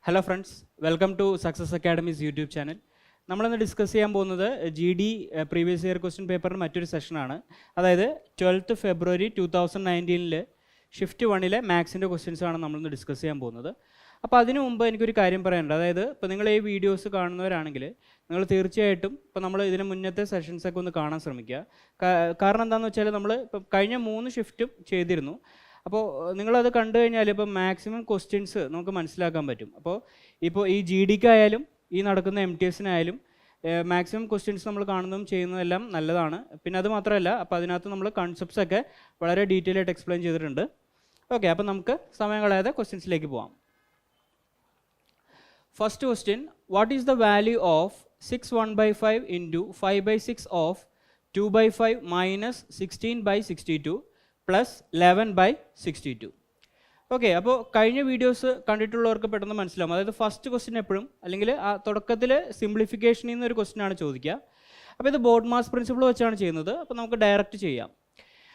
Hello friends, welcome to success academy's YouTube channel. നമ്മളിന്ന് discuss ചെയ്യാൻ പോകുന്നത് GD പ്രീവിയസ് ഇയർ ക്വസ്റ്റ്യൻ പേപ്പറിന് മറ്റൊരു സെഷനാണ്. അതായത് 12th February 2019 ഷിഫ്റ്റ് 1 മാത്സിൻ്റെ ക്വസ്റ്റ്യൻസാണ് നമ്മളിന്ന് ഡിസ്കസ് ചെയ്യാൻ പോകുന്നത്. അപ്പോൾ അതിനു മുമ്പ് എനിക്കൊരു കാര്യം പറയാനുണ്ട്. അതായത് ഇപ്പോൾ നിങ്ങൾ ഈ വീഡിയോസ് കാണുന്നവരാണെങ്കിൽ നിങ്ങൾ തീർച്ചയായിട്ടും ഇപ്പോൾ നമ്മൾ ഇതിന് മുന്നത്തെ സെഷൻസൊക്കെ ഒന്ന് കാണാൻ ശ്രമിക്കുക. കാരണം എന്താണെന്ന് വെച്ചാൽ നമ്മൾ ഇപ്പോൾ കഴിഞ്ഞ 3 ഷിഫ്റ്റും ചെയ്തിരുന്നു. അപ്പോൾ നിങ്ങളത് കണ്ടു കഴിഞ്ഞാൽ ഇപ്പോൾ മാക്സിമം ക്വസ്റ്റ്യൻസ് നമുക്ക് മനസ്സിലാക്കാൻ പറ്റും. ഇപ്പോൾ ഈ GDക്കായാലും ഈ നടക്കുന്ന MTSനായാലും മാക്സിമം ക്വസ്റ്റ്യൻസ് നമ്മൾ കാണുന്നതും ചെയ്യുന്നതെല്ലാം നല്ലതാണ്. പിന്നെ അത് മാത്രമല്ല, അപ്പോൾ അതിനകത്ത് നമ്മൾ കൺസെപ്റ്റ്സ് ഒക്കെ വളരെ ഡീറ്റെയിൽ ആയിട്ട് എക്സ്പ്ലെയിൻ ചെയ്തിട്ടുണ്ട്. ഓക്കെ, അപ്പോൾ നമുക്ക് സമയം കളയാതെ ക്വസ്റ്റ്യൻസിലേക്ക് പോവാം. First question, what is the value of 6/1/5 into 5/6 of 2/5 minus 16/62 plus 11/62? Okay, അപ്പോൾ കഴിഞ്ഞ വീഡിയോസ് കണ്ടിട്ടുള്ളവർക്ക് പെട്ടെന്ന് മനസ്സിലാവും. അതായത് ഫസ്റ്റ് ക്വസ്റ്റ്യൻ എപ്പോഴും അല്ലെങ്കിൽ ആ തുടക്കത്തിൽ സിംപ്ലിഫിക്കേഷനിൽ നിന്നൊരു ക്വസ്റ്റ്യൻ ആണ് ചോദിക്കുക. അപ്പോൾ ഇത് ബോർഡ് മാസ് പ്രിൻസിപ്പിൾ വെച്ചാണ് ചെയ്യുന്നത്. അപ്പോൾ നമുക്ക് ഡയറക്റ്റ് ചെയ്യാം.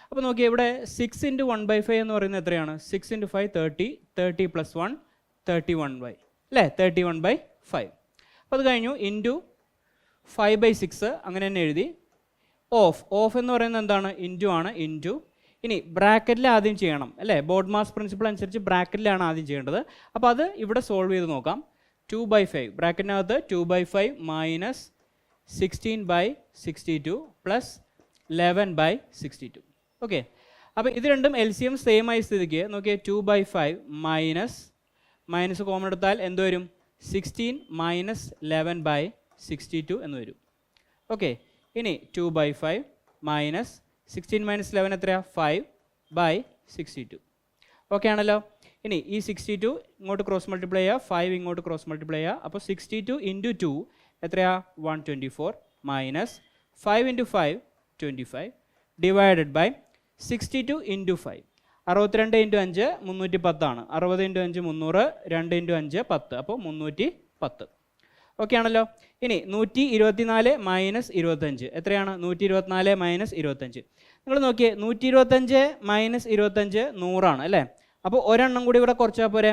അപ്പോൾ നോക്കിയാൽ ഇവിടെ 6 × 1/5 എന്ന് പറയുന്നത് എത്രയാണ്? 6 × 5 30, 30 + 1 31 അല്ലേ, 31/5. അപ്പോൾ അത് കഴിഞ്ഞു ഇൻറ്റു 5/6 അങ്ങനെ തന്നെ എഴുതി. ഓഫ് എന്ന് പറയുന്നത് എന്താണ്? ഇൻറ്റു ആണ്. ഇൻറ്റു ഇനി ബ്രാക്കറ്റിൽ ആദ്യം ചെയ്യണം അല്ലേ, ബോർഡ് മാസ് പ്രിൻസിപ്പിൾ അനുസരിച്ച് ബ്രാക്കറ്റിലാണ് ആദ്യം ചെയ്യേണ്ടത്. അപ്പോൾ അത് ഇവിടെ സോൾവ് ചെയ്ത് നോക്കാം. 2/5 ബ്രാക്കറ്റിനകത്ത് 2/5 മൈനസ് 16/62 പ്ലസ് 11/62. ഓക്കെ, അപ്പോൾ ഇത് രണ്ടും LCM സെയിം ആയി സ്ഥിതിക്ക് നോക്കിയാൽ 2/5 മൈനസ് കോമൺ എടുത്താൽ എന്ത് വരും? 16 മൈനസ് 11/62 എന്ന് വരും. ഓക്കെ, ഇനി 2/5 മൈനസ് 16 മൈനസ് 11 എത്രയാ? 5/62. ഓക്കെ ആണല്ലോ. ഇനി ഈ 62 ഇങ്ങോട്ട് ക്രോസ് മൾട്ടിപ്ലൈ ചെയ്യുക, 5 ഇങ്ങോട്ട് ക്രോസ് മൾട്ടിപ്ലൈ ചെയ്യുക. അപ്പോൾ 62 × 2 എത്രയാ? 124 മൈനസ് 5 × 5 25 ഡിവൈഡഡ് ബൈ 62 × 5. 62 × 5 310 ആണ്. 60 × 5 300, 2 × 5 10, അപ്പോൾ 310. ഓക്കെ ആണല്ലോ. ഇനി 124 മൈനസ് 25 എത്രയാണ്? 124 മൈനസ് 25. നിങ്ങൾ നോക്കിയേ, 125 മൈനസ് 25 100 അല്ലേ. അപ്പോൾ ഒരെണ്ണം കൂടി ഇവിടെ കുറച്ചാൽ പോരെ.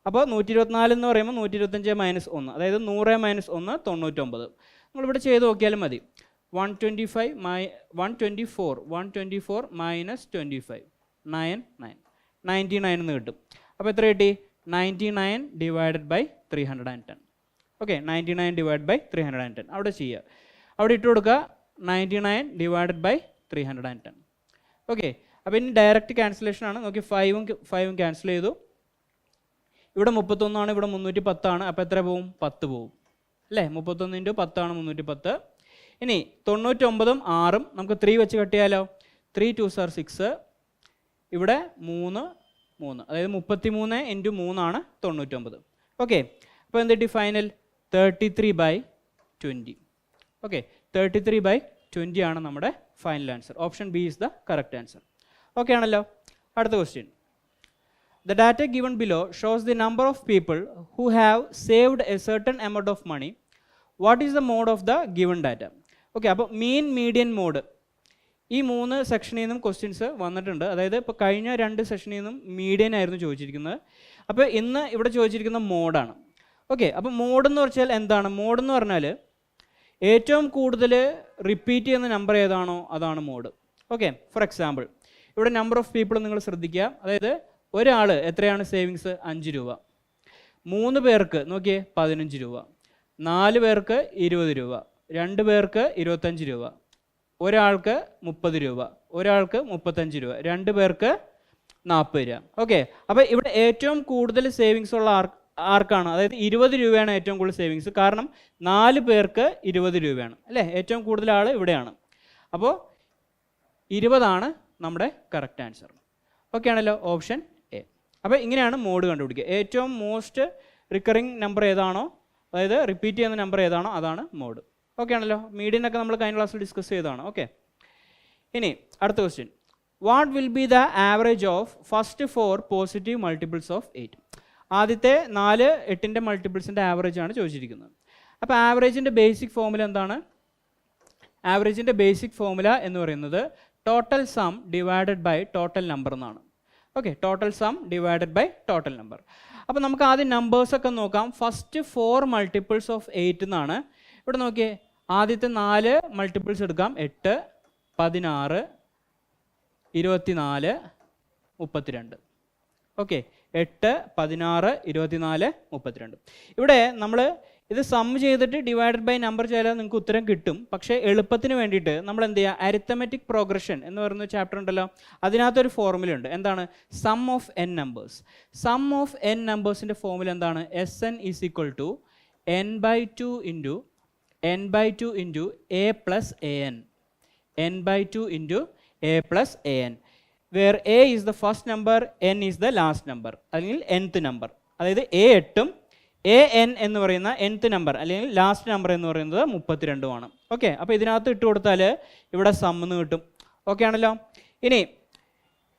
അപ്പോൾ 124 എന്ന് പറയുമ്പോൾ 125 മൈനസ് 1, അതായത് 100 മൈനസ് 1 99. നിങ്ങളിവിടെ ചെയ്ത് നോക്കിയാലും മതി. 124 മൈനസ് 25 99 എന്ന് കിട്ടും. അപ്പോൾ എത്ര കിട്ടി? 99 divided by 310. Okay, 99 divide by 310 അവിടെ ചെയ്യുക. അവിടെ ഇട്ട് കൊടുക്കുക 99 ഡിവൈഡഡ് ബൈ 310. ഓക്കെ, അപ്പോൾ ഇനി ഡയറക്റ്റ് ക്യാൻസലേഷൻ ആണ്. നോക്കി 5ഉം ക്യാൻസൽ ചെയ്തു. ഇവിടെ 31 ആണ്, ഇവിടെ 310 ആണ്. അപ്പോൾ എത്ര പോവും? 10 പോവും അല്ലേ. 31 × 10 ആണ് 310. ഇനി 99ഉം 6ഉം നമുക്ക് 3 വെച്ച് കട്ട് ചെയ്യാലോ. 3 2s are 6, ഇവിടെ 3, അതായത് 33 × 3 ആണ് 99. ഓക്കെ, അപ്പോൾ എന്ത് കിട്ടി? ഫൈനൽ 33/20. ഓക്കെ, 33/20 ആണ് നമ്മുടെ final answer. Option B is the correct answer. Okay ആണല്ലോ. അടുത്ത question, the data given below shows the number of people who have saved a certain amount of money. What is the mode of the given data? Okay, അപ്പോൾ mean, median, mode ഈ 3 സെക്ഷനിൽ നിന്നും questions വന്നിട്ടുണ്ട്. അതായത് ഇപ്പോൾ കഴിഞ്ഞ 2 സെഷനിൽ നിന്നും മീഡിയൻ ആയിരുന്നു ചോദിച്ചിരിക്കുന്നത്. അപ്പോൾ ഇന്ന് ഇവിടെ ചോദിച്ചിരിക്കുന്ന മോഡാണ്. ഓക്കെ, അപ്പോൾ മോഡ് എന്ന് വെച്ചാൽ എന്താണ്? മോഡ് എന്ന് പറഞ്ഞാൽ ഏറ്റവും കൂടുതൽ റിപ്പീറ്റ് ചെയ്യുന്ന നമ്പർ ഏതാണോ അതാണ് മോഡ്. ഓക്കെ, ഫോർ എക്സാമ്പിൾ ഇവിടെ നമ്പർ ഓഫ് പീപ്പിൾ നിങ്ങൾ ശ്രദ്ധിക്കുക. അതായത് ഒരാൾ എത്രയാണ് സേവിങ്സ്? 5 രൂപ. 3 പേർക്ക് നോക്കിയേ 15 രൂപ, 4 പേർക്ക് 20 രൂപ, 2 പേർക്ക് 25 രൂപ, ഒരാൾക്ക് 30 രൂപ, ഒരാൾക്ക് 35 രൂപ, 2 പേർക്ക് 40 രൂപ. ഓക്കെ, അപ്പോൾ ഇവിടെ ഏറ്റവും കൂടുതൽ സേവിങ്സ് ഉള്ള ആർക്കാണ്? അതായത് 20 രൂപയാണ് ഏറ്റവും കൂടുതൽ സേവിങ്സ്. കാരണം 4 പേർക്ക് 20 രൂപയാണ് അല്ലേ. ഏറ്റവും കൂടുതൽ ആൾ ഇവിടെയാണ്. അപ്പോൾ 20 നമ്മുടെ കറക്റ്റ് ആൻസർ. ഓക്കെ ആണല്ലോ, ഓപ്ഷൻ എ. അപ്പോൾ ഇങ്ങനെയാണ് മോഡ് കണ്ടുപിടിക്കുക. ഏറ്റവും മോസ്റ്റ് റിക്കറിങ് നമ്പർ ഏതാണോ, അതായത് റിപ്പീറ്റ് ചെയ്യുന്ന നമ്പർ ഏതാണോ അതാണ് മോഡ്. ഓക്കെ ആണല്ലോ. മീഡിയനൊക്കെ നമ്മൾ കഴിഞ്ഞ ക്ലാസ്സിൽ ഡിസ്കസ് ചെയ്തതാണ്. ഓക്കെ, ഇനി അടുത്ത question, what will be the average of first 4 positive multiples of 8? ആദ്യത്തെ 4 8ൻ്റെ മൾട്ടിപ്പിൾസിൻ്റെ ആവറേജ് ആണ് ചോദിച്ചിരിക്കുന്നത്. അപ്പോൾ ആവറേജിൻ്റെ ബേസിക് ഫോമുല എന്താണ്? ആവറേജിൻ്റെ ബേസിക് ഫോമുല എന്ന് പറയുന്നത് total sum divided by total number എന്നാണ്. Okay, total sum divided by total number. അപ്പോൾ നമുക്ക് ആദ്യം നമ്പേഴ്സൊക്കെ നോക്കാം. ഫസ്റ്റ് 4 മൾട്ടിപ്പിൾസ് ഓഫ് 8 എന്നാണ്. ഇവിടെ നോക്കിയേ, ആദ്യത്തെ 4 മൾട്ടിപ്പിൾസ് എടുക്കാം. 8, 16, 24, 32. ഓക്കെ, 8, 16, 24, 32. ഇവിടെ നമ്മൾ ഇത് സം ചെയ്തിട്ട് ഡിവൈഡഡ് ബൈ നമ്പർ ചെയ്താൽ നിങ്ങൾക്ക് ഉത്തരം കിട്ടും. പക്ഷേ എളുപ്പത്തിന് വേണ്ടിയിട്ട് നമ്മൾ എന്ത് ചെയ്യുക, അരിത്തമെറ്റിക് പ്രോഗ്രഷൻ എന്ന് പറയുന്ന ചാപ്റ്റർ ഉണ്ടല്ലോ, അതിനകത്തൊരു ഫോർമുല ഉണ്ട്. എന്താണ്? Sum of n numbers. Sum of n നമ്പേഴ്സിൻ്റെ ഫോർമുല എന്താണ്? Sn is equal to n/2 into n/2 into a plus an. n/2 into a plus an, where a is the first number, n is the last number, അല്ലെങ്കിൽ nth number. അതായത് a 8ഉം an എന്ന് പറയുന്ന nth number അല്ലെങ്കിൽ last number എന്ന് പറയുന്നത് 32 ആണ്. Okay, അപ്പോൾ ഇതിനകത്ത് ഇട്ട് കൊടുത്താൽ ഇവിടെ സം എന്ന് കിട്ടും. ഓക്കെ ആണല്ലോ. ഇനി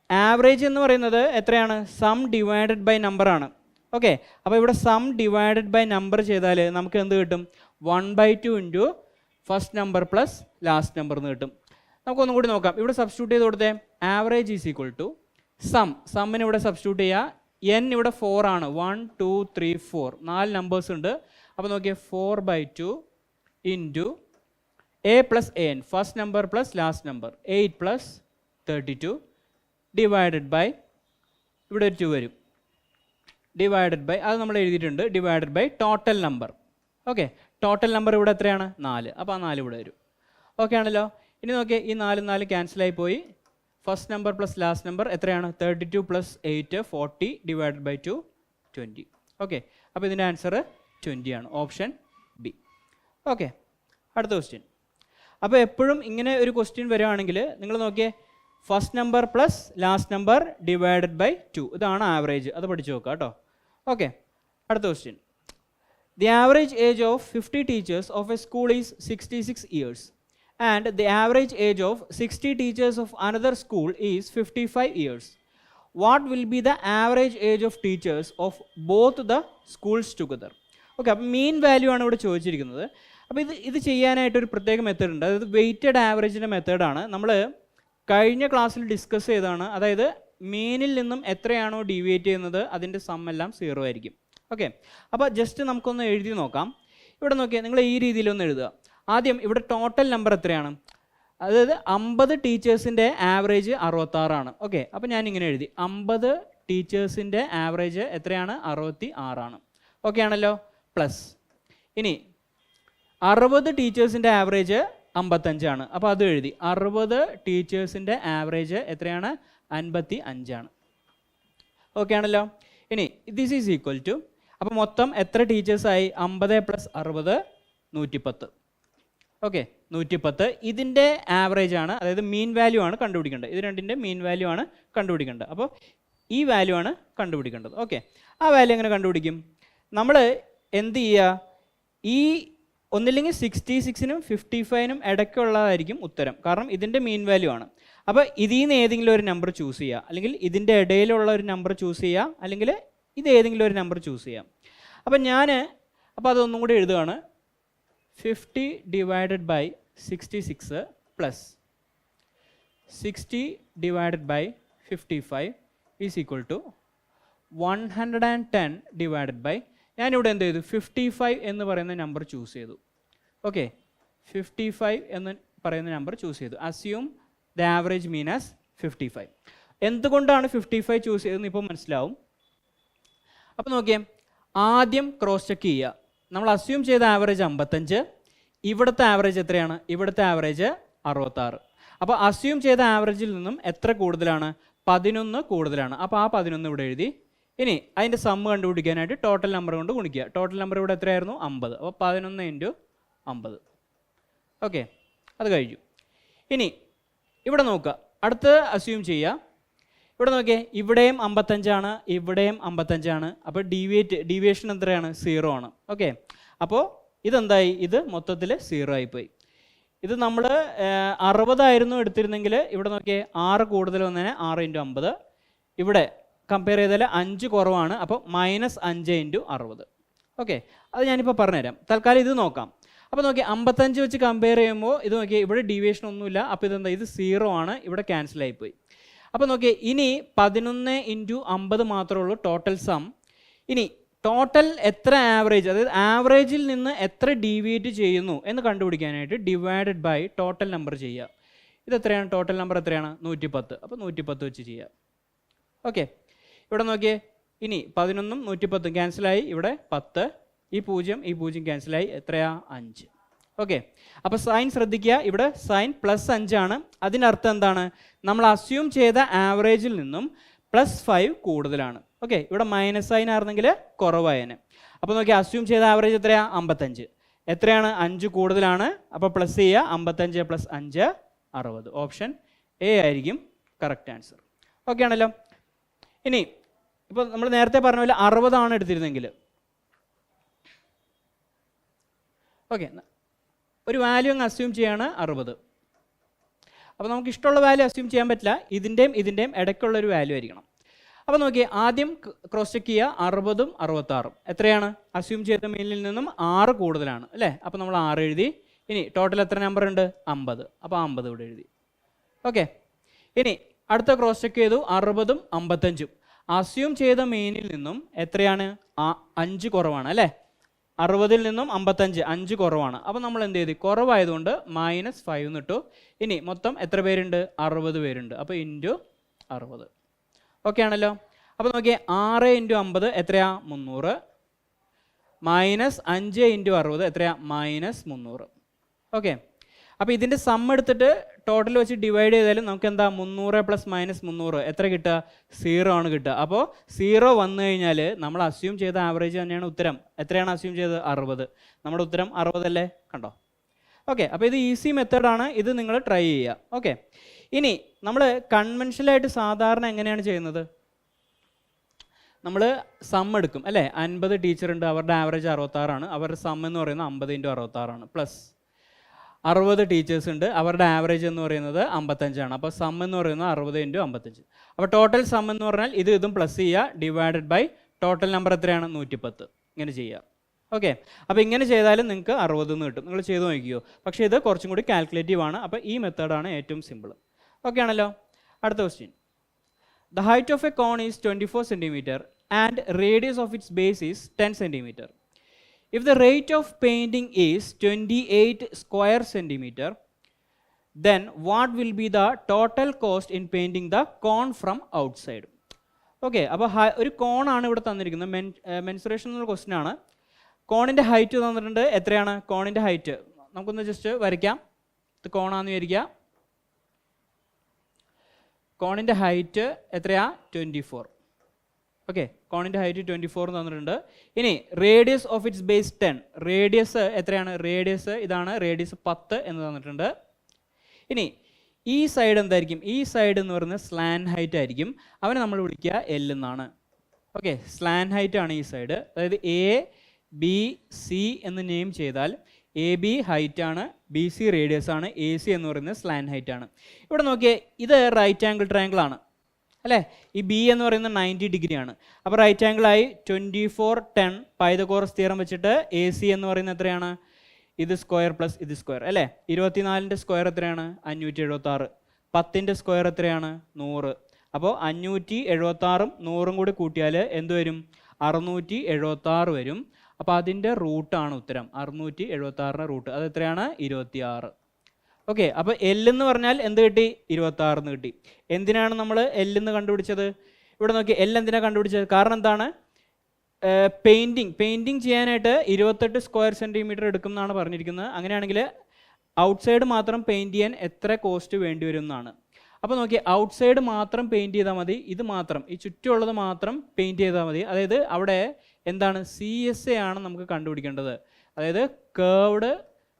ആവറേജ് എന്ന് പറയുന്നത് എത്രയാണ്? സം ഡിവൈഡഡ് ബൈ നമ്പർ ആണ്. ഓക്കെ, അപ്പോൾ ഇവിടെ സം ഡിവൈഡഡ് ബൈ നമ്പർ ചെയ്താൽ നമുക്ക് എന്ത് കിട്ടും? 1/2 into first number plus last number എന്ന് കിട്ടും. നമുക്കൊന്നും കൂടി നോക്കാം. ഇവിടെ സബ്സ്റ്റിറ്റ്യൂട്ട് ചെയ്ത് കൊടുത്തേ. Average is equal to sum. സമ്മിന് ഇവിടെ സബ്സ്റ്റിറ്റ്യൂട്ട് ചെയ്യുക. n ഇവിടെ 4 ആണ്. 1, 2, 3, 4 4 നമ്പേഴ്സ് ഉണ്ട്. അപ്പോൾ നോക്കിയേ, 4/2 into a plus an, first number plus last number, 8 plus 32 divided by, ഇവിടെ ഒരു 2 വരും, ഡിവൈഡഡ് ബൈ, അത് നമ്മൾ എഴുതിയിട്ടുണ്ട്, divided by total number. Okay, total number ഇവിടെ എത്രയാണ്? 4. അപ്പോൾ ആ 4 ഇവിടെ വരും. ഓക്കെ ആണല്ലോ. ഇനി നോക്കിയേ, ഈ 4 ക്യാൻസലായി പോയി. First number plus last number എത്രയാണ്? 32 പ്ലസ് 8, 40 ഡിവൈഡഡ് ബൈ 2, 20. ഓക്കെ, അപ്പോൾ ഇതിൻ്റെ ആൻസർ 20 ആണ്, ഓപ്ഷൻ ബി. ഓക്കെ, അടുത്ത ക്വസ്റ്റ്യൻ. അപ്പോൾ എപ്പോഴും ഇങ്ങനെ ഒരു ക്വസ്റ്റ്യൻ വരികയാണെങ്കിൽ നിങ്ങൾ നോക്കിയേ, first number plus last number divided by 2, ഇതാണ് ആവറേജ്. അത് പഠിച്ചു നോക്കുക കേട്ടോ. ഓക്കെ, അടുത്ത question. The average age of 50 teachers of a school is 66 years. And the average age of 60 teachers of another school is 55 years. What will be the average age of teachers of both the schools together? Okay, അപ്പോൾ mean value ആണ് ഇവിടെ ചോദിച്ചിരിക്കുന്നത്. അപ്പോൾ ഇത് ചെയ്യാനായിട്ടൊരു പ്രത്യേക method ഉണ്ട്. അതായത് weighted ആവറേജിൻ്റെ മെത്തേഡാണ്. നമ്മൾ കഴിഞ്ഞ ക്ലാസ്സിൽ ഡിസ്കസ് ചെയ്തതാണ്. അതായത് മീനിൽ നിന്നും എത്രയാണോ ഡീവിയേറ്റ് ചെയ്യുന്നത് അതിൻ്റെ സം എല്ലാം 0 ആയിരിക്കും. ഓക്കെ, അപ്പോൾ ജസ്റ്റ് നമുക്കൊന്ന് എഴുതി നോക്കാം. ഇവിടെ നോക്കിയാൽ നിങ്ങൾ ഈ രീതിയിലൊന്ന് എഴുതുക. ആദ്യം ഇവിടെ ടോട്ടൽ നമ്പർ എത്രയാണ്? അതായത് 50 ടീച്ചേഴ്സിൻ്റെ ആവറേജ് 66 ആണ്. ഓക്കെ, അപ്പോൾ ഞാൻ ഇങ്ങനെ എഴുതി, 50 ടീച്ചേഴ്സിൻ്റെ ആവറേജ് എത്രയാണ്? 66 ആണ്. ഓക്കെ ആണല്ലോ. പ്ലസ് ഇനി 60 ടീച്ചേഴ്സിൻ്റെ ആവറേജ് 55 ആണ്. അപ്പോൾ അത് എഴുതി, 60 ടീച്ചേഴ്സിൻ്റെ ആവറേജ് എത്രയാണ്? 55 ആണ്. ഓക്കെ ആണല്ലോ. ഇനി ദിസ് ഈസ് ഈക്വൽ ടു, അപ്പോൾ മൊത്തം എത്ര ടീച്ചേഴ്സായി? 50 പ്ലസ് 60, 110. ഓക്കെ, 110. ഇതിൻ്റെ ആവറേജ് ആണ്, അതായത് മീൻ വാല്യൂ ആണ് കണ്ടുപിടിക്കേണ്ടത്. ഇത് രണ്ടിൻ്റെ മീൻ വാല്യൂ ആണ് കണ്ടുപിടിക്കേണ്ടത്. അപ്പോൾ ഈ വാല്യൂ ആണ് കണ്ടുപിടിക്കേണ്ടത്. ഓക്കെ, ആ വാല്യൂ എങ്ങനെ കണ്ടുപിടിക്കും? നമ്മൾ എന്ത് ചെയ്യുക, ഈ ഒന്നില്ലെങ്കിൽ 66നും 55നും ഇടയ്ക്കുള്ളതായിരിക്കും ഉത്തരം. കാരണം ഇതിൻ്റെ മീൻ വാല്യൂ ആണ്. അപ്പോൾ ഇതിൽ നിന്ന് ഏതെങ്കിലും ഒരു നമ്പർ ചൂസ് ചെയ്യുക, അല്ലെങ്കിൽ ഇതിൻ്റെ ഇടയിലുള്ള ഒരു നമ്പർ ചൂസ് ചെയ്യുക, അല്ലെങ്കിൽ ഇത് ഏതെങ്കിലും ഒരു നമ്പർ ചൂസ് ചെയ്യാം. അപ്പോൾ അതൊന്നും കൂടി എഴുതുകയാണ്. 50 divided by 66 plus 60 divided by 55 is equal to 110 divided by, ഞാനിവിടെ എന്ത് ചെയ്തു? 55 എന്ന് പറയുന്ന നമ്പർ ചൂസ് ചെയ്തു. ഓക്കെ, 55 എന്ന് പറയുന്ന നമ്പർ ചൂസ് ചെയ്തു. Assume the average mean as 55. എന്തുകൊണ്ടാണ് 55 ചൂസ് ചെയ്തതെന്ന് ഇപ്പോൾ മനസ്സിലാവും. അപ്പോൾ നോക്കിയേ, ആദ്യം ക്രോസ് ചെക്ക് ചെയ്യുക. നമ്മൾ അസ്യൂം ചെയ്ത ആവറേജ് 55, ഇവിടുത്തെ ആവറേജ് എത്രയാണ്? ഇവിടുത്തെ ആവറേജ് 66. അപ്പോൾ അസ്യൂം ചെയ്ത ആവറേജിൽ നിന്നും എത്ര കൂടുതലാണ്? 11 കൂടുതലാണ്. അപ്പോൾ ആ 11 ഇവിടെ എഴുതി. ഇനി അതിൻ്റെ സമ്മ് കണ്ടുപിടിക്കാനായിട്ട് ടോട്ടൽ നമ്പർ കൊണ്ട് ഗുണിക്കുക. ടോട്ടൽ നമ്പർ ഇവിടെ എത്രയായിരുന്നു? 50. അപ്പോൾ 11 ഇൻറ്റു 50. ഓക്കെ, അത് കഴിഞ്ഞു. ഇനി ഇവിടെ നോക്കുക, അടുത്ത് അസ്യൂം ചെയ്യുക. ഇവിടെ നോക്കിയേ, ഇവിടെയും 55 ആണ്, ഇവിടെയും 55 ആണ്. അപ്പോൾ ഡീവിയേഷൻ എത്രയാണ്? 0 ആണ്. ഓക്കെ, അപ്പോൾ ഇതെന്തായി? ഇത് മൊത്തത്തിൽ 0 ആയിപ്പോയി. ഇത് നമ്മൾ 60 ആയിരുന്നു എടുത്തിരുന്നെങ്കിൽ ഇവിടെ നോക്കിയേ, 6 കൂടുതൽ വന്നതിന് 6 ഇൻറ്റു 50. ഇവിടെ കമ്പയർ ചെയ്താൽ 5 കുറവാണ്. അപ്പോൾ -5 ഇൻറ്റു 60. ഓക്കെ, അത് ഞാനിപ്പോൾ പറഞ്ഞുതരാം. തൽക്കാലം ഇത് നോക്കാം. അപ്പോൾ നോക്കി 55 വെച്ച് കമ്പയർ ചെയ്യുമ്പോൾ ഇത് നോക്കിയാൽ ഇവിടെ ഡീവിയേഷൻ ഒന്നുമില്ല. അപ്പോൾ ഇതെന്താ? ഇത് 0 ആണ്. ഇവിടെ ക്യാൻസൽ ആയിപ്പോയി. അപ്പോൾ നോക്കിയേ, ഇനി 11 × 50 മാത്രമേ ഉള്ളൂ ടോട്ടൽ സം. ഇനി ടോട്ടൽ എത്ര ആവറേജ്, അതായത് ആവറേജിൽ നിന്ന് എത്ര ഡീവിയേറ്റ് ചെയ്യുന്നു എന്ന് കണ്ടുപിടിക്കാനായിട്ട് ഡിവൈഡഡ് ബൈ ടോട്ടൽ നമ്പർ ചെയ്യുക. ഇത് എത്രയാണ്? ടോട്ടൽ നമ്പർ എത്രയാണ്? 110. അപ്പോൾ 110 വെച്ച് ചെയ്യുക. ഓക്കെ, ഇവിടെ നോക്കിയേ, ഇനി 11ഉം 110ഉം ക്യാൻസലായി, ഇവിടെ 10, ഈ 0 ക്യാൻസലായി, എത്രയാ? 5. ഓക്കെ, അപ്പോൾ സൈൻ ശ്രദ്ധിക്കുക, ഇവിടെ സൈൻ +5 ആണ്. അതിൻ്റെ അർത്ഥം എന്താണ്? നമ്മൾ അസ്യൂം ചെയ്ത ആവറേജിൽ നിന്നും +5 കൂടുതലാണ്. ഓക്കെ, ഇവിടെ മൈനസ് സൈൻ ആയിരുന്നെങ്കിൽ കുറവായതിന്. അപ്പോൾ നോക്കി, അസ്യൂം ചെയ്ത ആവറേജ് എത്രയാ? 55. എത്രയാണ്? 5 കൂടുതലാണ്. അപ്പോൾ പ്ലസ് ചെയ്യുക, 55 + 5 60. ഓപ്ഷൻ എ ആയിരിക്കും കറക്റ്റ് ആൻസർ. ഓക്കെ ആണല്ലോ. ഇനി ഇപ്പോൾ നമ്മൾ നേരത്തെ പറഞ്ഞ പോലെ 60 ആണ് എടുത്തിരുന്നെങ്കിൽ, ഓക്കെ, ഒരു വാല്യൂ അങ്ങ് അസ്യൂം ചെയ്യാണ് 60. അപ്പോൾ നമുക്ക് ഇഷ്ടമുള്ള വാല്യൂ അസ്യൂം ചെയ്യാൻ പറ്റില്ല, ഇതിൻ്റെയും ഇടയ്ക്കുള്ളൊരു വാല്യൂ ആയിരിക്കണം. അപ്പോൾ നോക്കിയേ, ആദ്യം ക്രോസ് ചെക്ക് ചെയ്യുക, 60ഉം 66ഉം എത്രയാണ്? അസ്യൂം ചെയ്ത മീനിൽ നിന്നും 6 കൂടുതലാണ് അല്ലേ? അപ്പോൾ നമ്മൾ 6 എഴുതി. ഇനി ടോട്ടൽ എത്ര നമ്പർ ഉണ്ട്? 50. അപ്പോൾ 50 ഇവിടെ എഴുതി. ഓക്കെ, ഇനി അടുത്ത ക്രോസ് ചെക്ക് ചെയ്തു, 60ഉം 55ഉം അസ്യൂം ചെയ്ത മീനിൽ നിന്നും എത്രയാണ്? 5 കുറവാണ് അല്ലേ? 60ൽ നിന്നും 55, 5 കുറവാണ്. അപ്പോൾ നമ്മൾ എന്ത് ചെയ്തു? കുറവായതുകൊണ്ട് -5 എന്ന് ഇട്ടു. ഇനി മൊത്തം എത്ര പേരുണ്ട്? 60 പേരുണ്ട്. അപ്പോൾ × 60. ഓക്കെ ആണല്ലോ. അപ്പോൾ നോക്കിയേ, 6 × 50 എത്രയാ? 300. -5 × 60 എത്രയാ? -300. ഓക്കെ, അപ്പോൾ ഇതിൻ്റെ സം എടുത്തിട്ട് ടോട്ടൽ വെച്ച് ഡിവൈഡ് ചെയ്താലും നമുക്ക് എന്താ? 300 + -300 എത്ര കിട്ടുക? 0 ആണ് കിട്ടുക. അപ്പോൾ 0 വന്നു കഴിഞ്ഞാൽ നമ്മൾ അസ്യൂം ചെയ്ത ആവറേജ് തന്നെയാണ് ഉത്തരം. എത്രയാണ് അസ്യൂം ചെയ്തത്? 60. നമ്മുടെ ഉത്തരം 60 അല്ലേ? കണ്ടോ? ഓക്കെ, അപ്പോൾ ഇത് ഈസി മെത്തേഡാണ്, ഇത് നിങ്ങൾ ട്രൈ ചെയ്യുക. ഓക്കെ, ഇനി നമ്മൾ കൺവെൻഷനലായിട്ട് സാധാരണ എങ്ങനെയാണ് ചെയ്യുന്നത്? നമ്മൾ സം എടുക്കും അല്ലേ? 50 ടീച്ചർ ഉണ്ട്, അവരുടെ ആവറേജ് 66 ആണ്. അവരുടെ സം എന്ന് പറയുന്നത് 50 × 66 ആണ്. പ്ലസ് 60 ടീച്ചേഴ്സ് ഉണ്ട്, അവരുടെ ആവറേജ് എന്ന് പറയുന്നത് 55 ആണ്. അപ്പോൾ സം എന്ന് പറയുന്നത് 60 × 55. അപ്പോൾ ടോട്ടൽ സം എന്ന് പറഞ്ഞാൽ ഇതും പ്ലസ് ചെയ്യുക, ഡിവൈഡഡ് ബൈ ടോട്ടൽ നമ്പർ എത്രയാണ്? 110. ഇങ്ങനെ ചെയ്യുക. ഓക്കെ, അപ്പോൾ ഇങ്ങനെ ചെയ്താലും നിങ്ങൾക്ക് 60 എന്ന് കിട്ടും. നിങ്ങൾ ചെയ്ത് നോക്കിയോ? പക്ഷേ ഇത് കുറച്ചും കൂടി കാൽക്കുലേറ്റീവ് ആണ്. അപ്പോൾ ഈ മെത്തേഡാണ് ഏറ്റവും സിമ്പിൾ. ഓക്കെ ആണല്ലോ. അടുത്ത question. The height of a cone is 24 cm and radius of its base is 10 cm. If the rate of painting is 28 square centimeter, then what will be the total cost in painting the cone from outside? Okay, അപ്പോൾ ഒരു കോണാണ് ഇവിടെ തന്നിരിക്കുന്നത്. Mensuration എന്നുള്ള question ആണ്. കോണിൻ്റെ height തന്നിട്ടുണ്ട്. എത്രയാണ് കോണിൻ്റെ height? നമുക്കൊന്ന് ജസ്റ്റ് വരയ്ക്കാം. ഇത് കോണാന്ന് വിചാരിക്കുക. കോണിൻ്റെ ഹൈറ്റ് എത്രയാ? 24. ഓക്കെ, കോണിൻ്റെ ഹൈറ്റ് 24 തന്നിട്ടുണ്ട്. ഇനി radius of its base 10. Radius എത്രയാണ്? റേഡിയസ് ഇതാണ്, റേഡിയസ് 10 എന്ന് തന്നിട്ടുണ്ട്. ഇനി ഈ സൈഡ് എന്തായിരിക്കും? ഈ സൈഡ് എന്ന് പറയുന്നത് സ്ലാൻ ഹൈറ്റ് ആയിരിക്കും. അവനെ നമ്മൾ വിളിക്കുക L എന്നാണ്. ഓക്കെ, സ്ലാൻ ഹൈറ്റ് ആണ് ഈ സൈഡ്. അതായത് ABC എന്ന് നെയിം ചെയ്താൽ AB ഹൈറ്റ് ആണ്, BC റേഡിയസ് ആണ്, AC എന്ന് പറയുന്നത് സ്ലാൻ ഹൈറ്റ് ആണ്. ഇവിടെ നോക്കിയേ, ഇത് റൈറ്റ് ആംഗിൾ ട്രയാങ്കിൾ ആണ് അല്ലേ? ഈ B എന്ന് പറയുന്നത് 90 ഡിഗ്രി ആണ്. അപ്പോൾ റൈറ്റ് ആംഗിൾ ആയി 24 10 പൈതഗോറസ് തിയറം വെച്ചിട്ട് AC എന്ന് പറയുന്നത് എത്രയാണ്? ഇത് സ്ക്വയർ പ്ലസ് ഇത് സ്ക്വയർ അല്ലേ? 24ൻ്റെ സ്ക്വയർ എത്രയാണ്? 576. 10ൻ്റെ സ്ക്വയർ എത്രയാണ്? 100. അപ്പോൾ 576ഉം 100ഉം കൂടി കൂട്ടിയാൽ എന്ത് വരും? 676 വരും. അപ്പോൾ അതിൻ്റെ റൂട്ടാണ് ഉത്തരം. 676ൻ്റെ റൂട്ട് അത് എത്രയാണ്? 26. ഓക്കെ, അപ്പോൾ L എന്ന് പറഞ്ഞാൽ എന്ത് കിട്ടി? 26 എന്ന് കിട്ടി. എന്തിനാണ് നമ്മൾ L എന്ന് കണ്ടുപിടിച്ചത്? ഇവിടെ നോക്കി, L എന്തിനാണ് കണ്ടുപിടിച്ചത്? കാരണം എന്താണ്? പെയിൻറ്റിങ് ചെയ്യാനായിട്ട് 28 സ്ക്വയർ സെൻറ്റിമീറ്റർ എടുക്കും എന്നാണ് പറഞ്ഞിരിക്കുന്നത്. അങ്ങനെയാണെങ്കിൽ ഔട്ട്സൈഡ് മാത്രം പെയിൻറ്റ് ചെയ്യാൻ എത്ര കോസ്റ്റ് വേണ്ടി വരും എന്നാണ്. അപ്പോൾ നോക്കി, ഔട്ട്സൈഡ് മാത്രം പെയിൻറ്റ് ചെയ്താൽ മതി. ഇത് മാത്രം, ഈ ചുറ്റുമുള്ളത് മാത്രം പെയിൻറ്റ് ചെയ്താൽ മതി. അതായത് അവിടെ എന്താണ്? CSA ആണ് നമുക്ക് കണ്ടുപിടിക്കേണ്ടത്. അതായത് കേർവ്ഡ്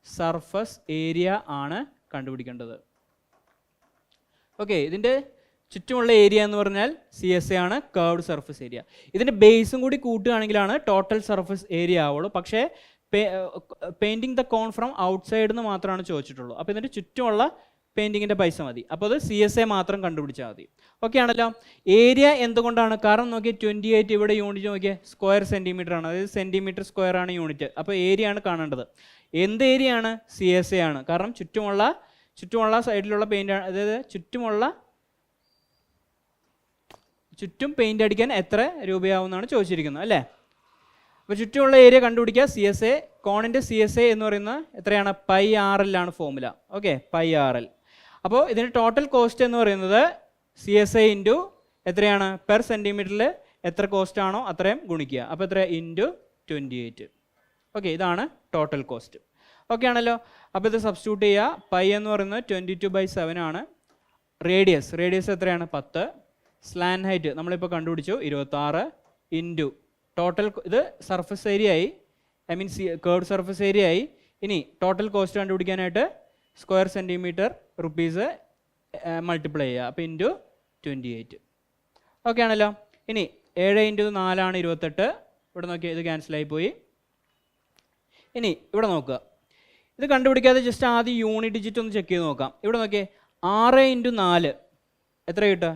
സർഫസ് ഏരിയ ആണ് കണ്ടുപിടിക്കേണ്ടത്. ഓക്കെ, ഇതിൻ്റെ ചുറ്റുമുള്ള ഏരിയ എന്ന് പറഞ്ഞാൽ CSA ആണ്, കേർവ്ഡ് സർഫസ് ഏരിയ. ഇതിൻ്റെ ബേസും കൂടി കൂട്ടുകയാണെങ്കിലാണ് ടോട്ടൽ സർഫസ് ഏരിയ ആവുള്ളൂ. പക്ഷേ painting the cone from outside എന്ന് മാത്രമാണ് ചോദിച്ചിട്ടുള്ളൂ. അപ്പോൾ ഇതിൻ്റെ ചുറ്റുമുള്ള പെയിൻറ്റിങ്ങിൻ്റെ പൈസ മതി. അപ്പോൾ അത് CSA മാത്രം കണ്ടുപിടിച്ചാൽ മതി. ഓക്കെ ആണല്ലോ. ഏരിയ എന്തുകൊണ്ടാണ്? കാരണം നോക്കിയാൽ 28 ഇവിടെ യൂണിറ്റ് നോക്കിയാൽ സ്ക്വയർ സെൻറ്റിമീറ്റർ ആണ്, അതായത് സെൻറ്റിമീറ്റർ സ്ക്വയർ ആണ് യൂണിറ്റ്. അപ്പോൾ ഏരിയ ആണ് കാണേണ്ടത്. എന്ത് ഏരിയ ആണ്? CSA ആണ്. കാരണം ചുറ്റുമുള്ള സൈഡിലുള്ള പെയിൻ്റ് ആണ്, അതായത് ചുറ്റുമുള്ള ചുറ്റും പെയിൻ്റ് അടിക്കാൻ എത്ര രൂപയാവും എന്നാണ് ചോദിച്ചിരിക്കുന്നത് അല്ലേ. അപ്പോൾ ചുറ്റുമുള്ള ഏരിയ കണ്ടുപിടിക്കുക. CSA കോണിൻ്റെ CSA എന്ന് പറയുന്നത് എത്രയാണ്? പൈ RL ആണ് ഫോർമുല. Okay, pi RL. അപ്പോൾ ഇതിന് ടോട്ടൽ കോസ്റ്റ് എന്ന് പറയുന്നത് CSA ഇൻറ്റു എത്രയാണ്? പെർ സെൻറ്റിമീറ്ററിൽ എത്ര കോസ്റ്റ് ആണോ അത്രയും ഗുണിക്കുക. അപ്പോൾ എത്ര? ഇൻറ്റു 28. ഓക്കെ, ഇതാണ് ടോട്ടൽ കോസ്റ്റ്. ഓക്കെ ആണല്ലോ. അപ്പോൾ ഇത് സബ്സ്റ്റിറ്റ്യൂട്ട് ചെയ്യുക. പൈ എന്ന് പറയുന്നത് 22/7 ആണ്. റേഡിയസ് എത്രയാണ്? 10. സ്ലാൻ ഹൈറ്റ് നമ്മളിപ്പോൾ കണ്ടുപിടിച്ചു 26 ഇൻറ്റു ടോട്ടൽ. ഇത് സർഫസ് ഏരിയ ആയി, I mean curve surface area ആയി. ഇനി ടോട്ടൽ കോസ്റ്റ് കണ്ടുപിടിക്കാനായിട്ട് സ്ക്വയർ സെൻറ്റിമീറ്റർ റുപ്പീസ് മൾട്ടിപ്ലൈ ചെയ്യുക. അപ്പോൾ ഇൻറ്റു 28. ഓക്കെ ആണല്ലോ. ഇനി 7 ഇൻറ്റു 4 ആണ് 28. ഇവിടെ നോക്കിയാൽ ഇത് ക്യാൻസലായി പോയി. ഇനി ഇവിടെ നോക്കുക. ഇത് കണ്ടുപിടിക്കാതെ ജസ്റ്റ് ആദ്യം യൂണിറ്റ് ഡിജിറ്റ് ഒന്ന് ചെക്ക് ചെയ്ത് നോക്കാം. ഇവിടെ നോക്കിയേ 6 ഇൻറ്റു 4 എത്ര കിട്ടുക?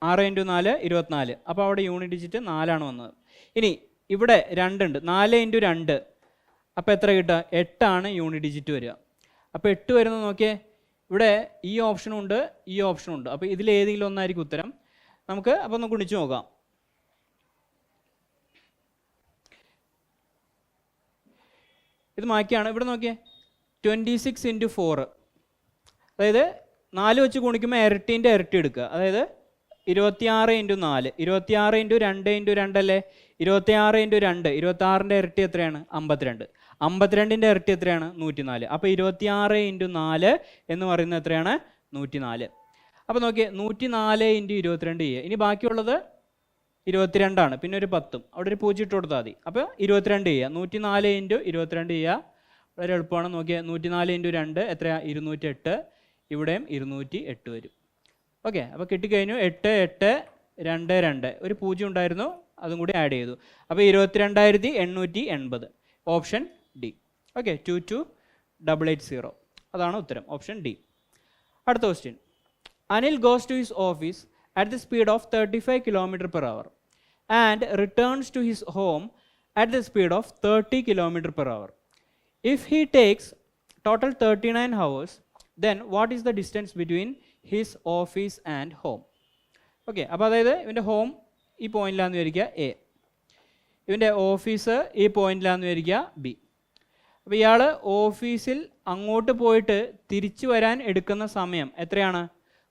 6 ഇൻറ്റു 4 24. അപ്പോൾ അവിടെ യൂണിറ്റ് ഡിജിറ്റ് 4 ആണ് വന്നത്. ഇനി ഇവിടെ 2 ഉണ്ട്. 4 ഇൻറ്റു 2 അപ്പോൾ എത്ര കിട്ടുക? 8 ആണ് യൂണിറ്റ് ഡിജിറ്റ് വരിക. അപ്പോൾ 8 വരുന്നത് നോക്കിയേ, ഇവിടെ ഈ ഓപ്ഷനും ഉണ്ട്, ഈ ഓപ്ഷനും ഉണ്ട്. അപ്പോൾ ഇതിൽ ഏതെങ്കിലും ഒന്നായിരിക്കും ഉത്തരം. നമുക്ക് അപ്പോൾ ഒന്ന് ഗുണിച്ച് നോക്കാം. ഇത് മാറ്റിയാണ്. ഇവിടെ നോക്കിയേ 26 ഇൻറ്റു 4, അതായത് 4 വെച്ച് ഗുണിക്കുമ്പോൾ ഇരട്ടീൻ്റെ ഇരട്ടി എടുക്കുക. അതായത് 26 ഇൻറ്റു 4, 26 ഇൻറ്റു 2 ഇൻറ്റു 2 അല്ലേ? 26 ഇൻറ്റു 2, 26ൻ്റെ ഇരട്ടി എത്രയാണ്? 52. 52ൻ്റെ ഇരട്ടി എത്രയാണ്? 104. അപ്പോൾ 26 ഇൻറ്റു 4 എന്ന് പറയുന്നത് എത്രയാണ്? 104. അപ്പോൾ നോക്കിയേ 104 ഇൻറ്റു 22 ചെയ്യുക. ഇനി ബാക്കിയുള്ളത് 22 ആണ്. പിന്നെ ഒരു 10, അവിടെ ഒരു 0 ഇട്ട് കൊടുത്താൽ മതി. അപ്പോൾ 22 ചെയ്യുക. 104 ഇൻറ്റു 22 ചെയ്യുക. വളരെ എളുപ്പമാണ്. നോക്കിയാൽ 104 ഇൻറ്റു 2 എത്രയാണ്? 208. ഇവിടെയും 208 വരും. ഓക്കെ, അപ്പോൾ കിട്ടിക്കഴിഞ്ഞു. 8 8 2 2 ഒരു 0 ഉണ്ടായിരുന്നു, അതും കൂടി ആഡ് ചെയ്തു. അപ്പോൾ 22,880. Option D. ഓക്കെ, 22880 അതാണ് ഉത്തരം. Option D. അടുത്ത question. Anil goes to his office at the speed of 35 km/h and returns to his home at the speed of 30 km/h. If he takes total 39 hours, then what is the distance between his office and home? Okay, അപ്പോൾ അതായത് ഇവൻ്റെ home ഈ പോയിന്റിലാന്ന് വിചാരിക്കുക A, ഇവൻ്റെ office ഈ പോയിന്റിലാന്ന് വിചാരിക്കുക B. അപ്പോൾ ഇയാൾ ഓഫീസിൽ അങ്ങോട്ട് പോയിട്ട് തിരിച്ചു വരാൻ എടുക്കുന്ന സമയം എത്രയാണ്?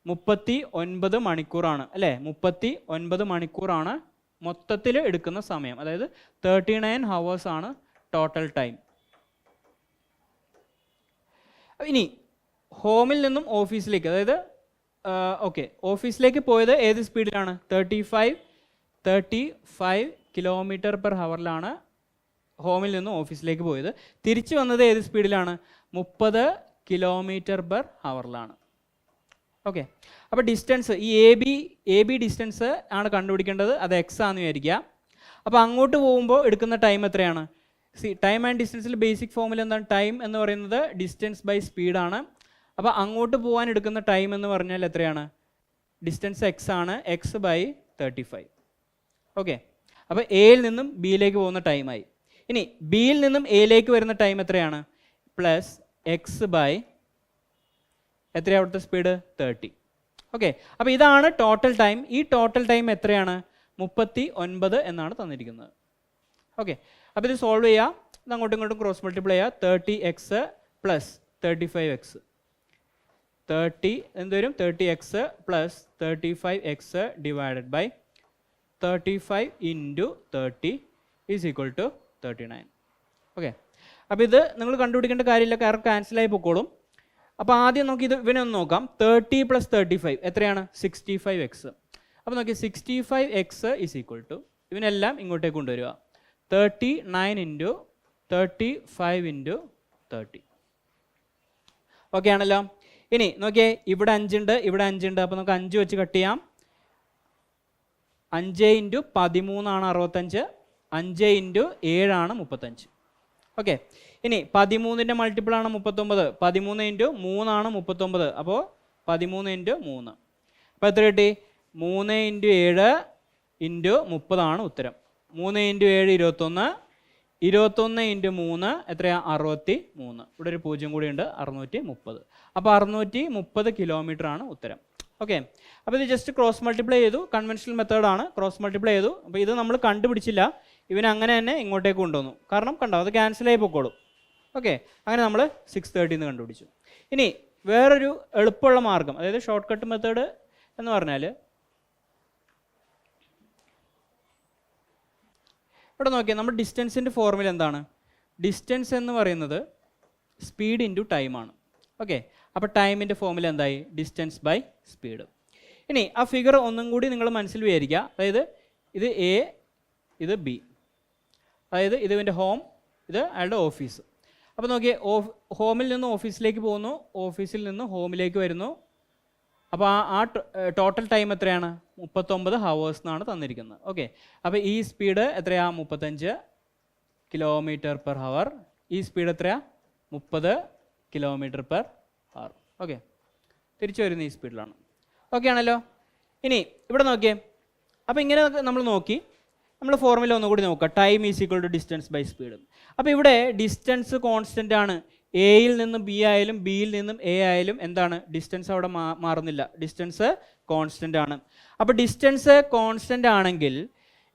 39 മണിക്കൂറാണ് അല്ലേ? 39 മണിക്കൂറാണ് മൊത്തത്തിൽ എടുക്കുന്ന സമയം. അതായത് 39 ഹവേഴ്സ് ആണ് ടോട്ടൽ ടൈം. ഇനി ഹോമിൽ നിന്നും ഓഫീസിലേക്ക്, അതായത് ഓക്കെ, ഓഫീസിലേക്ക് പോയത് ഏത് സ്പീഡിലാണ്? 35 km/h ഹോമിൽ നിന്നും ഓഫീസിലേക്ക് പോയത്. തിരിച്ചു വന്നത് ഏത് സ്പീഡിലാണ്? 30 km/h. ഓക്കെ, അപ്പോൾ ഡിസ്റ്റൻസ് ഈ എ ബി ഡിസ്റ്റൻസ് ആണ് കണ്ടുപിടിക്കേണ്ടത്. അത് എക്സ് ആണെന്ന് വിചാരിക്കുക. അപ്പോൾ അങ്ങോട്ട് പോകുമ്പോൾ എടുക്കുന്ന ടൈം എത്രയാണ്? ടൈം ആൻഡ് ഡിസ്റ്റൻസിൽ ബേസിക് ഫോമിൽ എന്താണ്? ടൈം എന്ന് പറയുന്നത് ഡിസ്റ്റൻസ് ബൈ സ്പീഡാണ്. അപ്പോൾ അങ്ങോട്ട് പോകാൻ എടുക്കുന്ന ടൈം എന്ന് പറഞ്ഞാൽ എത്രയാണ്? ഡിസ്റ്റൻസ് എക്സ് ആണ്, എക്സ് ബൈ 35. ഓക്കെ, അപ്പോൾ എയിൽ നിന്നും ബിയിലേക്ക് പോകുന്ന ടൈമായി. ഇനി ബിയിൽ നിന്നും എയിലേക്ക് വരുന്ന ടൈം എത്രയാണ്? പ്ലസ് എക്സ് ബൈ എത്രയാണ് അവിടുത്തെ സ്പീഡ്? 30. ഓക്കെ, അപ്പോൾ ഇതാണ് ടോട്ടൽ ടൈം. ഈ ടോട്ടൽ ടൈം എത്രയാണ്? 39 എന്നാണ് തന്നിരിക്കുന്നത്. ഓക്കെ, അപ്പോൾ ഇത് സോൾവ് ചെയ്യുക. ഇത് അങ്ങോട്ടും ഇങ്ങോട്ടും ക്രോസ് മൾട്ടിപ്ലൈ ചെയ്യുക. 30x plus 35x. 30 എന്ത് വരും? 30x plus 35x divided by 35 into 30 is equal to 39. Okay, അപ്പോൾ ഇത് നിങ്ങൾ കണ്ടുപിടിക്കേണ്ട കാര്യമില്ല, കാരണം ക്യാൻസലായി പൊക്കോളും. അപ്പോൾ ആദ്യം നമുക്ക് ഇത് ഇവനൊന്ന് നോക്കാം. 30 + 35 എത്രയാണ്? 65x. അപ്പോൾ നോക്കി 65x ഈസ് ഈക്വൽ ടു ഇവനെല്ലാം ഇങ്ങോട്ടേക്ക് കൊണ്ടുവരിക. 39 ഇൻറ്റു 35 ഇൻറ്റു 30. ഓക്കെ ആണല്ലോ. ഇനി നോക്കിയേ, ഇവിടെ 5 ഉണ്ട്, ഇവിടെ 5 ഉണ്ട്. അപ്പോൾ നമുക്ക് 5 വെച്ച് കട്ട് ചെയ്യാം. 5 ഇൻറ്റു 13 ആണ് 65. 5 ഇൻറ്റു 7 ആണ് 35. ഓക്കെ, ഇനി 13ൻ്റെ മൾട്ടിപ്പിൾ ആണ് 39. 13 ഇൻറ്റു 3 ആണ് 39. അപ്പോൾ 13 ഇൻറ്റു 3. അപ്പോൾ എത്ര കിട്ടി? 3 ഇൻറ്റു 7 ഇൻറ്റു 30 ആണ് ഉത്തരം. 3 ഇൻറ്റു 7 21. 21 ഇൻറ്റു 3 എത്രയാണ്? 63. ഇവിടെ ഒരു 0 കൂടി ഉണ്ട്, 630. അപ്പോൾ 630 കിലോമീറ്റർ ആണ് ഉത്തരം. ഓക്കെ, അപ്പോൾ ഇത് ജസ്റ്റ് ക്രോസ് മൾട്ടിപ്ലൈ ചെയ്തു, കൺവെൻഷണൽ മെത്തേഡാണ്, ക്രോസ് മൾട്ടിപ്ലൈ ചെയ്തു. അപ്പോൾ ഇത് നമ്മൾ കണ്ടുപിടിച്ചില്ല, ഇവന് അങ്ങനെ തന്നെ ഇങ്ങോട്ടേക്ക് കൊണ്ടുവന്നു, കാരണം കണ്ടോ അത് ക്യാൻസലായി പൊക്കോളും. ഓക്കെ, അങ്ങനെ നമ്മൾ 630 എന്ന് കണ്ടുപിടിച്ചു. ഇനി വേറൊരു എളുപ്പമുള്ള മാർഗ്ഗം, അതായത് ഷോർട്ട് കട്ട് മെത്തേഡ് എന്ന് പറഞ്ഞാൽ ഇവിടെ നോക്കിയാൽ നമ്മുടെ ഡിസ്റ്റൻസിൻ്റെ ഫോർമുല എന്താണ്? ഡിസ്റ്റൻസ് എന്ന് പറയുന്നത് സ്പീഡ് ഇൻറ്റു ടൈമാണ്. ഓക്കെ, അപ്പോൾ ടൈമിൻ്റെ ഫോർമുല എന്തായി? Distance by speed. ഇനി ആ ഫിഗർ ഒന്നും കൂടി നിങ്ങൾ മനസ്സിൽ വിചാരിക്കുക. അതായത് ഇത് എ, ഇത് ബി, അതായത് ഇത് ഇവൻ്റെ ഹോം, ഇത് അയാളുടെ ഓഫീസ്. അപ്പോൾ നോക്കിയേ, ഹോമിൽ നിന്ന് ഓഫീസിലേക്ക് പോകുന്നു, ഓഫീസിൽ നിന്ന് ഹോമിലേക്ക് വരുന്നു. അപ്പോൾ ആ ടോട്ടൽ ടൈം എത്രയാണ്? 39 ഹവേഴ്സ് എന്നാണ് തന്നിരിക്കുന്നത്. ഓക്കെ, അപ്പോൾ ഈ സ്പീഡ് എത്രയാണ്? 35 km/h. ഈ സ്പീഡ് എത്രയാണ്? 30 km/h. ഓക്കെ, തിരിച്ചു വരുന്ന ഈ സ്പീഡിലാണ്. ഓക്കെ ആണല്ലോ. ഇനി ഇവിടെ നോക്കിയേ, അപ്പോൾ ഇങ്ങനെ നമ്മൾ നോക്കി, നമ്മൾ ഫോർമുല ഒന്നുകൂടി നോക്കുക. Time is equal to distance by speed. അപ്പോൾ ഇവിടെ ഡിസ്റ്റൻസ് കോൺസ്റ്റൻ്റ് ആണ്. എയിൽ നിന്നും ബി ആയാലും ബിയിൽ നിന്നും എ ആയാലും എന്താണ്? ഡിസ്റ്റൻസ് അവിടെ മാറുന്നില്ല, ഡിസ്റ്റൻസ് കോൺസ്റ്റൻ്റ് ആണ്. അപ്പോൾ ഡിസ്റ്റൻസ് കോൺസ്റ്റൻ്റ് ആണെങ്കിൽ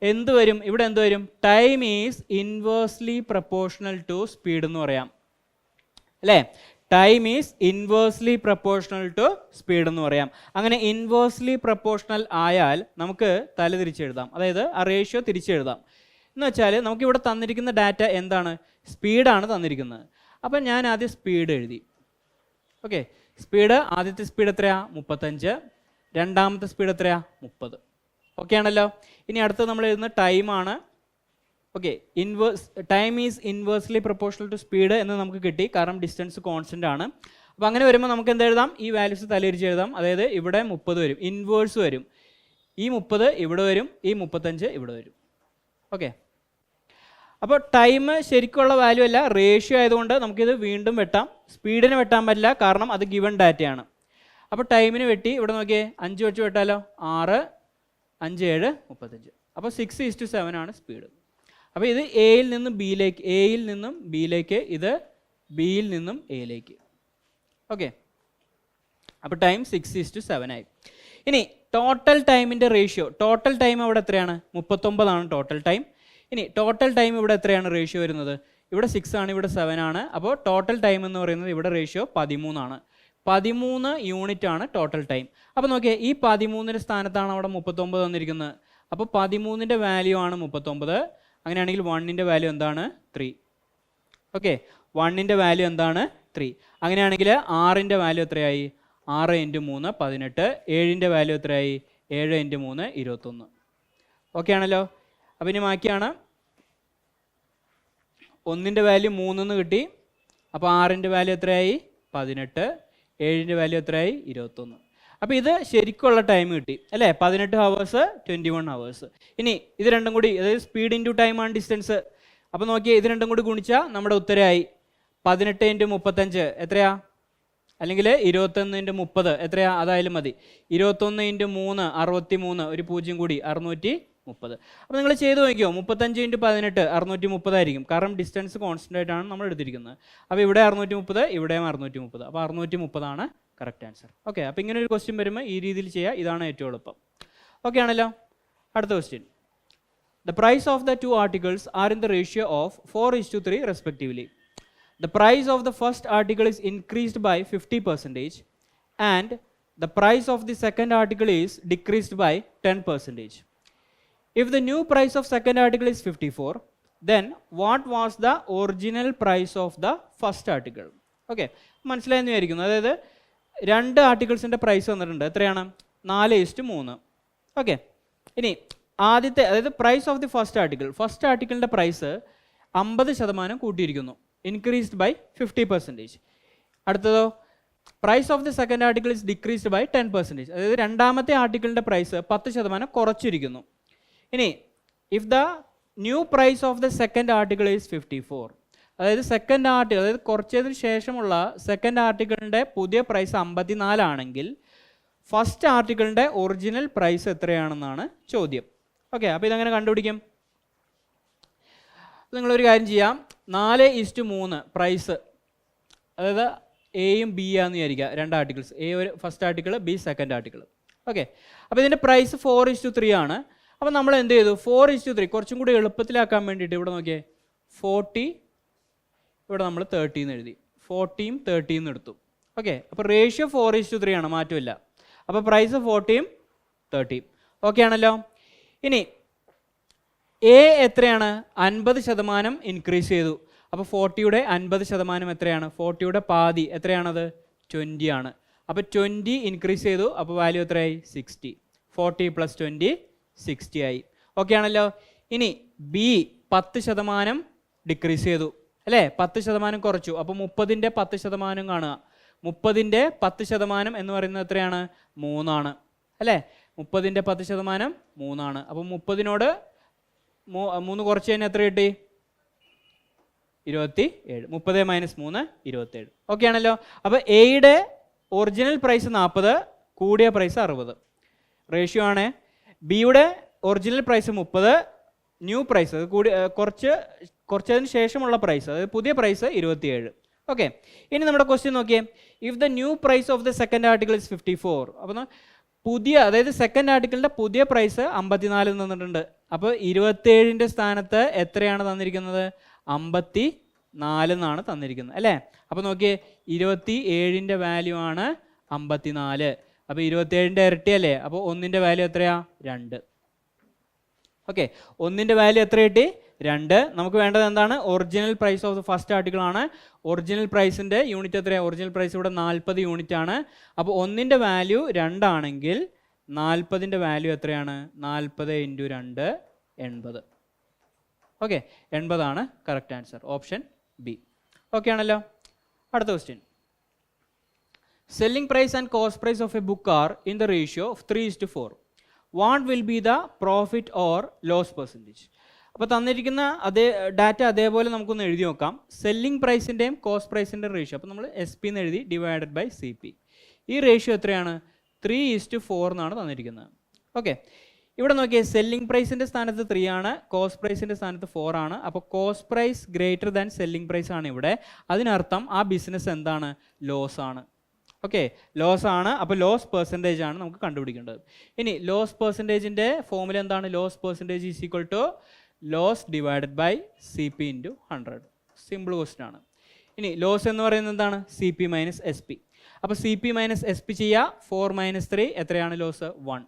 എന്ത് വരും? ഇവിടെ എന്ത് വരും? Time is inversely proportional to speed എന്ന് പറയാം, അല്ലേ? Time is inversely proportional to speed എന്ന് പറയാം. അങ്ങനെ ഇൻവേഴ്സ്ലി പ്രപ്പോർഷണൽ ആയാൽ നമുക്ക് തല തിരിച്ചെഴുതാം, അതായത് ആ റേഷ്യോ തിരിച്ചെഴുതാം. എന്ന് വെച്ചാൽ നമുക്കിവിടെ തന്നിരിക്കുന്ന ഡാറ്റ എന്താണ്? സ്പീഡാണ് തന്നിരിക്കുന്നത്. അപ്പം ഞാൻ ആദ്യം സ്പീഡ് എഴുതി. ഓക്കെ, സ്പീഡ്, ആദ്യത്തെ സ്പീഡ് എത്രയാ? 35. രണ്ടാമത്തെ സ്പീഡ് എത്രയാ? 30. ഓക്കെ ആണല്ലോ. ഇനി അടുത്ത് നമ്മൾ എഴുതുന്ന ടൈമാണ്. Okay, time is inversely proportional to speed എന്ന് നമുക്ക് കിട്ടി, കാരണം ഡിസ്റ്റൻസ് കോൺസ്റ്റൻ്റ് ആണ്. അപ്പോൾ അങ്ങനെ വരുമ്പോൾ നമുക്ക് എന്ത് എഴുതാം? ഈ വാല്യൂസ് തലയിരിച്ച് എഴുതാം. അതായത് ഇവിടെ 30 വരും, ഇൻവേഴ്സ് വരും. ഈ 30 ഇവിടെ വരും, ഈ 35 ഇവിടെ വരും. ഓക്കെ, അപ്പോൾ ടൈം ശരിക്കുള്ള വാല്യൂ അല്ല, റേഷ്യോ ആയതുകൊണ്ട് നമുക്കിത് വീണ്ടും വെട്ടാം. സ്പീഡിന് വെട്ടാൻ പറ്റില്ല, കാരണം അത് ഗിവൺ ഡാറ്റയാണ്. അപ്പോൾ ടൈമിന് വെട്ടി, ഇവിടെ നോക്കിയേ 5 വെച്ച് വെട്ടാലോ? 6, 5, 7, 35. അപ്പോൾ 6:7 ആണ് സ്പീഡ്. അപ്പോൾ ഇത് എയിൽ നിന്നും ബിയിലേക്ക്, എയിൽ നിന്നും ബിയിലേക്ക്, ഇത് ബിയിൽ നിന്നും എയിലേക്ക്. ഓക്കെ, അപ്പോൾ ടൈം 6:7 ആയി. ഇനി ടോട്ടൽ ടൈമിൻ്റെ റേഷ്യോ, ടോട്ടൽ ടൈം അവിടെ എത്രയാണ്? 39 ആണ് ടോട്ടൽ ടൈം. ഇനി ടോട്ടൽ ടൈം ഇവിടെ എത്രയാണ് റേഷ്യോ വരുന്നത്? ഇവിടെ 6 ആണ്, ഇവിടെ 7 ആണ്. അപ്പോൾ ടോട്ടൽ ടൈം എന്ന് പറയുന്നത് ഇവിടെ റേഷ്യോ 13 ആണ്. 13 യൂണിറ്റ് ആണ് ടോട്ടൽ ടൈം. അപ്പോൾ നോക്കിയേ, ഈ 13ൻ്റെ സ്ഥാനത്താണ് അവിടെ 39 തന്നിരിക്കുന്നത്. അപ്പോൾ 13ൻ്റെ വാല്യൂ ആണ് 39. അങ്ങനെയാണെങ്കിൽ 1ൻ്റെ വാല്യൂ എന്താണ്? 3. ഓക്കെ, 1ൻ്റെ വാല്യൂ എന്താണ്? 3. അങ്ങനെയാണെങ്കിൽ 6ൻ്റെ വാല്യൂ എത്രയായി? 6 × 3 18. 7ൻ്റെ വാല്യൂ എത്രയായി? 7 × 3 21. ഓക്കെ ആണല്ലോ. അപ്പോൾ ഇനി ബാക്കിയാണ് 1ൻ്റെ വാല്യൂ 3 എന്ന് കിട്ടി. അപ്പോൾ 6ൻ്റെ വാല്യൂ എത്രയായി? 18. 7ൻ്റെ വാല്യൂ എത്രയായി? 21. അപ്പോൾ ഇത് ശരിക്കുള്ള ടൈം കിട്ടി, അല്ലേ? 18 ഹവേഴ്സ്, 21 ഹവേഴ്സ്. ഇനി ഇത് രണ്ടും കൂടി, അതായത് സ്പീഡ് ഇൻറ്റു ടൈമാണ് ഡിസ്റ്റൻസ്. അപ്പോൾ നോക്കിയാൽ ഇത് രണ്ടും കൂടി ഗുണിച്ചാൽ നമ്മുടെ ഉത്തരമായി 18 × 35 എത്രയാ? അല്ലെങ്കിൽ 21 × 30 എത്രയാ? അതായാലും മതി. 21 × 3 63, ഒരു 0 കൂടി 630. അപ്പോൾ നിങ്ങൾ ചെയ്ത് നോക്കിയോ, 35 × 18 630 ആയിരിക്കും, കാരണം ഡിസ്റ്റൻസ് കോൺസ്റ്റൻ്റ് ആയിട്ടാണ് നമ്മൾ എടുത്തിരിക്കുന്നത്. അപ്പോൾ ഇവിടെ 630, ഇവിടെയും 630. അപ്പോൾ 630 ആണ് കറക്റ്റ് ആൻസർ. ഓക്കെ, അപ്പോൾ ഇങ്ങനെ ഒരു ക്വസ്റ്റ്യൻ വരുമ്പോൾ ഈ രീതിയിൽ ചെയ്യുക, ഇതാണ് ഏറ്റവും എളുപ്പം. ഓക്കെ ആണല്ലോ. അടുത്ത question. The price of the two articles are in the ratio of 4:3 respectively. The price of the first article is increased by 50% and the price of the second article is decreased by 10%. If the new price of second article is 54, then what was the original price of the first article? Okay, മനസ്സിലായെന്ന് വിചാരിക്കുന്നു. അതായത് 2 ആർട്ടിക്കിൾസിൻ്റെ price വന്നിട്ടുണ്ട്. എത്രയാണ്? 4:3. Okay, ഇനി ആദ്യത്തെ, അതായത് price of the first ആർട്ടിക്കിളിൻ്റെ price 50% കൂട്ടിയിരിക്കുന്നു, ഇൻക്രീസ്ഡ് ബൈ 50%. അടുത്തതോ, price of the second article is decreased by 10%. അതായത് രണ്ടാമത്തെ ആർട്ടിക്കിളിൻ്റെ പ്രൈസ് 10% കുറച്ചിരിക്കുന്നു. ഇനി if the new price of the second article is 54, അതായത് സെക്കൻഡ് ആർട്ടിക്കിൾ, അതായത് കുറച്ചതിന് ശേഷമുള്ള സെക്കൻഡ് ആർട്ടിക്കിളിൻ്റെ പുതിയ പ്രൈസ് 54 ആണെങ്കിൽ ഫസ്റ്റ് ആർട്ടിക്കിളിൻ്റെ ഒറിജിനൽ പ്രൈസ് എത്രയാണെന്നാണ് ചോദ്യം. ഓക്കെ, അപ്പോൾ ഇതങ്ങനെ കണ്ടുപിടിക്കും. നിങ്ങളൊരു കാര്യം ചെയ്യാം, 4:3 പ്രൈസ്, അതായത് എയും ബി ആണെന്ന് വിചാരിക്കുക, രണ്ട് ആർട്ടിക്കിൾസ്, എ ഒരു first article, B second article. Okay, അപ്പോൾ ഇതിൻ്റെ പ്രൈസ് 4:3 ആണ്. അപ്പോൾ നമ്മൾ എന്ത് ചെയ്തു, 4:3 കുറച്ചും കൂടി എളുപ്പത്തിലാക്കാൻ വേണ്ടിയിട്ട് ഇവിടെ നോക്കിയേ 40, ഇവിടെ നമ്മൾ 30 എന്ന് എഴുതി, 40യും 30യും എടുത്തു. ഓക്കെ, അപ്പോൾ റേഷ്യോ 4:3 ആണ്, മാറ്റമില്ല. അപ്പോൾ പ്രൈസ് 40യും 30യും. ഓക്കെ ആണല്ലോ. ഇനി എ എത്രയാണ്, 50% ഇൻക്രീസ് ചെയ്തു. അപ്പോൾ 40യുടെ 50% എത്രയാണ്, 40യുടെ പാതി എത്രയാണത്, 20 ആണ്. അപ്പോൾ 20 ഇൻക്രീസ് ചെയ്തു, അപ്പോൾ വാല്യൂ എത്രയായി, 60. 40 + 20 60 ആയി. ഓക്കെ ആണല്ലോ. ഇനി ബി 10% ഡിക്രീസ് ചെയ്തു അല്ലേ, 10% കുറച്ചു. അപ്പോൾ 30ൻ്റെ 10% കാണുക. 30ൻ്റെ 10% എന്ന് പറയുന്നത് എത്രയാണ്, 3 ആണ് അല്ലേ. 30ൻ്റെ 10% 3 ആണ്. അപ്പോൾ 30നോട് 3 കുറച്ച് കഴിഞ്ഞാൽ എത്ര കിട്ടി, 27. 30 - 3 27. ഓക്കെ ആണല്ലോ. അപ്പോൾ എയുടെ ഒറിജിനൽ പ്രൈസ് 40, കൂടിയ പ്രൈസ് 60 റേഷ്യോ ആണ്. ബിയുടെ ഒറിജിനൽ പ്രൈസ് 30, ന്യൂ പ്രൈസ് അത് കൂടി കുറച്ചതിന് ശേഷമുള്ള പ്രൈസ്, അതായത് പുതിയ പ്രൈസ് 27. ഓക്കെ, ഇനി നമ്മുടെ ക്വസ്റ്റ്യൻ നോക്കിയേ, if the new price of the second article is 54. അപ്പോൾ പുതിയ, അതായത് സെക്കൻഡ് ആർട്ടിക്കിളിൻ്റെ പുതിയ പ്രൈസ് 54 തന്നിട്ടുണ്ട്. അപ്പോൾ 27ൻ്റെ സ്ഥാനത്ത് എത്രയാണ് തന്നിരിക്കുന്നത്, 54 എന്നാണ് തന്നിരിക്കുന്നത് അല്ലേ. അപ്പോൾ നോക്കിയേ 27ൻ്റെ വാല്യൂ ആണ് 54. അപ്പോൾ 27ൻ്റെ ഇരട്ടി അല്ലേ, അപ്പോൾ 1ൻ്റെ വാല്യൂ എത്രയാ, 2. ഓക്കെ, 1ൻ്റെ വാല്യൂ എത്ര കിട്ടി, 2. നമുക്ക് വേണ്ടത് എന്താണ്, original price of the first article ആണ്. ഒറിജിനൽ പ്രൈസിൻ്റെ യൂണിറ്റ് എത്രയാണ്, ഒറിജിനൽ പ്രൈസ് ഇവിടെ 40 യൂണിറ്റ് ആണ്. അപ്പോൾ 1ൻ്റെ വാല്യൂ 2 ആണെങ്കിൽ 40ൻ്റെ വാല്യൂ എത്രയാണ്, 40 × 2 80. ഓക്കെ, 80 ആണ് correct answer, option B. Okay ആണല്ലോ. അടുത്ത question, selling price and cost price of a book are in the ratio of 3:4. What will be the profit or loss percentage. അപ്പോൾ തന്നിരിക്കുന്ന അതേ ഡാറ്റ അതേപോലെ നമുക്കൊന്ന് എഴുതി നോക്കാം. സെല്ലിംഗ് പ്രൈസിൻ്റെയും കോസ്റ്റ് പ്രൈസിൻ്റെയും റേഷ്യോ, അപ്പോൾ നമ്മൾ SP എന്ന് എഴുതി /CP. ഈ റേഷ്യോ എത്രയാണ്, 3:4 എന്നാണ് തന്നിരിക്കുന്നത്. ഓക്കെ, ഇവിടെ നോക്കിയേ സെല്ലിംഗ് പ്രൈസിൻ്റെ സ്ഥാനത്ത് 3 ആണ്, കോസ്റ്റ് പ്രൈസിൻ്റെ സ്ഥാനത്ത് 4 ആണ്. അപ്പോൾ cost price greater than selling price ആണ് ഇവിടെ. അതിനർത്ഥം ആ ബിസിനസ് എന്താണ്, ലോസ് ആണ്. ഓക്കെ, ലോസ് ആണ്. അപ്പോൾ ലോസ് പെർസെൻറ്റേജ് ആണ് നമുക്ക് കണ്ടുപിടിക്കേണ്ടത്. ഇനി ലോസ് പെർസെൻറ്റേജിൻ്റെ ഫോമുല എന്താണ്, loss percentage is equal to loss / CP × 100. Simple question ആണ്. ഇനി ലോസ് എന്ന് പറയുന്നത് എന്താണ്, CP - SP. അപ്പോൾ CP - SP ചെയ്യുക, 4 - 3 എത്രയാണ് ലോസ്, 1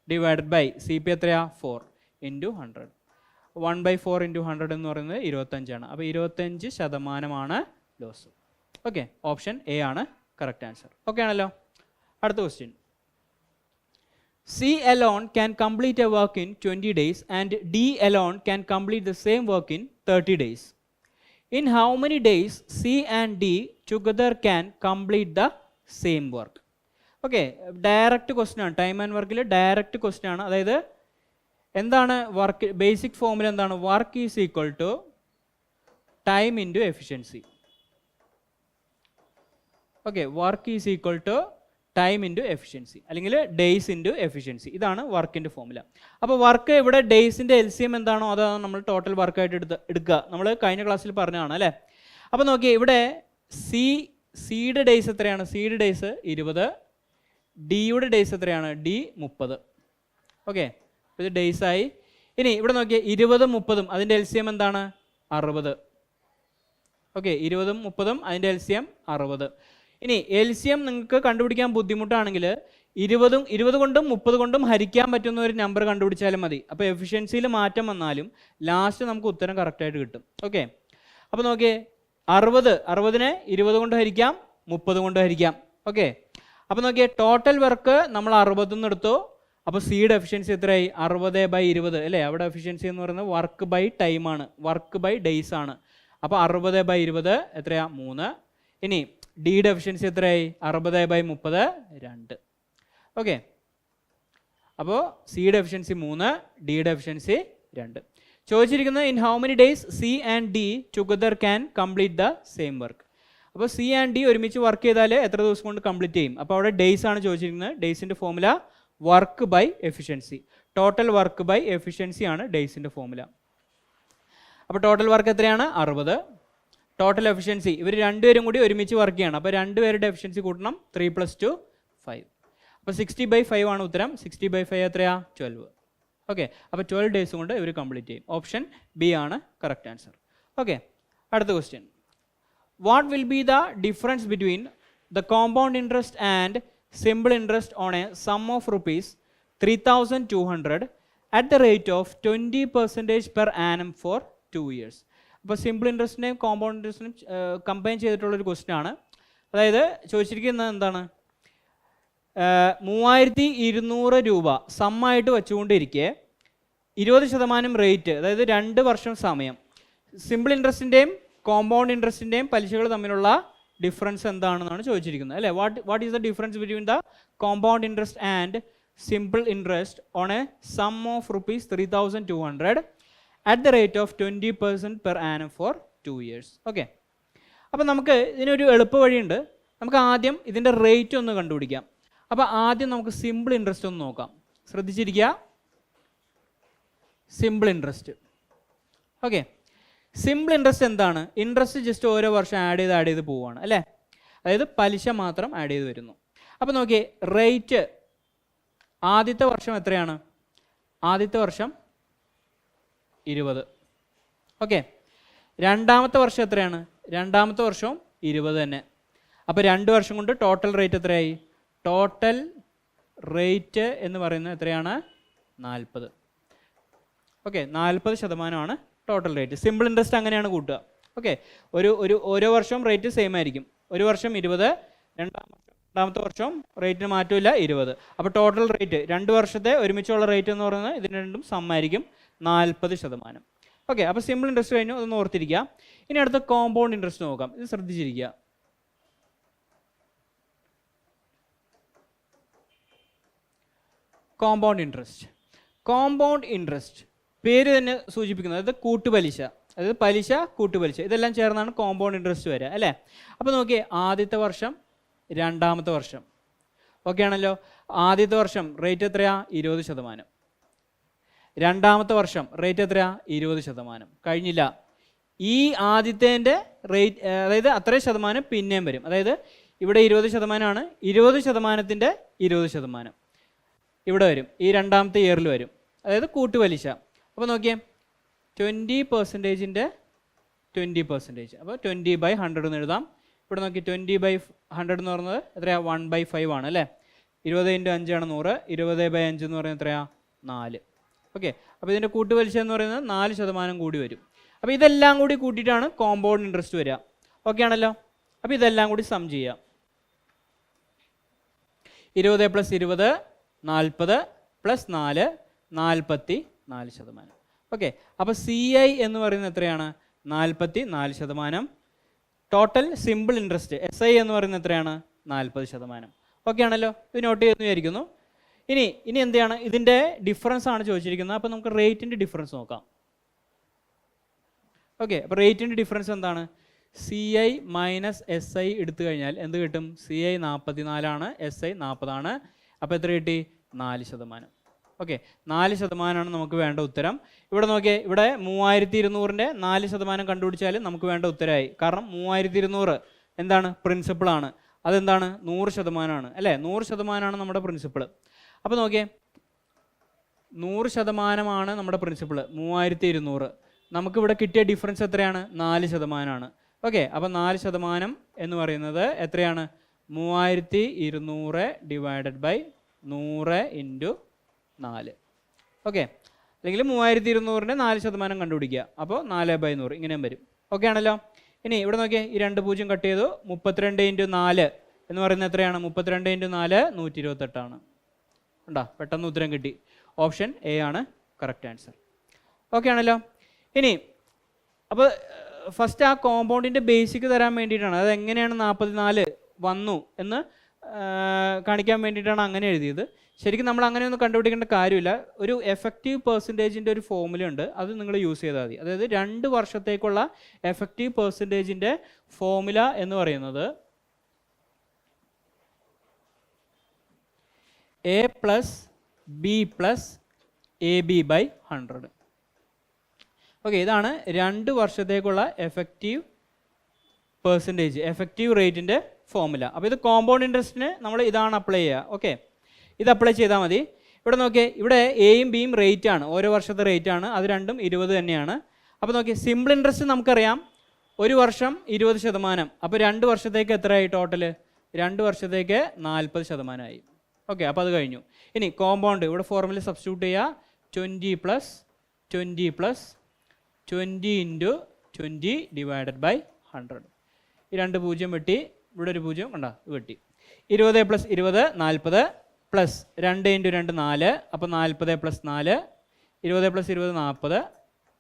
/ CP എത്രയാ, 4 × 100. 1/4 × 100 എന്ന് പറയുന്നത് 25 ആണ്. അപ്പോൾ 25% ലോസ്. ഓക്കെ, ഓപ്ഷൻ എ ആണ് കറക്റ്റ് ആൻസർ. ഓക്കെ ആണല്ലോ. അടുത്ത question, C alone can complete a work in 20 days and D alone can complete the same work in 30 days. In how many days C and D together can complete the same work? Okay, direct question ആണ്. Time and വർക്കിൽ direct question ആണ്. അതായത് എന്താണ് work, basic formula എന്താണ്, work is equal to time × efficiency. Okay, work is equal to time × efficiency അല്ലെങ്കിൽ days × efficiency. ഇതാണ് വർക്കിൻ്റെ formula. അപ്പോൾ വർക്ക് ഇവിടെ ഡേയ്സിൻ്റെ LCM എന്താണോ അതാണ് നമ്മൾ ടോട്ടൽ വർക്കായിട്ട് എടുക്കുക. നമ്മൾ കഴിഞ്ഞ ക്ലാസ്സിൽ പറഞ്ഞതാണ് അല്ലേ. അപ്പോൾ നോക്കിയേ ഇവിടെ സിയുടെ ഡേയ്സ് എത്രയാണ്, സിയുടെ ഡേയ്സ് 20, ഡിയുടെ ഡേയ്സ് എത്രയാണ്, D 30. ഓക്കെ, ഇത് ഡേയ്സ് ആയി. ഇനി ഇവിടെ നോക്കിയേ 20ഉം 30ഉം അതിൻ്റെ LCM എന്താണ്, 60. ഓക്കെ, 20ഉം 30ഉം അതിൻ്റെ LCM 60. ഇനി LCM നിങ്ങൾക്ക് കണ്ടുപിടിക്കാൻ ബുദ്ധിമുട്ടാണെങ്കിൽ 20 കൊണ്ടും 30 കൊണ്ടും ഹരിക്കാൻ പറ്റുന്ന ഒരു നമ്പർ കണ്ടുപിടിച്ചാലും മതി. അപ്പോൾ എഫിഷ്യൻസിയിൽ മാറ്റം വന്നാലും ലാസ്റ്റ് നമുക്ക് ഉത്തരം കറക്റ്റായിട്ട് കിട്ടും. ഓക്കെ, അപ്പോൾ നോക്കിയേ 60നെ 20 കൊണ്ട് ഹരിക്കാം, 30 കൊണ്ട് ഹരിക്കാം. ഓക്കെ, അപ്പോൾ നോക്കിയേ ടോട്ടൽ വർക്ക് നമ്മൾ 60 നിന്ന് എടുത്തു. അപ്പോൾ സിയുടെ എഫിഷ്യൻസി എത്രയായി, 60/20 അല്ലേ. അവിടെ എഫിഷ്യൻസി എന്ന് പറയുന്നത് വർക്ക് ബൈ ടൈം ആണ്, വർക്ക് ബൈ ഡേയ്സ് ആണ്. അപ്പോൾ 60/20 എത്രയാ, 3. ഇനി ഡിയുടെ എഫിഷ്യൻസി എത്രയായി, 60/30 2. ഓക്കെ, അപ്പോൾ സിയുടെ എഫിഷ്യൻസി 3, ഡിയുടെ എഫിഷ്യൻസി 2. ചോദിച്ചിരിക്കുന്നത് in how many days C and D together can complete the same work. അപ്പോൾ സി ആൻഡ് ഡി ഒരുമിച്ച് വർക്ക് ചെയ്താൽ എത്ര ദിവസം കൊണ്ട് കംപ്ലീറ്റ് ചെയ്യും. അപ്പോൾ അവിടെ ഡേയ്സ് ആണ് ചോദിച്ചിരിക്കുന്നത്. ഡേയ്സിൻ്റെ formula work by efficiency, total work by efficiency ആണ് ഡേയ്സിൻ്റെ ഫോമുല. അപ്പോൾ ടോട്ടൽ വർക്ക് എത്രയാണ്, 60. ടോട്ടൽ എഫിഷ്യൻസി ഇവർ രണ്ടുപേരും കൂടി ഒരുമിച്ച് വർക്ക് ചെയ്യണം. അപ്പോൾ രണ്ടുപേരുടെ എഫിഷ്യൻസി കൂട്ടണം 3 + 2 5. അപ്പോൾ 60/5 ആണ് ഉത്തരം. 60/5 എത്രയാ? 12. ഓക്കെ, അപ്പോൾ 12 ഡേയ്സ് കൊണ്ട് ഇവർ കംപ്ലീറ്റ് ചെയ്യും. ഓപ്ഷൻ ബി ആണ് കറക്റ്റ് ആൻസർ. ഓക്കെ, അടുത്ത question. What will be the difference between the compound interest and simple interest on a sum of ₹3,200 at the rate of 20% per annum for 2 years? അപ്പോൾ simple ഇൻട്രസ്റ്റിനെയും compound ഇൻട്രസ്റ്റിനെയും combine ചെയ്തിട്ടുള്ളൊരു question ആണ്. അതായത് ചോദിച്ചിരിക്കുന്നത് എന്താണ്? 3200 രൂപ സമ്മായിട്ട് വെച്ചുകൊണ്ടിരിക്കെ 20% rate, അതായത് 2 വർഷം സമയം, സിമ്പിൾ ഇൻട്രസ്റ്റിൻ്റെയും കോമ്പൗണ്ട് ഇൻട്രസ്റ്റിൻ്റെയും പലിശകൾ തമ്മിലുള്ള ഡിഫറൻസ് എന്താണെന്നാണ് ചോദിച്ചിരിക്കുന്നത് അല്ലേ. What is the difference between the compound interest and simple interest on a sum of ₹3,200 at the rate of 20% per annum for 2 years. Okay, അപ്പോൾ നമുക്ക് ഇതിനൊരു എളുപ്പ വഴിയുണ്ട്. നമുക്ക് ആദ്യം ഇതിൻ്റെ റേറ്റ് ഒന്ന് കണ്ടുപിടിക്കാം. അപ്പോൾ ആദ്യം നമുക്ക് സിമ്പിൾ ഇൻട്രസ്റ്റ് ഒന്ന് നോക്കാം. ശ്രദ്ധിച്ചിരിക്കുക, simple interest. Okay, simple interest എന്താണ്? ഇൻട്രസ്റ്റ് ജസ്റ്റ് ഓരോ വർഷം ആഡ് ചെയ്ത് പോവുകയാണ് അല്ലേ. അതായത് പലിശ മാത്രം ആഡ് ചെയ്ത് വരുന്നു. അപ്പോൾ നോക്കിയേ, റേറ്റ് ആദ്യത്തെ വർഷം എത്രയാണ്? ആദ്യത്തെ വർഷം 20. ഓക്കെ, രണ്ടാമത്തെ വർഷം എത്രയാണ്? രണ്ടാമത്തെ വർഷവും 20 തന്നെ. അപ്പോൾ 2 വർഷം കൊണ്ട് ടോട്ടൽ റേറ്റ് എത്രയായി? ടോട്ടൽ റേറ്റ് എന്ന് പറയുന്നത് എത്രയാണ്? 40. Okay, 40% total rate. Simple interest അങ്ങനെയാണ് കൂട്ടുക. ഓക്കെ, ഓരോ വർഷവും റേറ്റ് സെയിം ആയിരിക്കും. ഒരു വർഷം 20, രണ്ടാമത്തെ വർഷം റേറ്റിന് മാറ്റമില്ല 20. അപ്പോൾ ടോട്ടൽ റേറ്റ് 2 വർഷത്തെ ഒരുമിച്ചുള്ള റേറ്റ് എന്ന് പറയുന്നത് ഇതിന് രണ്ടും സമ്മായിരിക്കും 40%. ഓക്കെ, അപ്പോൾ സിമ്പിൾ ഇൻട്രസ്റ്റ് കഴിഞ്ഞു, അതൊന്ന് ഓർത്തിരിക്കുക. ഇനി അടുത്ത കോമ്പൗണ്ട് ഇൻട്രസ്റ്റ് നോക്കാം. ഇത് ശ്രദ്ധിച്ചിരിക്കുക. കോമ്പൗണ്ട് ഇൻട്രസ്റ്റ് പേര് തന്നെ സൂചിപ്പിക്കുന്നത്, അതായത് കൂട്ടുപലിശ, അതായത് പലിശ കൂട്ടുപലിശ ഇതെല്ലാം ചേർന്നാണ് കോമ്പൗണ്ട് ഇൻട്രസ്റ്റ് വരിക അല്ലേ. അപ്പോൾ നോക്കിയേ, ആദ്യത്തെ വർഷം, രണ്ടാമത്തെ വർഷം. ഓക്കെ ആണല്ലോ. ആദ്യത്തെ വർഷം റേറ്റ് എത്രയാ? 20%. രണ്ടാമത്തെ വർഷം റേറ്റ് എത്രയാ? 20%. കഴിഞ്ഞില്ല. ഈ ആദ്യത്തേൻ്റെ റേറ്റ്, അതായത് അത്രയും ശതമാനം പിന്നെയും വരും. അതായത് ഇവിടെ 20% 20%-ൻ്റെ 20% ഇവിടെ വരും. ഈ രണ്ടാമത്തെ ഇയറിൽ വരും. അതായത് കൂട്ടുപലിശ. അപ്പോൾ നോക്കിയേ, 20%-ൻ്റെ 20%. അപ്പോൾ 20/100 എന്ന് എഴുതാം. ഇവിടെ നോക്കി, 20/100 എന്ന് പറയുന്നത് എത്രയാ? 1/5 ആണ് അല്ലേ. 20 × 5 ആണ് 100. 20/5 എന്ന് പറയുന്നത് എത്രയാ? 4. ഓക്കെ, അപ്പോൾ ഇതിൻ്റെ കൂട്ടുപലിശ എന്ന് പറയുന്നത് 4% കൂടി വരും. അപ്പോൾ ഇതെല്ലാം കൂടി കൂട്ടിയിട്ടാണ് കോമ്പൗണ്ട് ഇൻട്രസ്റ്റ് വരിക. ഓക്കെ ആണല്ലോ. അപ്പോൾ ഇതെല്ലാം കൂടി സം ചെയ്യാം. 20 + 20 40 + 4 44%. ഓക്കെ, അപ്പോൾ CI എന്ന് പറയുന്നത് എത്രയാണ്? 44%. ടോട്ടൽ സിമ്പിൾ ഇൻട്രസ്റ്റ് SI എന്ന് പറയുന്നത് എത്രയാണ്? 40%. ഓക്കെ ആണല്ലോ. ഇത് നോട്ട് ചെയ്യുമെന്ന് വിചാരിക്കുന്നു. ഇനി എന്ത് ചെയ്യണം? ഇതിൻ്റെ ഡിഫറൻസ് ആണ് ചോദിച്ചിരിക്കുന്നത്. അപ്പോൾ നമുക്ക് റേറ്റിൻ്റെ ഡിഫറൻസ് നോക്കാം. ഓക്കെ, അപ്പോൾ റേറ്റിൻ്റെ ഡിഫറൻസ് എന്താണ്? CI - SI എടുത്തു കഴിഞ്ഞാൽ എന്ത് കിട്ടും? CI 44 SI 40. അപ്പോൾ എത്ര കിട്ടി? 4%. ഓക്കെ, 4% നമുക്ക് വേണ്ട ഉത്തരം. ഇവിടെ നോക്കിയേ, ഇവിടെ 3200-ൻ്റെ 4% കണ്ടുപിടിച്ചാൽ നമുക്ക് വേണ്ട ഉത്തരമായി. കാരണം 3200 എന്താണ്? പ്രിൻസിപ്പിളാണ്. അതെന്താണ്? 100% അല്ലേ. 100% നമ്മുടെ പ്രിൻസിപ്പിൾ. അപ്പോൾ നോക്കിയേ, 100% നമ്മുടെ പ്രിൻസിപ്പിൾ 3200. നമുക്കിവിടെ കിട്ടിയ ഡിഫറൻസ് എത്രയാണ്? 4%. ഓക്കെ, അപ്പോൾ 4% എന്ന് പറയുന്നത് എത്രയാണ്? 3200 / 100 × 4. ഓക്കെ, അല്ലെങ്കിൽ 3200-ൻ്റെ 4% കണ്ടുപിടിക്കുക. അപ്പോൾ 4/100 ഇങ്ങനെയും വരും. ഓക്കെ ആണല്ലോ. ഇനി ഇവിടെ നോക്കിയാൽ ഈ 2 0 കട്ട് ചെയ്തു. 32 × 4 എന്ന് പറയുന്നത് എത്രയാണ്? 32 × 4 128 ഉണ്ടോ? പെട്ടെന്ന് ഉത്തരം കിട്ടി. ഓപ്ഷൻ എ ആണ് കറക്റ്റ് ആൻസർ. ഓക്കെ ആണല്ലോ. ഇനി അപ്പോൾ ഫസ്റ്റ് ആ കോമ്പൗണ്ടിൻ്റെ ബേസിക് തരാൻ വേണ്ടിയിട്ടാണ്, അത് എങ്ങനെയാണ് 44 വന്നു എന്ന് കാണിക്കാൻ വേണ്ടിയിട്ടാണ് അങ്ങനെ എഴുതിയത്. ശരിക്കും നമ്മൾ അങ്ങനെയൊന്നും കണ്ടുപിടിക്കേണ്ട കാര്യമില്ല. ഒരു എഫക്റ്റീവ് പെർസെൻറ്റേജിൻ്റെ ഒരു ഫോമുല ഉണ്ട്, അത് നിങ്ങൾ യൂസ് ചെയ്താൽ മതി. അതായത് 2 വർഷത്തേക്കുള്ള എഫക്റ്റീവ് പെർസെൻറ്റേജിൻ്റെ ഫോമുല എന്ന് പറയുന്നത് A + B + AB/100. ഓക്കെ, ഇതാണ് 2 വർഷത്തേക്കുള്ള എഫക്റ്റീവ് പെർസെൻറ്റേജ് എഫക്റ്റീവ് റേറ്റിൻ്റെ ഫോർമുല. അപ്പോൾ ഇത് കോമ്പൗണ്ട് ഇൻട്രസ്റ്റിന് നമ്മൾ ഇതാണ് അപ്ലൈ ചെയ്യുക. ഓക്കെ, ഇത് അപ്ലൈ ചെയ്താൽ മതി. ഇവിടെ നോക്കിയേ, ഇവിടെ എയും ബിയും റേറ്റ് ആണ്, ഓരോ വർഷത്തെ റേറ്റ് ആണ്, അത് രണ്ടും 20 തന്നെയാണ്. അപ്പോൾ നോക്കിയേ, സിമ്പിൾ ഇൻട്രസ്റ്റ് നമുക്കറിയാം ഒരു വർഷം 20%. അപ്പോൾ 2 വർഷത്തേക്ക് എത്രയായി ടോട്ടൽ? 2 വർഷത്തേക്ക് 40%. ഓക്കെ, അപ്പോൾ അത് കഴിഞ്ഞു. ഇനി കോമ്പൗണ്ട് ഇവിടെ ഫോർമുല സബ്സ്റ്റിറ്റ്യൂട്ട് ചെയ്യുക. 20 + 20 + 20 × 20 ഡിവൈഡഡ് ബൈ 100. ഈ 2 0 വെട്ടി, ഇവിടെ ഒരു 0 കണ്ടോ വെട്ടി. 20 + 20 40 പ്ലസ് 2 × 2 4, അപ്പോൾ 40 + 4, 20 + 20 40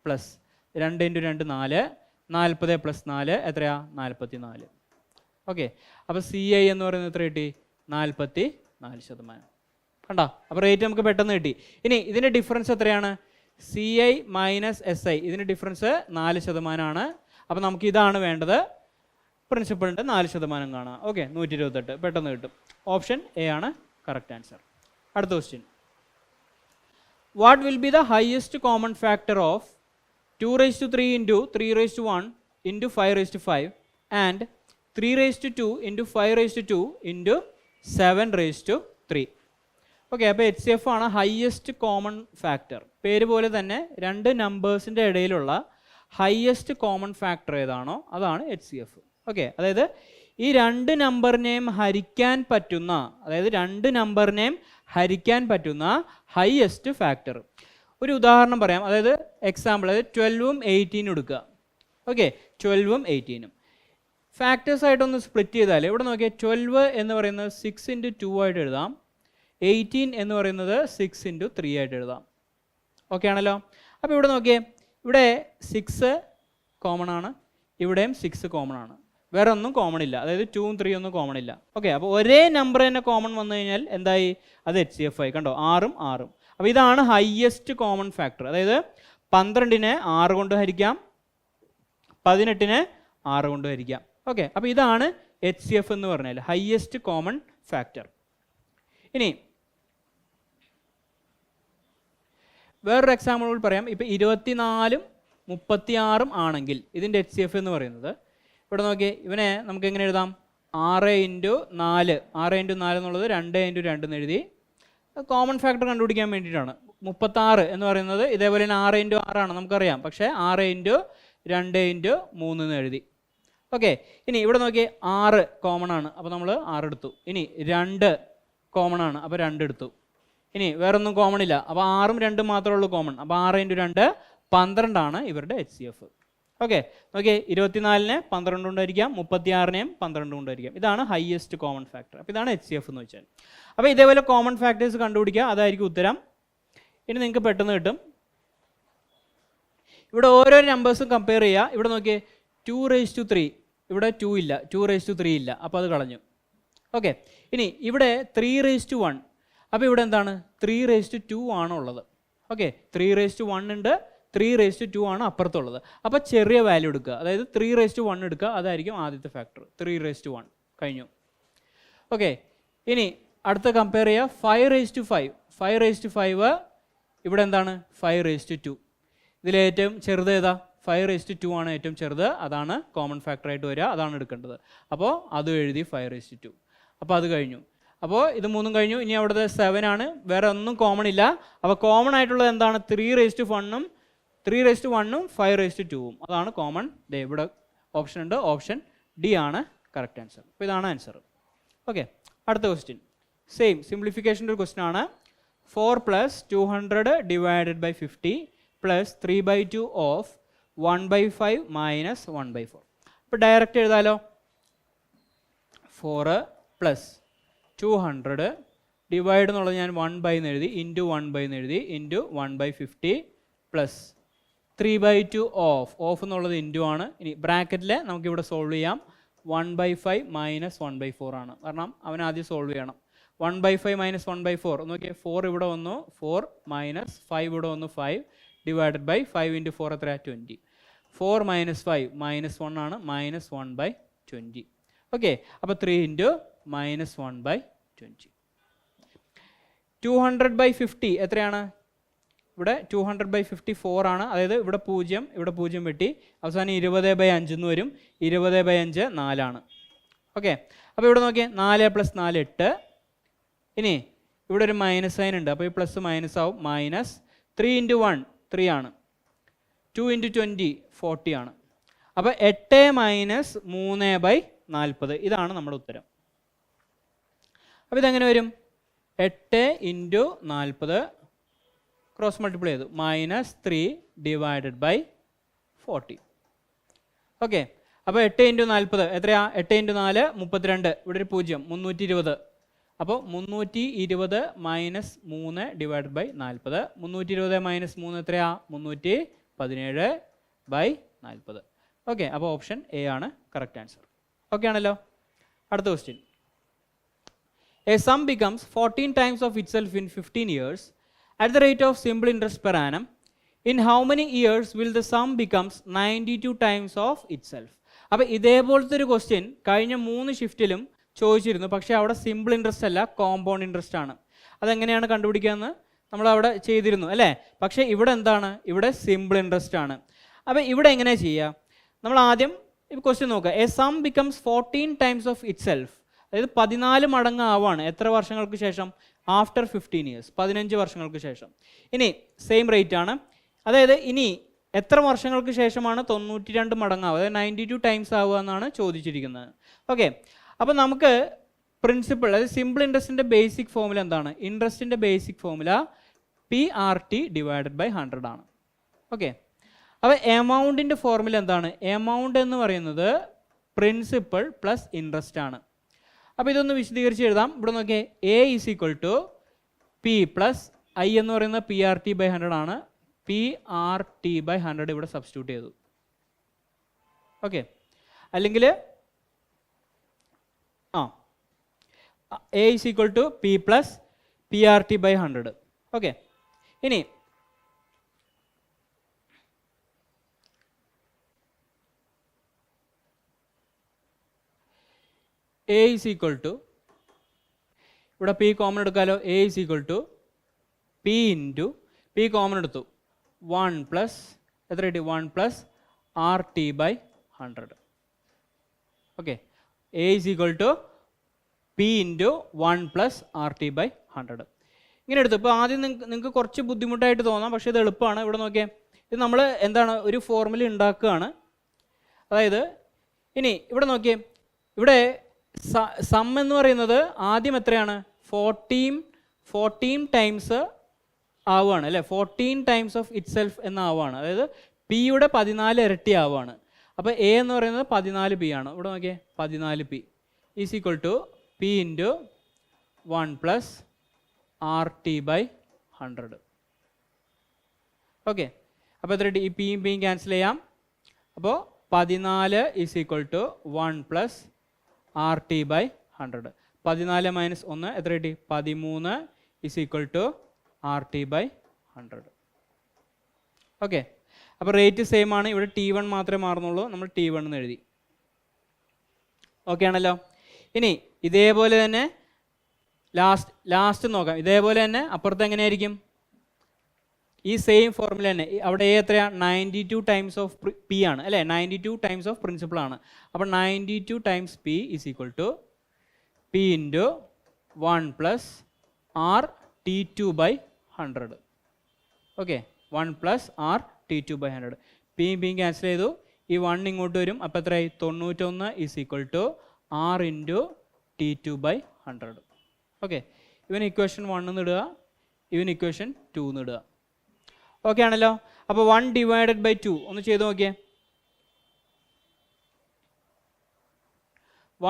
പ്ലസ് 2 × 2 4, 40 + 4 എത്രയാ? 44. ഓക്കെ, അപ്പോൾ CI എന്ന് പറയുന്നത് എത്ര കിട്ടി? 44%. കണ്ടോ? അപ്പോൾ റേറ്റ് നമുക്ക് പെട്ടെന്ന് കിട്ടി. ഇനി ഇതിൻ്റെ ഡിഫറൻസ് എത്രയാണ്? CI - SI, ഇതിൻ്റെ ഡിഫറൻസ് 4% അപ്പോൾ നമുക്ക് ഇതാണ് വേണ്ടത്. പ്രിൻസിപ്പളിൻ്റെ 4% കാണാം. ഓക്കെ, 128 പെട്ടെന്ന് കിട്ടും. ഓപ്ഷൻ എ ആണ് കറക്റ്റ് ആൻസർ. അടുത്ത question, what will be the highest common factor of 2�3× 3⁻1 × 5⁵ and 3⁻2 × 5⁵2 × 7�3? Okay, അപ്പോൾ HCF ആണ് ഹയസ്റ്റ് കോമൺ ഫാക്ടർ. പേര് പോലെ തന്നെ 2 നമ്പേഴ്സിൻ്റെ ഇടയിലുള്ള ഹയസ്റ്റ് കോമൺ ഫാക്ടർ ഏതാണോ അതാണ് HCF. ഓക്കെ, അതായത് ഈ 2 നമ്പറിനെയും ഹരിക്കാൻ പറ്റുന്ന, അതായത് 2 നമ്പറിനെയും ഹരിക്കാൻ പറ്റുന്ന ഹയസ്റ്റ് ഫാക്ടർ. ഒരു ഉദാഹരണം പറയാം, അതായത് എക്സാമ്പിൾ, അതായത് 12ഉം 18ഉം എടുക്കുക. ഓക്കെ, 12ഉം 18ഉം ഫാക്ടേഴ്സ് ആയിട്ടൊന്ന് സ്പ്ലിറ്റ് ചെയ്താൽ ഇവിടെ നോക്കിയാൽ 12 എന്ന് പറയുന്നത് 6 × 2 ആയിട്ട് എഴുതാം, 18 എന്ന് പറയുന്നത് 6 × 3 ആയിട്ട് എഴുതാം. ഓക്കെ ആണല്ലോ? അപ്പോൾ ഇവിടെ നോക്കിയേ, ഇവിടെ 6 കോമൺ ആണ്, ഇവിടെയും 6 കോമൺ ആണ്, വേറെ ഒന്നും കോമൺ ഇല്ല, അതായത് 2ഉം 3ഉം ഒന്നും കോമൺ ഇല്ല. ഓക്കെ, അപ്പോൾ ഒരേ നമ്പർ തന്നെ കോമൺ വന്നു കഴിഞ്ഞാൽ എന്തായി? അത് HCF ആയി. കണ്ടോ, 6ഉം 6ഉം. അപ്പോൾ ഇതാണ് ഹയസ്റ്റ് കോമൺ ഫാക്ടർ. അതായത് 12നെ 6 കൊണ്ട് ഹരിക്കാം, 18നെ 6 കൊണ്ട് ഹരിക്കാം. ഓക്കെ, അപ്പോൾ ഇതാണ് HCF എന്ന് പറഞ്ഞാൽ ഹയസ്റ്റ് കോമൺ ഫാക്ടർ. ഇനി വേറൊരു എക്സാമ്പിൾ കൂടി പറയാം. ഇപ്പോൾ 24ഉം 36ഉം ആണെങ്കിൽ ഇതിൻ്റെ HCF എന്ന് പറയുന്നത്, ഇവിടെ നോക്കിയേ, ഇവനെ നമുക്ക് എങ്ങനെ എഴുതാം? 6 × 4, 6 × 4 എന്നുള്ളത് 2 × 2 എന്ന് എഴുതി. കോമൺ ഫാക്ടർ കണ്ടുപിടിക്കാൻ വേണ്ടിയിട്ടാണ്. 36 എന്ന് പറയുന്നത് ഇതേപോലെ തന്നെ 6 × 6 ആണ് നമുക്കറിയാം, പക്ഷേ 6 × 2 × 3 എന്ന് എഴുതി. ഓക്കെ, ഇനി ഇവിടെ നോക്കിയേ, 6 കോമൺ ആണ്, അപ്പോൾ നമ്മൾ 6 എടുത്തു. ഇനി 2 കോമൺ ആണ്, അപ്പോൾ 2 എടുത്തു. ഇനി വേറൊന്നും കോമൺ ഇല്ല, അപ്പോൾ 6ഉം 2ഉം മാത്രമേ ഉള്ളൂ കോമൺ, അപ്പോൾ 6 × 2 12 ആണ് ഇവരുടെ HCF. ഓക്കെ, നോക്കിയേ, 24നെ 12 കൊണ്ടായിരിക്കാം, 36നെയും 12 കൊണ്ടായിരിക്കാം. ഇതാണ് ഹയസ്റ്റ് കോമൺ ഫാക്ടർ. അപ്പോൾ ഇതാണ് HCF എന്ന് വെച്ചാൽ. അപ്പോൾ ഇതേപോലെ കോമൺ ഫാക്ടേഴ്സ് കണ്ടുപിടിക്കുക, അതായിരിക്കും ഉത്തരം. ഇനി നിങ്ങൾക്ക് പെട്ടെന്ന് കിട്ടും. ഇവിടെ ഓരോ നമ്പേഴ്സും കമ്പയർ ചെയ്യുക. ഇവിടെ നോക്കിയേ, 2�3, ഇവിടെ 2 ഇല്ല, 2�3 ഇല്ല, അപ്പോൾ അത് കളഞ്ഞു. ഓക്കെ, ഇനി ഇവിടെ 3�1, അപ്പോൾ ഇവിടെ എന്താണ്? 3�2 ആണ് ഉള്ളത്. ഓക്കെ, 3�1 ഉണ്ട്, 3�2 ആണ് അപ്പുറത്തുള്ളത്. അപ്പോൾ ചെറിയ വാല്യൂ എടുക്കുക, അതായത് 3�1 എടുക്കുക, അതായിരിക്കും ആദ്യത്തെ ഫാക്ടർ. 3�1 കഴിഞ്ഞു. ഓക്കെ, ഇനി അടുത്ത കമ്പയർ ചെയ്യുക. 5⁵. 5⁵ ഇവിടെ എന്താണ്? 5�2. ഇതിലേറ്റവും ചെറുത് ഏതാ? 5�2 ആണ് ഏറ്റവും ചെറുത്, അതാണ് കോമൺ ഫാക്ടറായിട്ട് വരിക, അതാണ് എടുക്കേണ്ടത്. അപ്പോൾ അതും എഴുതി 5�2. അപ്പോൾ അത് കഴിഞ്ഞു. അപ്പോൾ ഇത് 3ഉം കഴിഞ്ഞു. ഇനി അവിടുത്തെ 7 ആണ്, വേറെ ഒന്നും കോമൺ ഇല്ല. അപ്പോൾ കോമൺ ആയിട്ടുള്ളത് എന്താണ്? 3�1ഉം 5�2ഉം അതാണ് കോമൺ. ഇവിടെ ഓപ്ഷൻ ഉണ്ട്, ഓപ്ഷൻ ഡി ആണ് കറക്റ്റ് ആൻസർ. അപ്പോൾ ഇതാണ് ആൻസർ. ഓക്കെ, അടുത്ത ക്വസ്റ്റ്യൻ സെയിം സിംപ്ലിഫിക്കേഷൻ്റെ ഒരു ക്വസ്റ്റ്യൻ ആണ്. 4 + 200 ഡിവൈഡഡ് ബൈ 50 + 3/2 ഓഫ് 1/5 - 1/4. ഇപ്പോൾ ഡയറക്റ്റ് എഴുതാലോ. 4 + 200 ഡിവൈഡ് എന്നുള്ളത് ഞാൻ 1/, എന്ന് എഴുതി, ഇൻറ്റു 1/, എന്ന് എഴുതി, ഇൻറ്റു 1/50 പ്ലസ് 3/2 ഓഫ് എന്നുള്ളത് ഇൻറ്റു ആണ്. ഇനി ബ്രാക്കറ്റിൽ നമുക്കിവിടെ സോൾവ് ചെയ്യാം. 1/5 - 1/4 ആണ്, കാരണം അവൻ ആദ്യം സോൾവ് ചെയ്യണം. 1/5 - 1/4 നോക്കിയാൽ 4 ഇവിടെ വന്നു, 4 - 5 ഇവിടെ വന്നു, 5 ഡിവൈഡഡ് ബൈ 5 × 4 എത്ര? 20. 4 - 5 -1 ആണ്, -1/20. ഓക്കെ, അപ്പോൾ 3 × -1/20. 200/50 എത്രയാണ്? ഇവിടെ 200/54 ആണ്, അതായത് ഇവിടെ 0 ഇവിടെ 0 വെട്ടി, അവസാനം 20/5 എന്ന് വരും. 20/5 4 ഓക്കെ. അപ്പോൾ ഇവിടെ നോക്കിയേ 4 + 4 8. ഇനി ഇവിടെ ഒരു മൈനസ് സൈൻ ഉണ്ട്, അപ്പോൾ ഈ പ്ലസ് മൈനസ് ആവും. മൈനസ് 3 × 1 3 ആണ്. 2 × 20 40 ആണ്. അപ്പോൾ 8 - 3/40 ഇതാണ് നമ്മുടെ ഉത്തരം. അപ്പോൾ ഇതെങ്ങനെ വരും? 8 × 40 ക്രോസ് മൾട്ടിപ്ലൈ ചെയ്തു, -3 / 40. ഓക്കെ. അപ്പോൾ 8 × 40 എത്രയാ? 8 × 4 32, ഇവിടെ ഒരു 0 320. അപ്പോൾ 320 - 3 / 40. 320 - 3 എത്രയാ? 317/40. ഓക്കെ. അപ്പോൾ ഓപ്ഷൻ എ ആണ് കറക്റ്റ് ആൻസർ. ഓക്കെ ആണല്ലോ. അടുത്ത question. A sum becomes 14 times of itself in 15 years at the rate of simple interest per annum. In how many years will the sum becomes 92 times of itself? അപ്പോൾ ഇതേപോലത്തെ ഒരു question കഴിഞ്ഞ 3 ഷിഫ്റ്റിലും ചോദിച്ചിരുന്നു. പക്ഷേ അവിടെ simple interest അല്ല, compound interest ആണ്. അതെങ്ങനെയാണ് കണ്ടുപിടിക്കുകയെന്ന് നമ്മൾ അവിടെ ചെയ്തിരുന്നു അല്ലേ? പക്ഷേ ഇവിടെ എന്താണ്? ഇവിടെ സിമ്പിൾ ഇൻട്രസ്റ്റ് ആണ്. അപ്പോൾ ഇവിടെ എങ്ങനെ ചെയ്യുക? നമ്മൾ ആദ്യം ഈ ക്വസ്റ്റ്യൻ നോക്കുക. A sum becomes 14 times of itself, അതായത് 14 മടങ്ങ് ആവാണ്. എത്ര വർഷങ്ങൾക്ക് ശേഷം? ആഫ്റ്റർ 15 years, 15 വർഷങ്ങൾക്ക് ശേഷം. ഇനി സെയിം റേറ്റ് ആണ്. അതായത് ഇനി എത്ര വർഷങ്ങൾക്ക് ശേഷമാണ് 92 മടങ്ങാവുക, അതായത് 92 ടൈംസ് ആവുക എന്നാണ് ചോദിച്ചിരിക്കുന്നത്. ഓക്കെ. അപ്പോൾ നമുക്ക് പ്രിൻസിപ്പിൾ, അതായത് സിമ്പിൾ ഇൻട്രസ്റ്റിൻ്റെ ബേസിക് ഫോമുല എന്താണ്? ഇൻട്രസ്റ്റിൻ്റെ ബേസിക് ഫോമുല PRT / 100 ആണ്. ഓക്കെ. അപ്പോൾ എമൗണ്ടിൻ്റെ ഫോർമുല എന്താണ്? എമൗണ്ട് എന്ന് പറയുന്നത് പ്രിൻസിപ്പിൾ പ്ലസ് ഇൻട്രസ്റ്റ് ആണ്. അപ്പോൾ ഇതൊന്ന് വിശദീകരിച്ച് എഴുതാം. ഇവിടെ നോക്കിയേ, A = P + I എന്ന് പറയുന്നത് PRT / 100 ആണ്. PRT / 100 ഇവിടെ സബ്സ്റ്റിറ്റ്യൂട്ട് ചെയ്തു. ഓക്കെ. അല്ലെങ്കിൽ A = P + PRT / 100. ഓക്കെ. ഇനി A = ഇവിടെ P കോമൺ എടുക്കാമല്ലോ. A = P × P കോമൺ എടുത്തു, 1 + എത്ര കിട്ടി? 1 + RT / 100. Okay. A = P × 1 + RT / 100. ഇങ്ങനെ എടുത്തു. ഇപ്പോൾ ആദ്യം നിങ്ങൾക്ക് കുറച്ച് ബുദ്ധിമുട്ടായിട്ട് തോന്നാം, പക്ഷേ ഇത് എളുപ്പമാണ്. ഇവിടെ നോക്കിയേ, ഇത് നമ്മൾ എന്താണ് ഒരു ഫോർമുല ഉണ്ടാക്കുകയാണ്. അതായത് ഇനി ഇവിടെ നോക്കിയേ, ഇവിടെ സം എന്ന് പറയുന്നത് ആദ്യം എത്രയാണ്? 14 ടൈംസ് ആവുകയാണ് അല്ലേ? 14 ടൈംസ് ഓഫ് ഇറ്റ് സെൽഫ് എന്നാവുകയാണ്. അതായത് പിയുടെ 14 ഇരട്ടി ആവുകയാണ്. അപ്പോൾ എ എന്ന് പറയുന്നത് 14P ആണ്. ഇവിടെ നോക്കിയേ, 14P = P × 1 + RT / 100. ഓക്കെ. അപ്പോൾ എത്ര കിട്ടി? ഈ പിയും പിയും ക്യാൻസൽ ചെയ്യാം. അപ്പോൾ 14 = 1 + RT / 100. 14 - 1 എത്ര കിട്ടി? 13 = RT / 100. ഓക്കെ. അപ്പോൾ റേറ്റ് സെയിം ആണ്. ഇവിടെ T1 മാത്രമേ മാറുന്നുള്ളൂ. നമ്മൾ T1 എന്ന് എഴുതി. ഓക്കെ ആണല്ലോ. ഇനി ഇതേപോലെ തന്നെ ലാസ്റ്റ് നോക്കാം. ഇതേപോലെ തന്നെ അപ്പുറത്ത് എങ്ങനെയായിരിക്കും? ഈ സെയിം ഫോർമുല തന്നെ. അവിടെ A എത്രയാണ്? 92 ടൈംസ് ഓഫ് P ആണ് അല്ലേ? 92 ടൈംസ് ഓഫ് പ്രിൻസിപ്പിൾ ആണ്. അപ്പോൾ 92 times P = P × 1 + RT2 / 100. Okay. 1 + RT2 / 100. പിയും പിയും ക്യാൻസൽ ചെയ്തു. ഈ 1 ഇങ്ങോട്ട് വരും. അപ്പോൾ എത്രയായി? 91 = R × T2 / 100. ഓക്കെ. ഇവൻ ഇക്വേഷൻ 1 എന്ന് ഇടുക, ഇവൻ ഇക്വേഷൻ 2 എന്ന് ഇടുക. ഓക്കെ ആണല്ലോ. അപ്പോൾ 1 / 2 ഒന്ന് ചെയ്ത് നോക്കിയേ.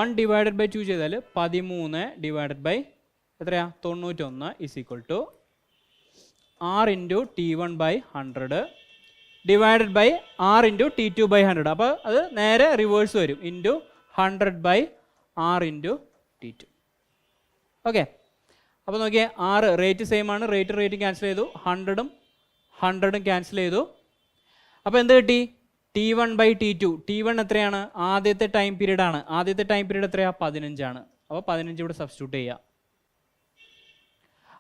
1 / 2 ചെയ്താൽ 13 / എത്രയാ? 91 = R × T1 / 100 / R × T2 / 100. അപ്പോൾ അത് നേരെ റിവേഴ്സ് വരും. × 100 / R × T2. ഓക്കെ. അപ്പോൾ നോക്കിയേ, R റേറ്റ് സെയിം ആണ്. റേറ്റ് ക്യാൻസൽ ചെയ്തു. 100ഉം 100ഉം ക്യാൻസൽ ചെയ്തു. അപ്പോൾ എന്ത് കിട്ടി? T1 / T2. T1 എത്രയാണ്? ആദ്യത്തെ ടൈം പീരീഡ് ആണ്. ആദ്യത്തെ ടൈം പീരീഡ് എത്രയാണ്? 15 ആണ്. അപ്പോൾ 15 ഇവിടെ സബ്സ്റ്റിറ്റ്യൂട്ട് ചെയ്യുക.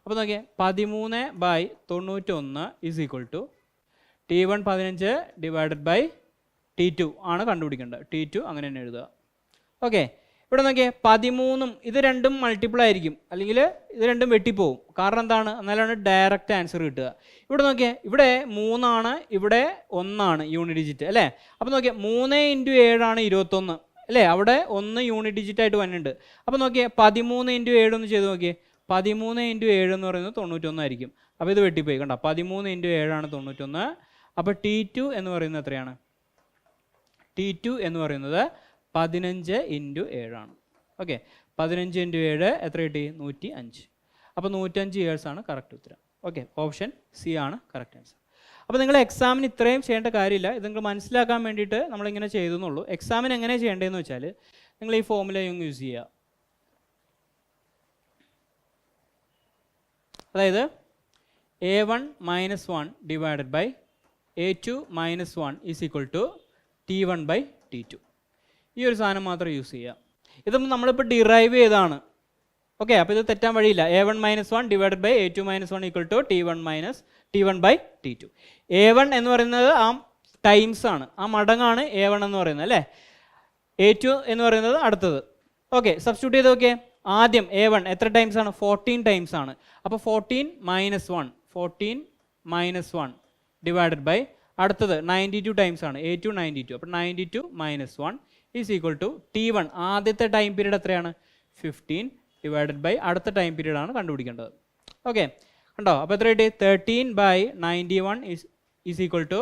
അപ്പോൾ നോക്കിയേ 13/91 is equal to T1 15 divided by T2 ആണ് കണ്ടുപിടിക്കേണ്ടത്. T2 അങ്ങനെ തന്നെ എഴുതുക. ഓക്കെ, ഇവിടെ നോക്കിയേ 13 ഇത് രണ്ടും മൾട്ടിപ്പിൾ ആയിരിക്കും, അല്ലെങ്കിൽ ഇത് രണ്ടും വെട്ടിപ്പോവും. കാരണം എന്താണ്? എന്നാലാണ് ഡയറക്റ്റ് ആൻസർ കിട്ടുക. ഇവിടെ നോക്കിയേ, ഇവിടെ 3 ആണ്, ഇവിടെ 1 ആണ് യൂണിറ്റ് ഡിജിറ്റ് അല്ലേ. അപ്പോൾ നോക്കിയേ 3 × 7 ആണ് 21 അല്ലേ, അവിടെ 1 യൂണിറ്റ് ഡിജിറ്റ് ആയിട്ട് വന്നിട്ടുണ്ട്. അപ്പോൾ നോക്കിയേ 13 × 7 ഒന്ന് ചെയ്ത് നോക്കിയേ, 13 × 7 എന്ന് പറയുന്നത് 91 ആയിരിക്കും. അപ്പോൾ ഇത് വെട്ടിപ്പോയി കണ്ടോ, 13 × 7 ആണ് 91. അപ്പോൾ T2 എന്ന് പറയുന്നത് എത്രയാണ്? T2 എന്ന് പറയുന്നത് 15 × 7 ആണ്. ഓക്കെ, 15 × 7 എത്ര കിട്ടി? 105. അപ്പോൾ 105 ഇയേഴ്സ് ആണ് കറക്റ്റ് ഉത്തരം. ഓക്കെ, ഓപ്ഷൻ സി ആണ് കറക്റ്റ് ആൻസർ. അപ്പോൾ നിങ്ങൾ എക്സാമിന് ഇത്രയും ചെയ്യേണ്ട കാര്യമില്ല, ഇത് നിങ്ങൾ മനസ്സിലാക്കാൻ വേണ്ടിയിട്ട് നമ്മളിങ്ങനെ ചെയ്തെന്നുള്ളൂ. എക്സാമിന് എങ്ങനെ ചെയ്യേണ്ടതെന്ന് വെച്ചാൽ നിങ്ങൾ ഈ ഫോമുലയും യൂസ് ചെയ്യുക. അതായത് A1 - 1 divided by A2 - 1 is equal to T1/T2. ഈ ഒരു സാധനം മാത്രം യൂസ് ചെയ്യുക. ഇതൊന്നും നമ്മളിപ്പോൾ ഡിറൈവ് ചെയ്താണ്. ഓക്കെ, അപ്പോൾ ഇത് തെറ്റാൻ വഴിയില്ല. A1 - 1 divided by A2 - 1 equal to T1/T2. A1 എന്ന് പറയുന്നത് ആ ടൈംസ് ആണ്, ആ മടങ്ങാണ് A1 എന്ന് പറയുന്നത് അല്ലേ. A2 എന്ന് പറയുന്നത് അടുത്തത്. ഓക്കെ, സബ്സ്റ്റിറ്റ്യൂട്ട് ചെയ്ത് നോക്കിയേ. ആദ്യം A1 എത്ര ടൈംസ് ആണ്? 14 ടൈംസ് ആണ്. അപ്പോൾ 14 - 1 ഡിവൈഡഡ് ബൈ അടുത്തത് 92 ടൈംസ് ആണ്. A2 92. അപ്പോൾ 92 - 1 ഈസ് ഈക്വൽ ടു T1. ആദ്യത്തെ ടൈം പീരീഡ് എത്രയാണ്? 15 ഡിവൈഡഡ് ബൈ അടുത്ത ടൈം പീരീഡ് ആണ് കണ്ടുപിടിക്കേണ്ടത്. ഓക്കെ, കണ്ടോ? അപ്പോൾ എത്ര കിട്ടി? 13/91 is equal to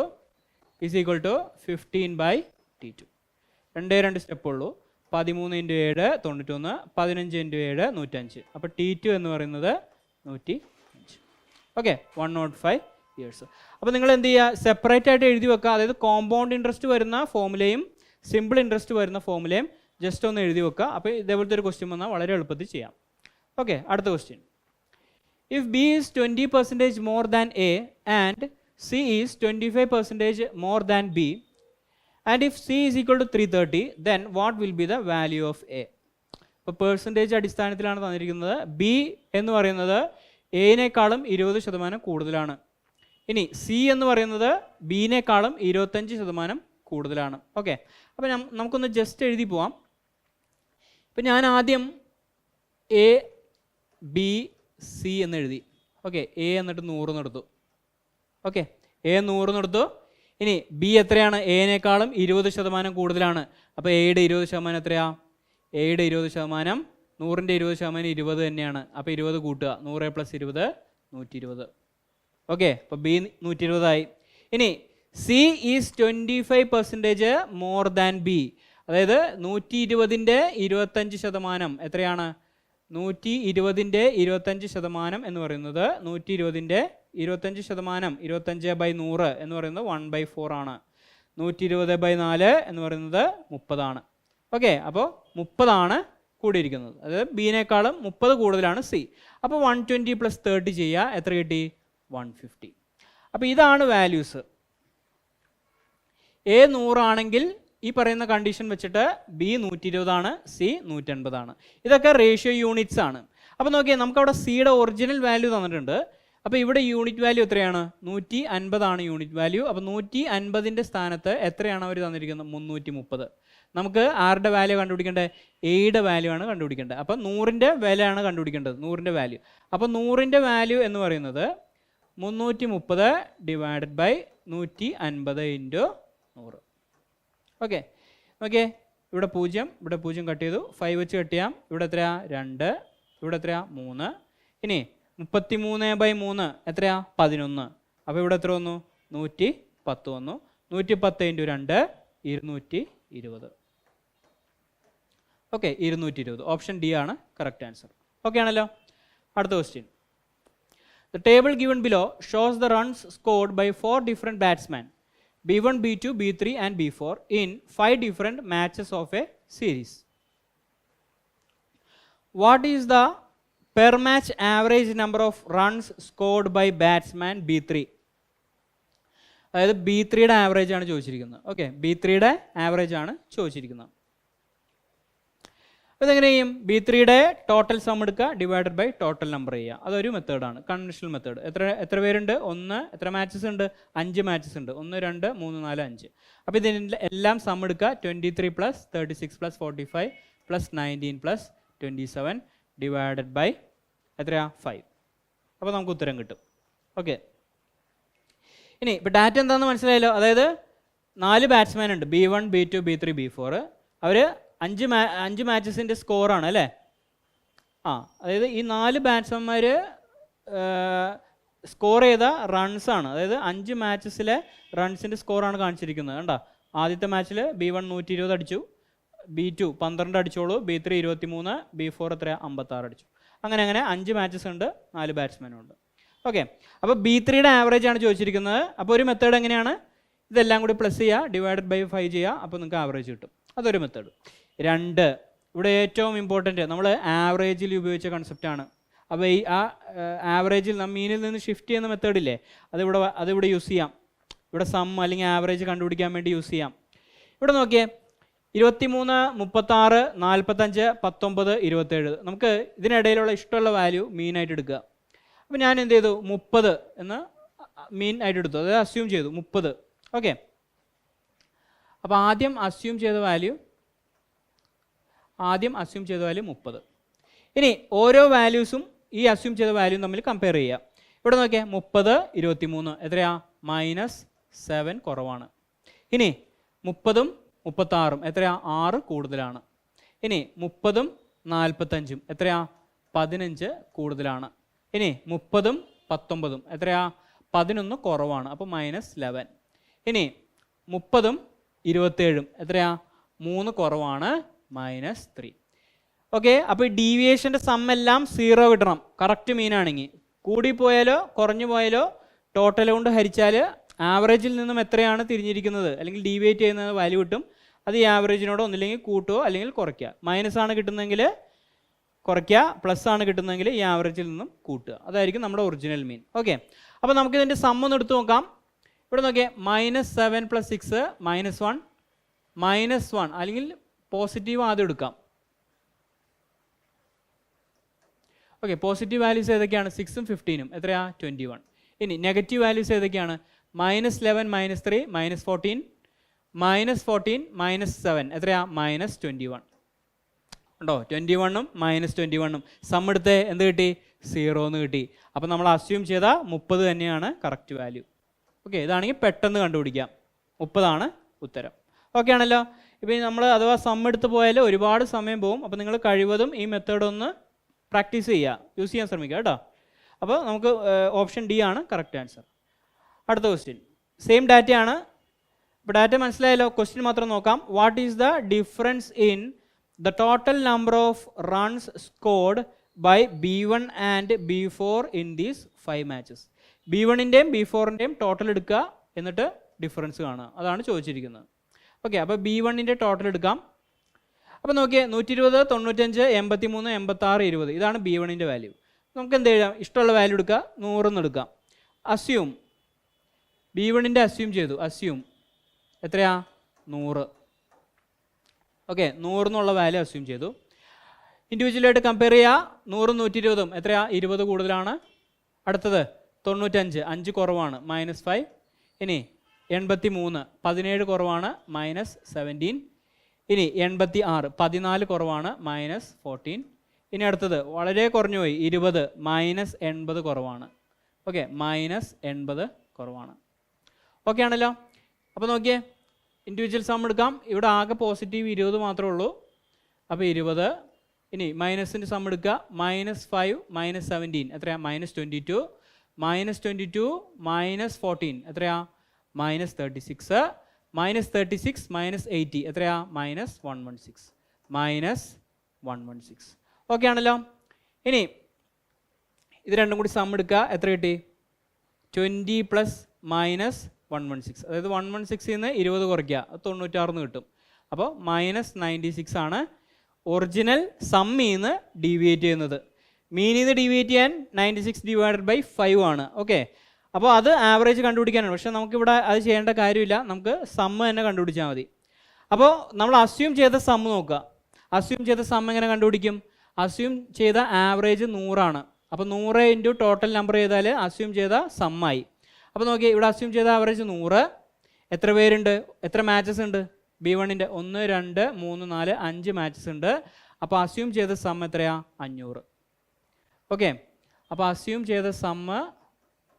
15/T2. 2 step ഉള്ളൂ. 13 × 7 91, 15 × 7 105. അപ്പോൾ T2 എന്ന് പറയുന്നത് 105. Okay, 105 years. അപ്പോൾ നിങ്ങൾ എന്ത് ചെയ്യുക? സെപ്പറേറ്റ് ആയിട്ട് എഴുതി വെക്കുക. അതായത് കോമ്പൗണ്ട് ഇൻട്രസ്റ്റ് വരുന്ന ഫോമുലയും സിമ്പിൾ ഇൻട്രസ്റ്റ് വരുന്ന ഫോമുലയും ജസ്റ്റ് ഒന്ന് എഴുതി വെക്കുക. അപ്പോൾ ഇതേപോലത്തെ ഒരു ക്വസ്റ്റ്യൻ വന്നാൽ വളരെ എളുപ്പത്തിൽ ചെയ്യാം. ഓക്കെ, അടുത്ത question. If B is 20% more than A and C is 25% more than B and if C is equal to 330 then what will be the value of A? ഇപ്പോൾ പെർസെൻറ്റേജ് അടിസ്ഥാനത്തിലാണ് തന്നിരിക്കുന്നത്. B എന്ന് പറയുന്നത് എനേക്കാളും 20% കൂടുതലാണ്. ഇനി സി എന്ന് പറയുന്നത് ബിനേക്കാളും 25% കൂടുതലാണ്. ഓക്കെ, അപ്പോൾ നമുക്കൊന്ന് ജസ്റ്റ് എഴുതി പോവാം. ഇപ്പം ഞാൻ ആദ്യം എ ബി സി എന്ന് എഴുതി. ഓക്കെ, എ എന്നിട്ട് 100 എടുത്തു. ഓക്കെ, എ 100 എടുത്തു. ഇനി ബി എത്രയാണ്? എനേക്കാളും 20% കൂടുതലാണ്. അപ്പോൾ എയുടെ 20% എത്രയാ? എയുടെ 20%, 100ൻ്റെ 20% 20 തന്നെയാണ്. അപ്പോൾ 20 കൂട്ടുക. 100 + 20 120. ഓക്കെ, അപ്പോൾ ബി 120 ആയി. ഇനി C is 25% more than B. അതായത് 120ൻ്റെ 25% എത്രയാണ്? 120ൻ്റെ 25% എന്ന് പറയുന്നത് 120ൻ്റെ 25%, 25/100 എന്ന് പറയുന്നത് 1/4 ആണ്. 120/4 എന്ന് പറയുന്നത് 30 ആണ്. ഓക്കെ, അപ്പോൾ 30 ആണ് കൂടിയിരിക്കുന്നത്. അതായത് ബിനേക്കാളും 30 കൂടുതലാണ് സി. അപ്പോൾ 120 + 30 ചെയ്യുക. എത്ര കിട്ടി? 150. അപ്പോൾ ഇതാണ് വാല്യൂസ്. എ 100 ആണെങ്കിൽ ഈ പറയുന്ന കണ്ടീഷൻ വെച്ചിട്ട് ബി 120 ആണ്, സി 180 ആണ്. ഇതൊക്കെ റേഷ്യോ യൂണിറ്റ്സ് ആണ്. അപ്പോൾ നോക്കിയാൽ നമുക്കവിടെ സിയുടെ ഒറിജിനൽ വാല്യൂ തന്നിട്ടുണ്ട്. അപ്പോൾ ഇവിടെ യൂണിറ്റ് വാല്യൂ എത്രയാണ്? 150 ആണ് യൂണിറ്റ് വാല്യൂ. അപ്പോൾ 150ൻ്റെ സ്ഥാനത്ത് എത്രയാണ് അവർ തന്നിരിക്കുന്നത്? 330. നമുക്ക് ആരുടെ വാല്യൂ കണ്ടുപിടിക്കേണ്ടത്? എയുടെ വാല്യൂ ആണ് കണ്ടുപിടിക്കേണ്ടത്. അപ്പോൾ 100ൻ്റെ വിലയാണ് കണ്ടുപിടിക്കേണ്ടത്, 100ൻ്റെ വാല്യൂ. അപ്പോൾ 100ൻ്റെ വാല്യൂ എന്ന് പറയുന്നത് 330 ഡിവൈഡഡ് ബൈ 150 × 100. ഓക്കെ, ഓക്കെ, ഇവിടെ 0, ഇവിടെ 0 കട്ട് ചെയ്തു. 5 വെച്ച് കട്ട് ചെയ്യാം. ഇവിടെ എത്രയാ? 2, ഇവിടെ എത്രയാ? 3. ഇനി 33/3 എത്രയാ? 11. അപ്പോൾ ഇവിടെ എത്ര വന്നു? 110 വന്നു. 110 × 2 220. ഓക്കെ, 220. ഓപ്ഷൻ ഡി ആണ് കറക്റ്റ് ആൻസർ. ഓക്കെ ആണല്ലോ. അടുത്ത question. The table given below shows the runs scored by 4 different batsmen, B1, B2, B3 and B4 in 5 different matches of a series. What is the per match average number of runs scored by batsman B3? അതായത് B3യുടെ average ആണ് ചോദിച്ചിരിക്കുന്നത്. Okay, B3യുടെ average ആണ് ചോദിച്ചിരിക്കുന്നത്. അപ്പോൾ ഇതെങ്ങനെ ചെയ്യും? B3യുടെ total some എടുക്കുക divided by total number ചെയ്യുക. അതൊരു മെത്തേഡാണ്, കൺവെൻഷണൽ മെത്തേഡ്. എത്ര പേരുണ്ട്? എത്ര മാച്ചസ് ഉണ്ട്? 5 മാച്ചസ് ഉണ്ട്. 1 2 3 4 5. അപ്പോൾ ഇതിൻ്റെ എല്ലാം സം എടുക്കുക 23 + 36 + 45 + 19 + 27 ഡിവൈഡഡ് ബൈ എത്രയാ? 5. അപ്പോൾ നമുക്ക് ഉത്തരം കിട്ടും. ഓക്കെ, ഇനി ഇപ്പോൾ ഡാറ്റ എന്താണെന്ന് മനസ്സിലായല്ലോ. അതായത് 4 ബാറ്റ്സ്മാൻ ഉണ്ട്, B1 B2 B3 B4. അവർ 5 മാച്ചസിൻ്റെ സ്കോറാണ് അല്ലേ? അതായത് ഈ 4 ബാറ്റ്സ്മാൻമാർ സ്കോർ ചെയ്ത റൺസാണ്. അതായത് 5 മാച്ചസിലെ റൺസിൻ്റെ സ്കോറാണ് കാണിച്ചിരിക്കുന്നത്. കണ്ടോ, ആദ്യത്തെ മാച്ചിൽ B1 120 അടിച്ചു, B2 12 അടിച്ചോളൂ, B3 23, B4 എത്രയാ? 56 അടിച്ചു. അങ്ങനെ 5 മാച്ചസ് ഉണ്ട്, 4 ബാറ്റ്സ്മാനും ഉണ്ട്. ഓക്കെ, അപ്പോൾ B3യുടെ ആവറേജ് ആണ് ചോദിച്ചിരിക്കുന്നത്. അപ്പോൾ ഒരു മെത്തേഡ് എങ്ങനെയാണ്? ഇതെല്ലാം കൂടി പ്ലസ് ചെയ്യുക, ഡിവൈഡഡ് ബൈ 5 ചെയ്യുക, അപ്പോൾ നിങ്ങൾക്ക് ആവറേജ് കിട്ടും. അതൊരു മെത്തേഡ്. 2, ഇവിടെ ഏറ്റവും ഇമ്പോർട്ടൻറ്റ് നമ്മൾ ആവറേജിൽ ഉപയോഗിച്ച കൺസെപ്റ്റാണ്. അപ്പോൾ ഈ ആവറേജിൽ മീനിൽ നിന്ന് ഷിഫ്റ്റ് ചെയ്യുന്ന മെത്തേഡില്ലേ, അതിവിടെ യൂസ് ചെയ്യാം. ഇവിടെ സം അല്ലെങ്കിൽ ആവറേജ് കണ്ടുപിടിക്കാൻ വേണ്ടി യൂസ് ചെയ്യാം. ഇവിടെ നോക്കിയേ, 23 36 45 19 27. നമുക്ക് ഇതിനിടയിലുള്ള ഇഷ്ടമുള്ള വാല്യൂ മീനായിട്ട് എടുക്കുക. അപ്പോൾ ഞാൻ എന്ത് ചെയ്തു? 30 എന്ന് മീൻ ആയിട്ട് എടുത്തു, അതായത് അസ്യൂം ചെയ്തു 30. ഓക്കെ, അപ്പോൾ ആദ്യം അസ്യൂം ചെയ്ത വാല്യൂ 30. ഇനി ഓരോ വാല്യൂസും ഈ അസ്യൂം ചെയ്ത വാല്യൂ തമ്മിൽ കമ്പയർ ചെയ്യുക. ഇവിടെ നോക്കിയാൽ 30 23 എത്രയാ? -7 കുറവാണ്. ഇനി 30 36 എത്രയാ? 6 കൂടുതലാണ്. ഇനി 30 45 എത്രയാ? 15 കൂടുതലാണ്. ഇനി 30 19 എത്രയാ? 11 കുറവാണ്, അപ്പോൾ -11. ഇനി 30 27 എത്രയാ? 3 കുറവാണ്, -3. ഓക്കെ, അപ്പോൾ ഈ ഡീവിയേഷൻ്റെ സം എല്ലാം 0 കിട്ടണം കറക്റ്റ് മീനാണെങ്കിൽ. കൂടിപ്പോയാലോ കുറഞ്ഞു പോയാലോ ടോട്ടൽ കൊണ്ട് ഹരിച്ചാൽ ആവറേജിൽ നിന്നും എത്രയാണ് തിരിഞ്ഞിരിക്കുന്നത് അല്ലെങ്കിൽ ഡീവിയേറ്റ് ചെയ്യുന്നത് വാല്യൂ കിട്ടും. അത് ഈ ആവറേജിനോട് ഒന്നില്ലെങ്കിൽ കൂട്ടുകയോ അല്ലെങ്കിൽ കുറയ്ക്കുക. മൈനസ് ആണ് കിട്ടുന്നതെങ്കിൽ കുറയ്ക്കുക, പ്ലസ് ആണ് കിട്ടുന്നതെങ്കിൽ ഈ ആവറേജിൽ നിന്നും കൂട്ടുക. അതായിരിക്കും നമ്മുടെ ഒറിജിനൽ മീൻ. ഓക്കെ, അപ്പോൾ നമുക്കിതിൻ്റെ സം ഒന്ന് എടുത്ത് നോക്കാം. ഇവിടെ നോക്കിയേ, -7 + 6 -1 അല്ലെങ്കിൽ പോസിറ്റീവ് ആദ്യം എടുക്കാം. ഓക്കെ, പോസിറ്റീവ് വാല്യൂസ് ഏതൊക്കെയാണ്? 6ഉം 15ഉം എത്രയാ? 21. ഇനി നെഗറ്റീവ് വാല്യൂസ് ഏതൊക്കെയാണ്? -11 -3 -14 -7 എത്രയാ? -21 ഉണ്ടോ? 21ഉം -21ഉം സം എടുത്ത് എന്ത് കിട്ടി? 0 എന്ന് കിട്ടി. അപ്പോൾ നമ്മൾ അസ്യൂം ചെയ്ത 30 തന്നെയാണ് കറക്റ്റ് വാല്യൂ. ഓക്കെ, ഇതാണെങ്കിൽ പെട്ടെന്ന് കണ്ടുപിടിക്കാം. 30 ഉത്തരം. ഓക്കെ ആണല്ലോ. ഇപ്പോൾ നമ്മൾ അഥവാ സം എടുത്ത് പോയാൽ ഒരുപാട് സമയം പോകും. അപ്പോൾ നിങ്ങൾ കഴിവതും ഈ മെത്തേഡ് ഒന്ന് പ്രാക്ടീസ് ചെയ്യുക, യൂസ് ചെയ്യാൻ ശ്രമിക്കുക കേട്ടോ. അപ്പോൾ നമുക്ക് ഓപ്ഷൻ ഡി ആണ് കറക്റ്റ് ആൻസർ. അടുത്ത ക്വസ്റ്റ്യൻ സെയിം ഡാറ്റയാണ്. ഇപ്പോൾ ഡാറ്റ മനസ്സിലായല്ലോ. ക്വസ്റ്റ്യൻ മാത്രം നോക്കാം. What is the difference in the total number of runs scored by B1 and B4 in these 5 matches? B1ൻ്റെയും B4ൻ്റെയും ടോട്ടൽ എടുക്കുക, എന്നിട്ട് ഡിഫറൻസ് കാണുക. അതാണ് ചോദിച്ചിരിക്കുന്നത്. ഓക്കെ, അപ്പോൾ B1ൻ്റെ ടോട്ടൽ എടുക്കാം. അപ്പോൾ നോക്കിയേ, 120 95 83 86 20 ഇതാണ് B1ൻ്റെ വാല്യൂ. നമുക്ക് എന്ത് ചെയ്യാം? ഇഷ്ടമുള്ള വാല്യൂ എടുക്കുക, 100 എന്ന് എടുക്കാം. അസ്യൂം B1ൻ്റെ അസ്യൂം ചെയ്തു. അസ്യൂം എത്രയാ? 100. ഓക്കെ, 100 എന്നുള്ള വാല്യൂ അസ്യൂം ചെയ്തു. ഇൻഡിവിജ്വലായിട്ട് കമ്പയർ ചെയ്യുക. 100ഉം 120ഉം എത്രയാ? 20 കൂടുതലാണ്. അടുത്തത് 95 5 കുറവാണ്, -5. ഇനി 83 17 കുറവാണ്, -17. ഇനി 86 14 കുറവാണ്, -14. ഇനി അടുത്തത് വളരെ കുറഞ്ഞു പോയി, 20 -80 കുറവാണ്. ഓക്കെ, -80 കുറവാണ്. ഓക്കെ ആണല്ലോ. അപ്പോൾ നോക്കിയേ, ഇൻഡിവിജ്വൽ സം എടുക്കാം. ഇവിടെ ആകെ പോസിറ്റീവ് 20 മാത്രമേ ഉള്ളൂ. അപ്പോൾ 20. ഇനി മൈനസിൻ്റെ സം എടുക്കുക. -5 -17 എത്രയാ? -22. -22 -14 എത്രയാ? -36. -36 -80 എത്രയാ? -116. ഓക്കെ ആണല്ലോ. ഇനി ഇത് രണ്ടും കൂടി സം എടുക്കുക. എത്ര കിട്ടി? 20 + -116. അതായത് 116 നിന്ന് 20 കുറയ്ക്കുക, 96 കിട്ടും. അപ്പോൾ -96 ആണ് ഒറിജിനൽ സമ്മിൽ നിന്ന് ഡീവിയേറ്റ് ചെയ്യുന്നത്. മീനിൽ നിന്ന് ഡീവിയേറ്റ് ചെയ്യാൻ 96 / 5 ആണ്. ഓക്കെ, അപ്പോൾ അത് ആവറേജ് കണ്ടുപിടിക്കാനാണ്. പക്ഷേ നമുക്കിവിടെ അത് ചെയ്യേണ്ട കാര്യമില്ല, നമുക്ക് സമ്മ് തന്നെ കണ്ടുപിടിച്ചാൽ മതി. അപ്പോൾ നമ്മൾ അസ്യൂം ചെയ്ത സമ്മ് നോക്കുക. അസ്യൂം ചെയ്ത സം എങ്ങനെ കണ്ടുപിടിക്കും? അസ്യൂം ചെയ്ത ആവറേജ് 100 അപ്പോൾ 100 ഇൻറ്റു ടോട്ടൽ നമ്പർ ചെയ്താൽ അസ്യൂം ചെയ്ത സമ്മായി. അപ്പോൾ നോക്കിയേ, ഇവിടെ അസ്യൂം ചെയ്ത ആവറേജ് 100. എത്ര പേരുണ്ട്, എത്ര മാച്ചസ് ഉണ്ട്? B1ൻ്റെ 1 2 3 4 5 മാച്ചസ് ഉണ്ട്. അപ്പോൾ അസ്യൂം ചെയ്ത സം എത്രയാ? 500. ഓക്കെ, അപ്പോൾ അസ്യൂം ചെയ്ത സമ്മ്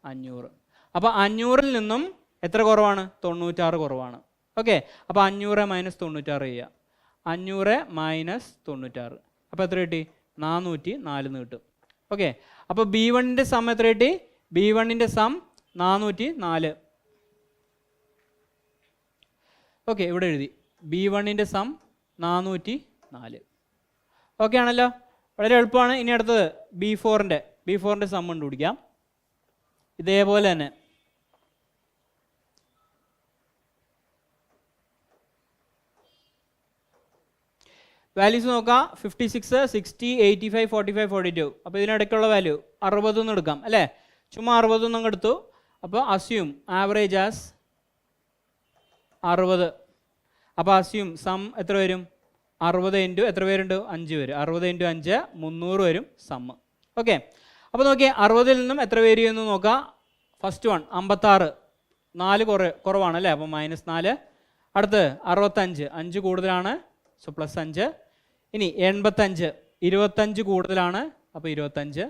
500. അപ്പോൾ 500-ൽ നിന്നും എത്ര കുറവാണ്? 96 കുറവാണ്. ഓക്കെ, അപ്പോൾ 500 മൈനസ് 96 ചെയ്യുക. 500 മൈനസ് 96 അപ്പോൾ എത്ര കിട്ടി? 404 കിട്ടും. ഓക്കെ, അപ്പോൾ B1ൻ്റെ സം എത്ര കിട്ടി? B1ൻ്റെ സം 404. ഓക്കെ, ഇവിടെ എഴുതി B1ൻ്റെ സം 404. ഓക്കെ ആണല്ലോ, വളരെ എളുപ്പമാണ്. ഇനി അടുത്തത് B4ൻ്റെ സം കണ്ടുപിടിക്കാം. ഇതേപോലെ തന്നെ വാല്യൂസ് നോക്കാം. 56 60 85 45 42. അപ്പോൾ ഇതിനിടയ്ക്കുള്ള വാല്യൂ 60 എന്ന് എടുക്കാം അല്ലേ? ചുമ്മാ 60 എന്നങ്ങ് എടുത്തു. അപ്പോൾ അസ്യൂം ആവറേജ് ആസ് 60. അപ്പോൾ അസ്യൂം സം എത്ര വരും? 60 ഇൻറ്റു എത്ര പേരുണ്ട്? 5 പേര്. 60 ഇൻറ്റു 5 300 വരും സമ്മ്. ഓക്കെ, അപ്പോൾ നോക്കിയേ 60-ൽ നിന്നും എത്ര പേര് ചെയ്യുന്നു നോക്കാം. ഫസ്റ്റ് വൺ 56, 4 കുറവാണ് അല്ലേ? അപ്പോൾ -4. അടുത്ത് 65, 5 കൂടുതലാണ്, സോ +5. ഇനി 85, 25 കൂടുതലാണ്, അപ്പോൾ 25.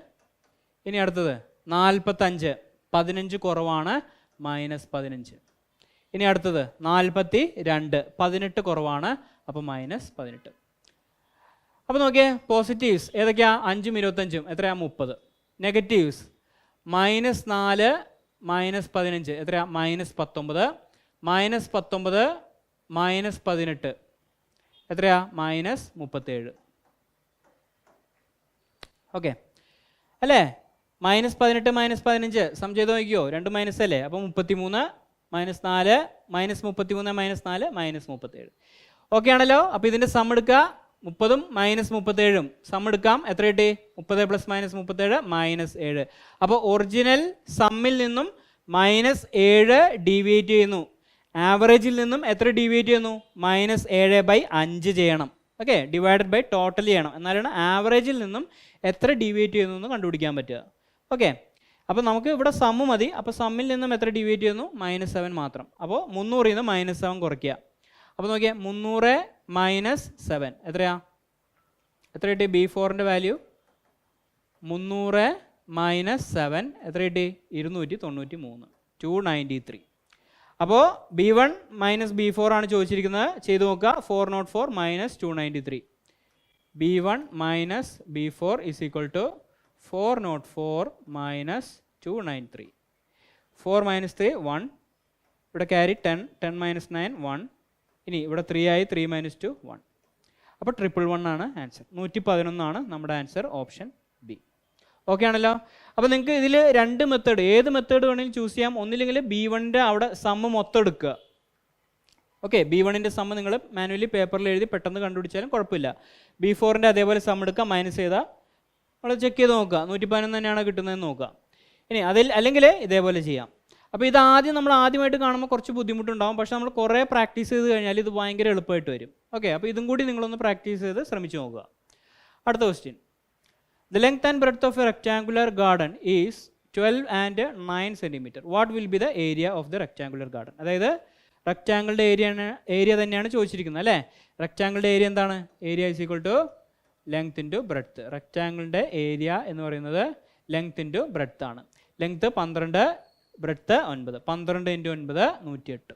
ഇനി അടുത്തത് 45, 15 കുറവാണ്, -15. ഇനി അടുത്തത് 42, 18 കുറവാണ്, അപ്പോൾ -18. അപ്പോൾ നോക്കിയേ പോസിറ്റീവ്സ് ഏതൊക്കെയാ? 5ഉം 25ഉം എത്രയാ? 30. നെഗറ്റീവ്സ് -4 -15 എത്രയാ? -19. -19 -18 എത്രയാ? -37. ഓക്കെ അല്ലേ? -18 -15 സം ചെയ്ത് നോക്കിയോ? 2 മൈനസ് അല്ലേ? അപ്പോൾ 33 -4 -33 -4 -37. ഓക്കെ ആണല്ലോ. അപ്പോൾ ഇതിൻ്റെ സം എടുക്കുക. 30ഉം -37ഉം സം എടുക്കാം. എത്ര കിട്ടി? 30 + -37 -7. അപ്പോൾ ഒറിജിനൽ സമ്മിൽ നിന്നും -7 ഡീവിയേറ്റ് ചെയ്യുന്നു. ആവറേജിൽ നിന്നും എത്ര ഡീവിയേറ്റ് ചെയ്യുന്നു? -7/5 ചെയ്യണം. ഓക്കെ, ഡിവൈഡഡ് ബൈ ടോട്ടൽ ചെയ്യണം. എന്നാലാണ് ആവറേജിൽ നിന്നും എത്ര ഡീവിയേറ്റ് ചെയ്യുന്നു എന്ന് കണ്ടുപിടിക്കാൻ പറ്റുക. ഓക്കെ, അപ്പോൾ നമുക്ക് ഇവിടെ സമ്മ് മതി. അപ്പോൾ സമ്മിൽ നിന്നും എത്ര ഡീവിയേറ്റ് ചെയ്യുന്നു? -7 മാത്രം. അപ്പോൾ 300-ൽ നിന്ന് -7 കുറയ്ക്കുക. അപ്പോൾ നോക്കിയാൽ 300 - 7 എത്രയാ? എത്ര കിട്ടി? B4ൻ്റെ വാല്യൂ 300 - 7 എത്ര കിട്ടി? 293, 293. അപ്പോൾ B1 - B4 ആണ് ചോദിച്ചിരിക്കുന്നത്. ചെയ്ത് നോക്കുക. 404 - 293. B1 - B4 = 404 - 293. 4 - 3 1. ഇവിടെ ക്യാരി 10, 10 - 9 1. ഇനി ഇവിടെ 3 ആയി, 3 - 2 1. അപ്പോൾ 111 ആണ് ആൻസർ. 111 ആണ് നമ്മുടെ ആൻസർ, ഓപ്ഷൻ ബി. ഓക്കെ ആണല്ലോ. അപ്പോൾ നിങ്ങൾക്ക് ഇതിൽ 2 മെത്തേഡ്, ഏത് മെത്തേഡ് വേണമെങ്കിലും ചൂസ് ചെയ്യാം. ഒന്നില്ലെങ്കിൽ B1ൻ്റെ അവിടെ സമ്മ് മൊത്തം എടുക്കുക. ഓക്കെ, B1ൻ്റെ സമ്മ് നിങ്ങൾ മാനുവലി പേപ്പറിൽ എഴുതി പെട്ടെന്ന് കണ്ടുപിടിച്ചാലും കുഴപ്പമില്ല. B4ൻ്റെ അതേപോലെ സമ്മ് എടുക്കുക, മൈനസ് ചെയ്താൽ നമ്മൾ ചെക്ക് ചെയ്ത് നോക്കുക 111 തന്നെയാണോ കിട്ടുന്നതെന്ന് നോക്കുക. ഇനി അല്ലെങ്കിൽ ഇതേപോലെ ചെയ്യാം. അപ്പോൾ ഇത് നമ്മൾ ആദ്യമായിട്ട് കാണുമ്പോൾ കുറച്ച് ബുദ്ധിമുട്ടുണ്ടാകും. പക്ഷേ നമ്മൾ കുറേ പ്രാക്ടീസ് ചെയ്ത് കഴിഞ്ഞാൽ ഇത് ഭയങ്കര എളുപ്പമായിട്ട് വരും. ഓക്കെ, അപ്പോൾ ഇതും കൂടി നിങ്ങളൊന്ന് പ്രാക്ടീസ് ചെയ്ത് ശ്രമിച്ച് നോക്കുക. അടുത്ത question. The length and breadth of a rectangular garden is 12 and 9 cm. What will be the area of the rectangular garden? അതായത് റെക്റ്റാങ്കിളിൻ്റെ ഏരിയ തന്നെയാണ് ചോദിച്ചിരിക്കുന്നത് അല്ലേ? റെക്റ്റാങ്കിളിൻ്റെ ഏരിയ എന്താണ്? Area is equal to length into breadth. റെക്റ്റാങ്കിളിൻ്റെ ഏരിയ എന്ന് പറയുന്നത് length into breadth ആണ്. Length 12, breadth 9. 12 × 9 108.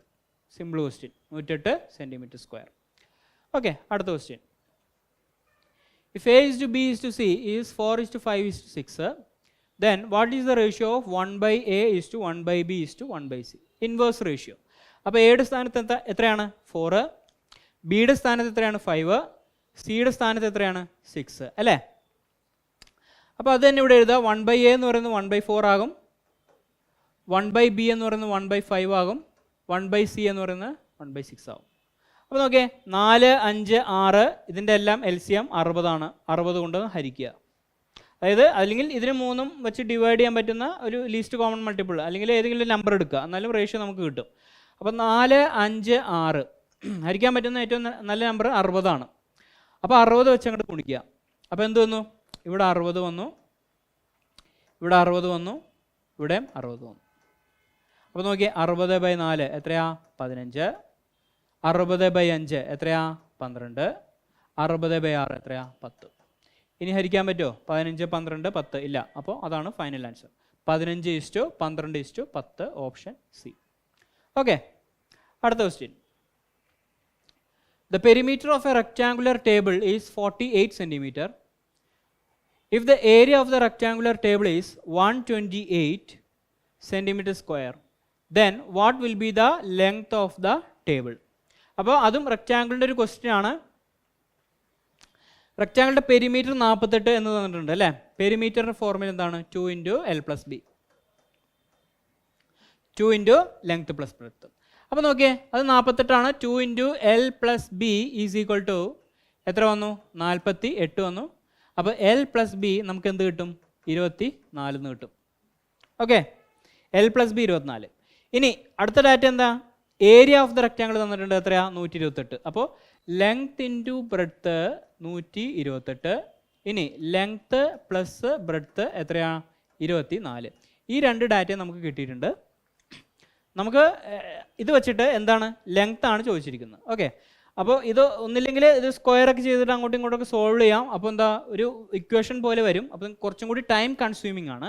Simple question. 108 cm². Okay, അടുത്ത question. If A is to B is to C is 4:5 is to 6, then what is the ratio of 1/A is to 1/B is to 1/C? Inverse ratio. അപ്പോൾ എയുടെ സ്ഥാനത്ത് എത്രയാണ്? 4. ബിയുടെ സ്ഥാനത്ത് എത്രയാണ്? 5. സിയുടെ സ്ഥാനത്ത് എത്രയാണ്? 6 അല്ലേ? അപ്പോൾ അത് തന്നെ ഇവിടെ എഴുതുക. 1/A എന്ന് പറയുന്നത് 1/4 ആകും, 1/B എന്ന് പറയുന്നത് 1/5 ആകും, 1/C എന്ന് പറയുന്നത് 1/6 ആകും. അപ്പോൾ നോക്കിയേ 4 5 6 ഇതിൻ്റെ എല്ലാം LCM 60 ആണ്. 60 കൊണ്ട് ഹരിക്കുക. അതായത് അല്ലെങ്കിൽ ഇതിന് 3ഉം വെച്ച് ഡിവൈഡ് ചെയ്യാൻ പറ്റുന്ന ഒരു ലീസ്റ്റ് കോമൺ മൾട്ടിപ്പിൾ അല്ലെങ്കിൽ ഏതെങ്കിലും നമ്പർ എടുക്കുക, എന്നാലും റേഷ്യോ നമുക്ക് കിട്ടും. അപ്പോൾ 4 5 6 ഹരിക്കാൻ പറ്റുന്ന ഏറ്റവും നല്ല നമ്പർ 60 ആണ്. അപ്പോൾ 60 വെച്ച് അങ്ങോട്ട് ഗുണിക്കുക. അപ്പോൾ എന്ത് വന്നു? ഇവിടെ 60 വന്നു, ഇവിടെ 60 വന്നു, ഇവിടെയും 60 വന്നു. അപ്പോൾ നോക്കിയേ, 60/4 എത്രയാ? 15. 60/5 എത്രയാ? 12. 60/6 എത്രയാ? 10. ഇനി ഹരിക്കാൻ പറ്റുമോ? 15, 12, 10 ഇല്ല. അപ്പോൾ അതാണ് final answer. 15:12:10 option C. Okay, അടുത്ത question. The perimeter of a rectangular table is 48 centimeter. If the area of the rectangular table is 128 centimeter square, then what will be the length of the table? അപ്പോൾ അതും റെക്റ്റാങ്കിളിൻ്റെ ഒരു question ആണ്. റെക്റ്റാങ്കിളിൻ്റെ perimeter 48 എന്ന് തന്നിട്ടുണ്ട് അല്ലേ. പെരിമീറ്ററിൻ്റെ formula എന്താണ്? 2 × L + B, 2 × length + breadth. അപ്പോൾ നോക്കിയേ, അത് 48 2 × L + B = എത്ര വന്നു? 48 വന്നു. അപ്പോൾ L + B നമുക്ക് എന്ത് കിട്ടും? 24 എന്ന് കിട്ടും. Okay, L + B 24. ഇനി അടുത്ത ഡാറ്റ എന്താ? ഏരിയ ഓഫ് ദ റെക്റ്റാങ്കിൾ തന്നിട്ടുണ്ട്. എത്രയാ? 128. അപ്പോൾ ലെങ്ത് ഇൻറ്റു ബ്രെഡ്ത്ത് 128. ഇനി ലെങ്ത്ത് പ്ലസ് ബ്രെഡ്ത്ത് എത്രയാ? 24. ഈ രണ്ട് ഡാറ്റയും നമുക്ക് കിട്ടിയിട്ടുണ്ട്. നമുക്ക് ഇത് വെച്ചിട്ട് എന്താണ്? ലെങ്ത് ആണ് ചോദിച്ചിരിക്കുന്നത്. ഓക്കെ, അപ്പോൾ ഇത് ഒന്നില്ലെങ്കിൽ ഇത് സ്ക്വയറൊക്കെ ചെയ്തിട്ട് അങ്ങോട്ടും ഇങ്ങോട്ടൊക്കെ സോൾവ് ചെയ്യാം. അപ്പോൾ എന്താ, ഒരു ഇക്വേഷൻ പോലെ വരും. അപ്പം കുറച്ചും കൂടി ടൈം കൺസ്യൂമിങ് ആണ്.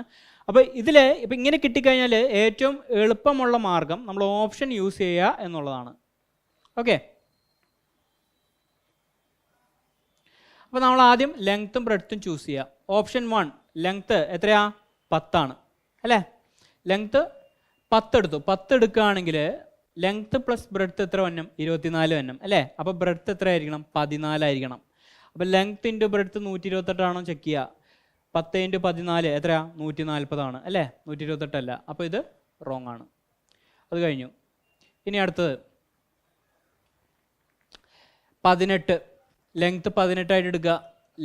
അപ്പോൾ ഇതിൽ ഇപ്പം ഇങ്ങനെ കിട്ടിക്കഴിഞ്ഞാൽ ഏറ്റവും എളുപ്പമുള്ള മാർഗം നമ്മൾ ഓപ്ഷൻ യൂസ് ചെയ്യുക എന്നുള്ളതാണ്. ഓക്കെ, അപ്പോൾ നമ്മൾ ആദ്യം ലെങ്ത്തും ബ്രെഡ്ത്തും ചൂസ് ചെയ്യുക. ഓപ്ഷൻ 1 ലെങ്ത്ത് എത്രയാ? 10 അല്ലേ. ലെങ്ത്ത് 10 എടുത്തു. 10 എടുക്കുകയാണെങ്കിൽ ലെങ്ത്ത് പ്ലസ് ബ്രെഡ്ത്ത് എത്ര വന്നം? 24 വന്നം അല്ലേ. അപ്പോൾ ബ്രെഡ്ത്ത് എത്ര ആയിരിക്കണം? 14 ആയിരിക്കണം. അപ്പോൾ ലെങ്ത്ത് ഇൻറ്റു ബ്രെഡ്ത്ത് 128 ആണോ ചെക്ക് ചെയ്യുക. 10 × 14 എത്രയാ? 140 ആണ് അല്ലേ. 128 അല്ല. അപ്പോൾ ഇത് റോങ് ആണ്. അത് കഴിഞ്ഞു. ഇനി അടുത്തത് 18. ലെങ്ത്ത് 18 ആയിട്ട് എടുക്കുക.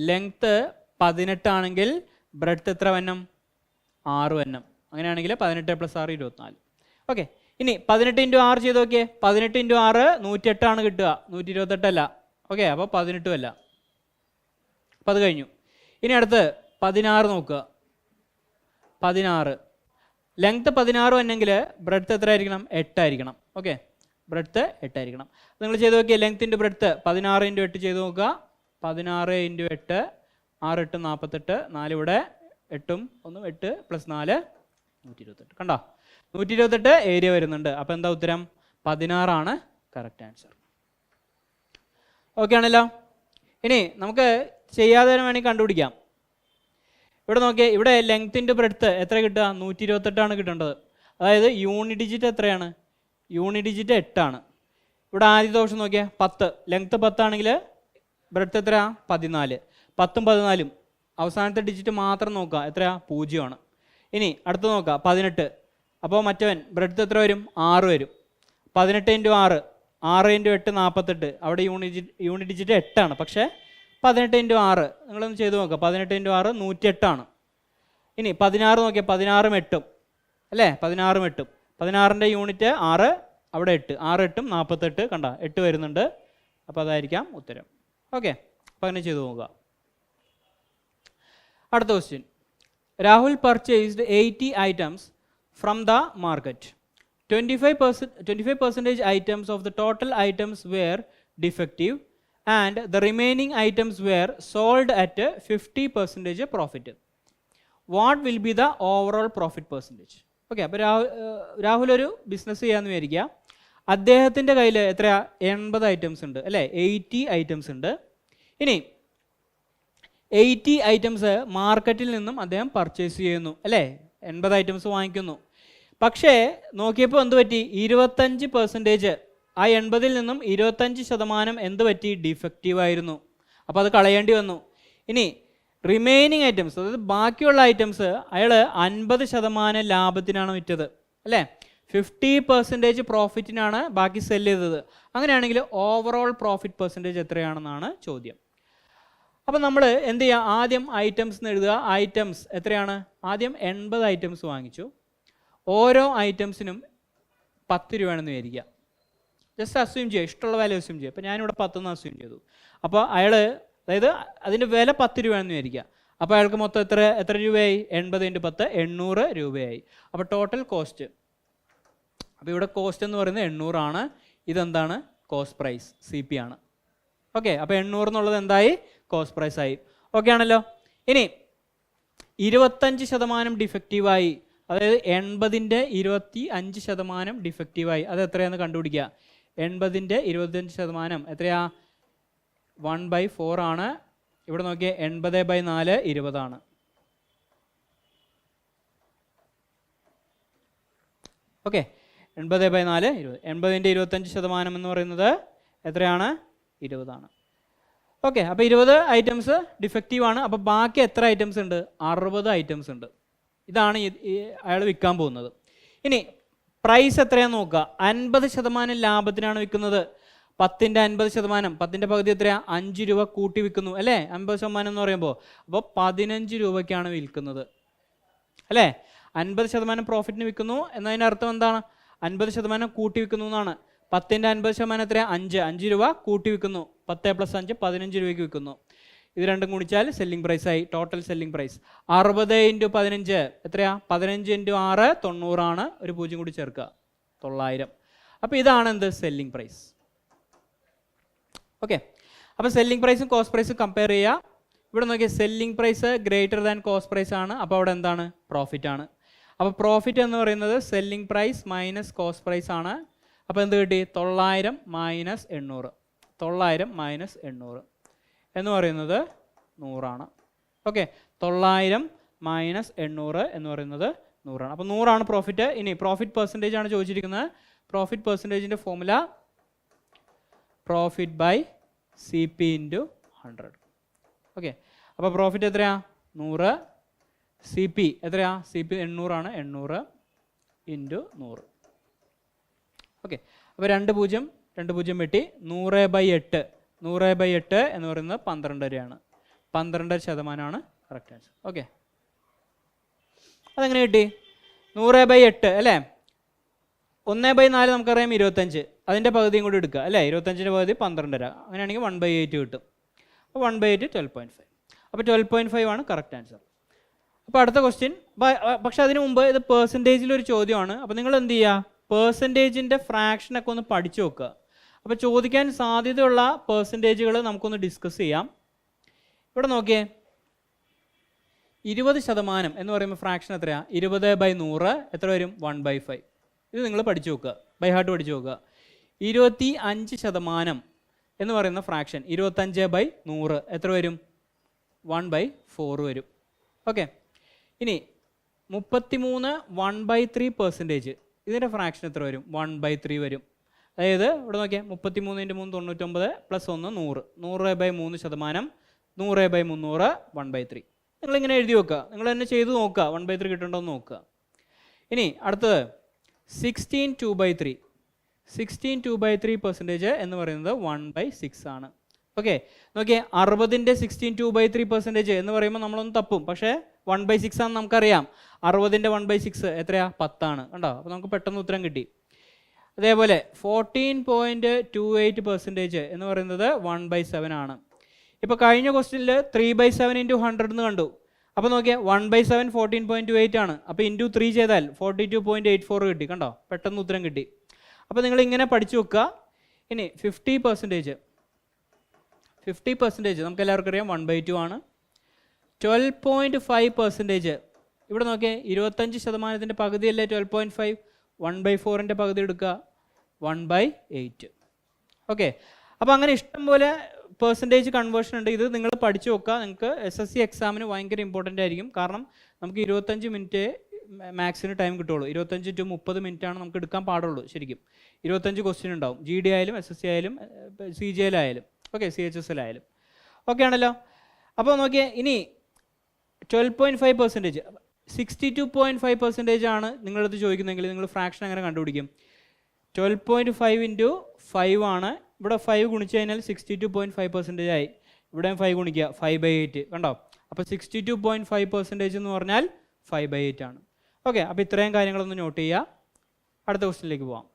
ലെങ്ത്ത് 18 ആണെങ്കിൽ ബ്രെഡ്ത്ത് എത്ര വന്നം? 6 വന്നം. അങ്ങനെയാണെങ്കിൽ 18 + 6 24. ഓക്കെ, ഇനി 18 × 6 ചെയ്ത് നോക്കിയേ. 18 × 6 108 ആണ് കിട്ടുക, 128 അല്ല. ഓക്കെ, അപ്പോൾ 18 അല്ല. അപ്പോൾ അത് കഴിഞ്ഞു. ഇനി അടുത്ത് 16 നോക്കുക. 16 ലെങ്ത്ത് 16 വന്നെങ്കിൽ ബ്രെഡ്ത്ത് എത്ര ആയിരിക്കണം? 8 ആയിരിക്കണം. ഓക്കെ, ബ്രെഡ്ത്ത് 8 ആയിരിക്കണം. നിങ്ങൾ ചെയ്ത് നോക്കിയാൽ ലെങ്ത്ത് ഇൻറ്റു ബ്രെഡ്ത്ത് 16 × 8 ചെയ്ത് നോക്കുക. 16 × 8 6 8 48. 4 ഇവിടെ 8 1 8 + 4 128. കണ്ടോ, 128 ഏരിയ വരുന്നുണ്ട്. അപ്പോൾ എന്താ ഉത്തരം? 16 ആണ് കറക്റ്റ് ആൻസർ. ഓക്കെ ആണല്ലോ. ഇനി നമുക്ക് ചെയ്യാതെ വേണമെങ്കിൽ കണ്ടുപിടിക്കാം. ഇവിടെ നോക്കിയേ, ഇവിടെ ലെങ്ത്ത് ഇൻറ്റു ബ്രെഡ്ത്ത് എത്ര കിട്ടുക? 128 ആണ് കിട്ടേണ്ടത്. അതായത് യൂണിറ്റ് ഡിജിറ്റ് എത്രയാണ്? യൂണിറ്റ് ഡിജിറ്റ് 8 ആണ്. ഇവിടെ ആദ്യത്തെ ഓപ്ഷൻ നോക്കിയാൽ 10. ലെങ്ത്ത് 10 ആണെങ്കിൽ ബ്രെഡ്ത്ത് എത്രയാ? 14. 10ഉം 14ഉം അവസാനത്തെ ഡിജിറ്റ് മാത്രം നോക്കുക. എത്രയാ? 0 ആണ്. ഇനി അടുത്ത് നോക്കുക 18. അപ്പോൾ മറ്റവൻ ബ്രെഡ്ത്ത് എത്ര വരും? 6 വരും. 18 × 6 6 × 8 48. അവിടെ യൂണിറ്റ് ഡിജിറ്റ് 8 ആണ്. പക്ഷേ 18 × 6 നിങ്ങളൊന്ന് ചെയ്ത് നോക്കുക. 18 × 6 108 ആണ്. ഇനി 16 നോക്കിയാൽ 16ഉം 8ഉം അല്ലേ. 16ഉം 8ഉം 16ൻ്റെ യൂണിറ്റ് 6, അവിടെ 8. 6 8ഉം 48. കണ്ട 8 വരുന്നുണ്ട്. അപ്പോൾ അതായിരിക്കാം ഉത്തരം. ഓക്കെ, അപ്പോൾ അങ്ങനെ ചെയ്ത് നോക്കുക. അടുത്ത question. Rahul purchased 80 items from the market. 25% items of the total items were defective and the remaining items were sold at 50% profit. What will be the overall profit percentage? Okay, അപ്പോൾ രാഹുൽ ഒരു ബിസിനസ് ചെയ്യാമെന്ന് വിചാരിക്കുക. അദ്ദേഹത്തിൻ്റെ കയ്യിൽ എത്രയാ? 80 ഐറ്റംസ് ഉണ്ട് അല്ലേ. 80 items ഉണ്ട്. ഇനി 80 items മാർക്കറ്റിൽ നിന്നും അദ്ദേഹം പർച്ചേസ് ചെയ്യുന്നു അല്ലേ. 80 items വാങ്ങിക്കുന്നു. പക്ഷേ നോക്കിയപ്പോൾ എന്ത് പറ്റി? 25% ആ 80-ൽ നിന്നും 25% എന്ത് പറ്റി? ഡിഫക്റ്റീവ് ആയിരുന്നു. അപ്പോൾ അത് കളയേണ്ടി വന്നു. ഇനി റിമൈനിങ് ഐറ്റംസ്, അതായത് ബാക്കിയുള്ള ഐറ്റംസ് അയാൾ 50% ലാഭത്തിനാണ് വിറ്റത് അല്ലേ. 50% പ്രോഫിറ്റിനാണ് ബാക്കി സെല് ചെയ്തത്. അങ്ങനെയാണെങ്കിൽ ഓവറോൾ പ്രോഫിറ്റ് പെർസെൻറ്റേജ് എത്രയാണെന്നാണ് ചോദ്യം. അപ്പോൾ നമ്മൾ എന്ത് ചെയ്യുക? ആദ്യം ഐറ്റംസ് എന്ന് എഴുതുക. ഐറ്റംസ് എത്രയാണ്? ആദ്യം 80 items വാങ്ങിച്ചു. ഓരോ ഐറ്റംസിനും 10 രൂപയാണെന്ന് വിചാരിക്കുക. ജസ്റ്റ് അസ്യൂം ചെയ്യുക, ഇഷ്ടമുള്ള വാല്യൂ അസ്യൂം ചെയ്യുക. അപ്പോൾ ഞാനിവിടെ 10 എന്ന് അസ്യൂം ചെയ്തു. അപ്പോൾ അയാൾ അതായത് അതിൻ്റെ വില 10 രൂപയാണെന്ന് വിചാരിക്കുക. അപ്പോൾ അയാൾക്ക് മൊത്തം എത്ര രൂപയായി? 80 × 10 800 രൂപയായി. അപ്പോൾ ടോട്ടൽ കോസ്റ്റ്, അപ്പോൾ ഇവിടെ കോസ്റ്റ് എന്ന് പറയുന്നത് 800 ആണ്. ഇതെന്താണ്? കോസ്റ്റ് പ്രൈസ്, CP ആണ്. ഓക്കെ, അപ്പോൾ 800 എന്നുള്ളത് എന്തായി? കോസ്റ്റ് പ്രൈസ് ആയി. ഓക്കെ ആണല്ലോ. ഇനി 25% ഡിഫക്റ്റീവായി, അതായത് 80ൻ്റെ 25% ഡിഫക്റ്റീവായി. അത് എത്രയാണെന്ന് കണ്ടുപിടിക്കുക. 80ൻ്റെ 25% എത്രയാ? 1/4 ആണ്. ഇവിടെ നോക്കിയാൽ 80/4 20 ആണ്. ഓക്കെ, 80/4 20. 80ൻ്റെ 25% എന്ന് പറയുന്നത് എത്രയാണ്? 20 ആണ്. ഓക്കെ, അപ്പോൾ 20 ഐറ്റംസ് ഡിഫക്റ്റീവ് ആണ്. അപ്പോൾ ബാക്കി എത്ര ഐറ്റംസ് ഉണ്ട്? 60 ഐറ്റംസ് ഉണ്ട്. ഇതാണ് അയാൾ വിൽക്കാൻ പോകുന്നത്. ഇനി പ്രൈസ് എത്രയാണെന്ന് നോക്കുക. 50% ലാഭത്തിനാണ് വിൽക്കുന്നത്. 10ൻ്റെ 50%, 10ൻ്റെ പകുതി എത്രയാ? 5 രൂപ കൂട്ടി വിൽക്കുന്നു അല്ലേ? 50% എന്ന് പറയുമ്പോൾ അപ്പോൾ 15 രൂപയ്ക്കാണ് വിൽക്കുന്നത് അല്ലേ? 50% പ്രോഫിറ്റിന് വിൽക്കുന്നു എന്നതിൻ്റെ അർത്ഥം എന്താണ്? 50% കൂട്ടി വിൽക്കുന്നു എന്നാണ്. 10ൻ്റെ 50% എത്രയാ? 5 രൂപ കൂട്ടി വിൽക്കുന്നു. 10 + 5 15 രൂപയ്ക്ക് വിൽക്കുന്നു. ഇത് രണ്ടും ഗുണിച്ചാൽ സെല്ലിംഗ് പ്രൈസ് ആയി. ടോട്ടൽ സെല്ലിംഗ് പ്രൈസ് 60 × 15 എത്രയാ? 15 × 6 90 ആണ്. ഒരു 0 കൂടി ചേർക്കുക, 900. അപ്പോൾ ഇതാണ് എന്ത്? Selling price. ഓക്കെ, അപ്പോൾ സെല്ലിംഗ് പ്രൈസും കോസ്റ്റ് പ്രൈസും കമ്പയർ ചെയ്യുക. ഇവിടെ നോക്കിയാൽ selling price greater than cost price ആണ്. അപ്പോൾ അവിടെ എന്താണ്? പ്രോഫിറ്റ് ആണ്. അപ്പോൾ പ്രോഫിറ്റ് എന്ന് പറയുന്നത് selling price minus cost price ആണ്. അപ്പോൾ എന്ത് കിട്ടി? 900 - 800. 900 - 800 എന്ന് പറയുന്നത് 100 ആണ്. ഓക്കെ, 900 - 800 എന്ന് പറയുന്നത് 100 ആണ്. അപ്പോൾ 100 ആണ് പ്രോഫിറ്റ്. ഇനി പ്രോഫിറ്റ് പെർസെൻറ്റേജ് ആണ് ചോദിച്ചിരിക്കുന്നത്. പ്രോഫിറ്റ് പെർസെൻറ്റേജിൻ്റെ formula profit by CP × 100. Okay, അപ്പോൾ പ്രോഫിറ്റ് എത്രയാ? 100. CP എത്രയാ? CP 800 ആണ്. 800 × 100. ഓക്കെ, അപ്പോൾ 2 0 വെട്ടി. 100/8 100/8 എന്ന് പറയുന്നത് 12 ആണ്. 12% കറക്റ്റ് ആൻസർ. ഓക്കെ, അതെങ്ങനെ കിട്ടി? 100/8 അല്ലേ? 1/4 നമുക്കറിയാം 25. അതിൻ്റെ പകുതിയും കൂടി എടുക്കുക അല്ലേ? 25ൻ്റെ പകുതി 12. അങ്ങനെയാണെങ്കിൽ 1/8 കിട്ടും. അപ്പോൾ 1/8 12.5. അപ്പോൾ 12.5 ആണ് കറക്റ്റ് ആൻസർ. അപ്പോൾ അടുത്ത ക്വസ്റ്റ്യൻ. പക്ഷേ അതിന് മുമ്പ് ഇത് പെർസെൻറ്റേജിലൊരു ചോദ്യമാണ്. അപ്പോൾ നിങ്ങൾ എന്ത് ചെയ്യുക? പെർസെൻറ്റേജിൻ്റെ ഫ്രാക്ഷനൊക്കെ ഒന്ന് പഠിച്ചു നോക്കുക. അപ്പോൾ ചോദിക്കാൻ സാധ്യതയുള്ള പെർസെൻറ്റേജുകൾ നമുക്കൊന്ന് ഡിസ്കസ് ചെയ്യാം. ഇവിടെ നോക്കിയേ, 20% എന്ന് പറയുമ്പോൾ ഫ്രാക്ഷൻ എത്രയാണ്? 20/100 എത്ര വരും? 1/5. ഇത് നിങ്ങൾ പഠിച്ചു നോക്കുക, ബൈ ഹാർട്ട് പഠിച്ചു നോക്കുക. 25% എന്ന് പറയുന്ന ഫ്രാക്ഷൻ 25/100 എത്ര വരും? 1/4 വരും. ഓക്കെ, ഇനി 33 1/3%. ഇതിൻ്റെ ഫ്രാക്ഷൻ എത്ര വരും? 1/3 വരും. അതായത് ഇവിടെ നോക്കിയാൽ 33 × 3 99 + 1 100. 100/3%, 100/300 1/3. നിങ്ങളിങ്ങനെ എഴുതി വെക്കുക. നിങ്ങൾ തന്നെ ചെയ്ത് നോക്കുക, 1/3 കിട്ടുന്നുണ്ടോ എന്ന് നോക്കുക. ഇനി അടുത്തത് 16 2/3. 16 2/3% എന്ന് പറയുന്നത് 1/6 ആണ്. ഓക്കെ, നോക്കിയേ, 60ൻ്റെ 16 2/3% എന്ന് പറയുമ്പോൾ നമ്മളൊന്ന് തപ്പും. പക്ഷേ 1/6 ആണെന്ന് നമുക്കറിയാം. 60ൻ്റെ 1/6 എത്രയാ? 10 ആണ്. കണ്ടോ? അപ്പോൾ നമുക്ക് പെട്ടെന്ന് ഉത്തരം കിട്ടി. അതേപോലെ 14.28% എന്ന് പറയുന്നത് 1/7 ആണ്. ഇപ്പോൾ കഴിഞ്ഞ ക്വസ്റ്റ്യനിൽ 3/7 × 100 എന്ന് കണ്ടു. അപ്പോൾ നോക്കിയാൽ 1/7 14.28 ആണ്. അപ്പോൾ × 3 ചെയ്താൽ 42.84 കിട്ടി. കണ്ടോ? പെട്ടെന്ന് ഉത്തരം കിട്ടി. അപ്പോൾ നിങ്ങൾ ഇങ്ങനെ പഠിച്ചു വെക്കുക. ഇനി 50% നമുക്ക് എല്ലാവർക്കും അറിയാം 1/2 ആണ്. 12.5% ഇവിടെ നോക്കിയേ, 25%ൻ്റെ പകുതിയല്ലേ 12.5. 1/4ൻ്റെ പകുതി എടുക്കുക, 1/8. ഓക്കെ, അപ്പോൾ അങ്ങനെ ഇഷ്ടംപോലെ പെർസെൻറ്റേജ് കൺവേർഷൻ ഉണ്ട്. ഇത് നിങ്ങൾ പഠിച്ചു നോക്കുക. നിങ്ങൾക്ക് SSC എക്സാമിന് ഭയങ്കര ഇമ്പോർട്ടൻ്റ് ആയിരിക്കും. കാരണം നമുക്ക് 25 മിനിറ്റ് മാക്സിന് ടൈം കിട്ടുള്ളൂ. 25 to 30 മിനിറ്റാണ് നമുക്ക് എടുക്കാൻ പാടുള്ളൂ. ശരിക്കും 25 ക്വസ്റ്റ്യൻ ഉണ്ടാവും. GD ആയാലും SSC ആയാലും CGL ആയാലും ഓക്കെ, CHSL ആയാലും ഓക്കെ ആണല്ലോ. അപ്പോൾ നോക്കിയേ, ഇനി 12.5%, 62.5% ആണ് നിങ്ങളടുത്ത് ചോദിക്കുന്നതെങ്കിൽ നിങ്ങൾ ഫ്രാക്ഷൻ എങ്ങനെ കണ്ടുപിടിക്കും? 12.5 × 5 ആണ്. ഇവിടെ 5 ഗുണിച്ച് കഴിഞ്ഞാൽ 62.5% ആയി. ഇവിടെയും 5 ഗുണിക്കുക, 5/8. കണ്ടോ? അപ്പോൾ 62.5% എന്ന് പറഞ്ഞാൽ 5/8 ആണ്. ഓക്കെ, അപ്പോൾ ഇത്രയും കാര്യങ്ങളൊന്ന് നോട്ട് ചെയ്യുക. അടുത്ത ക്വസ്റ്റ്യനിലേക്ക് പോവാം.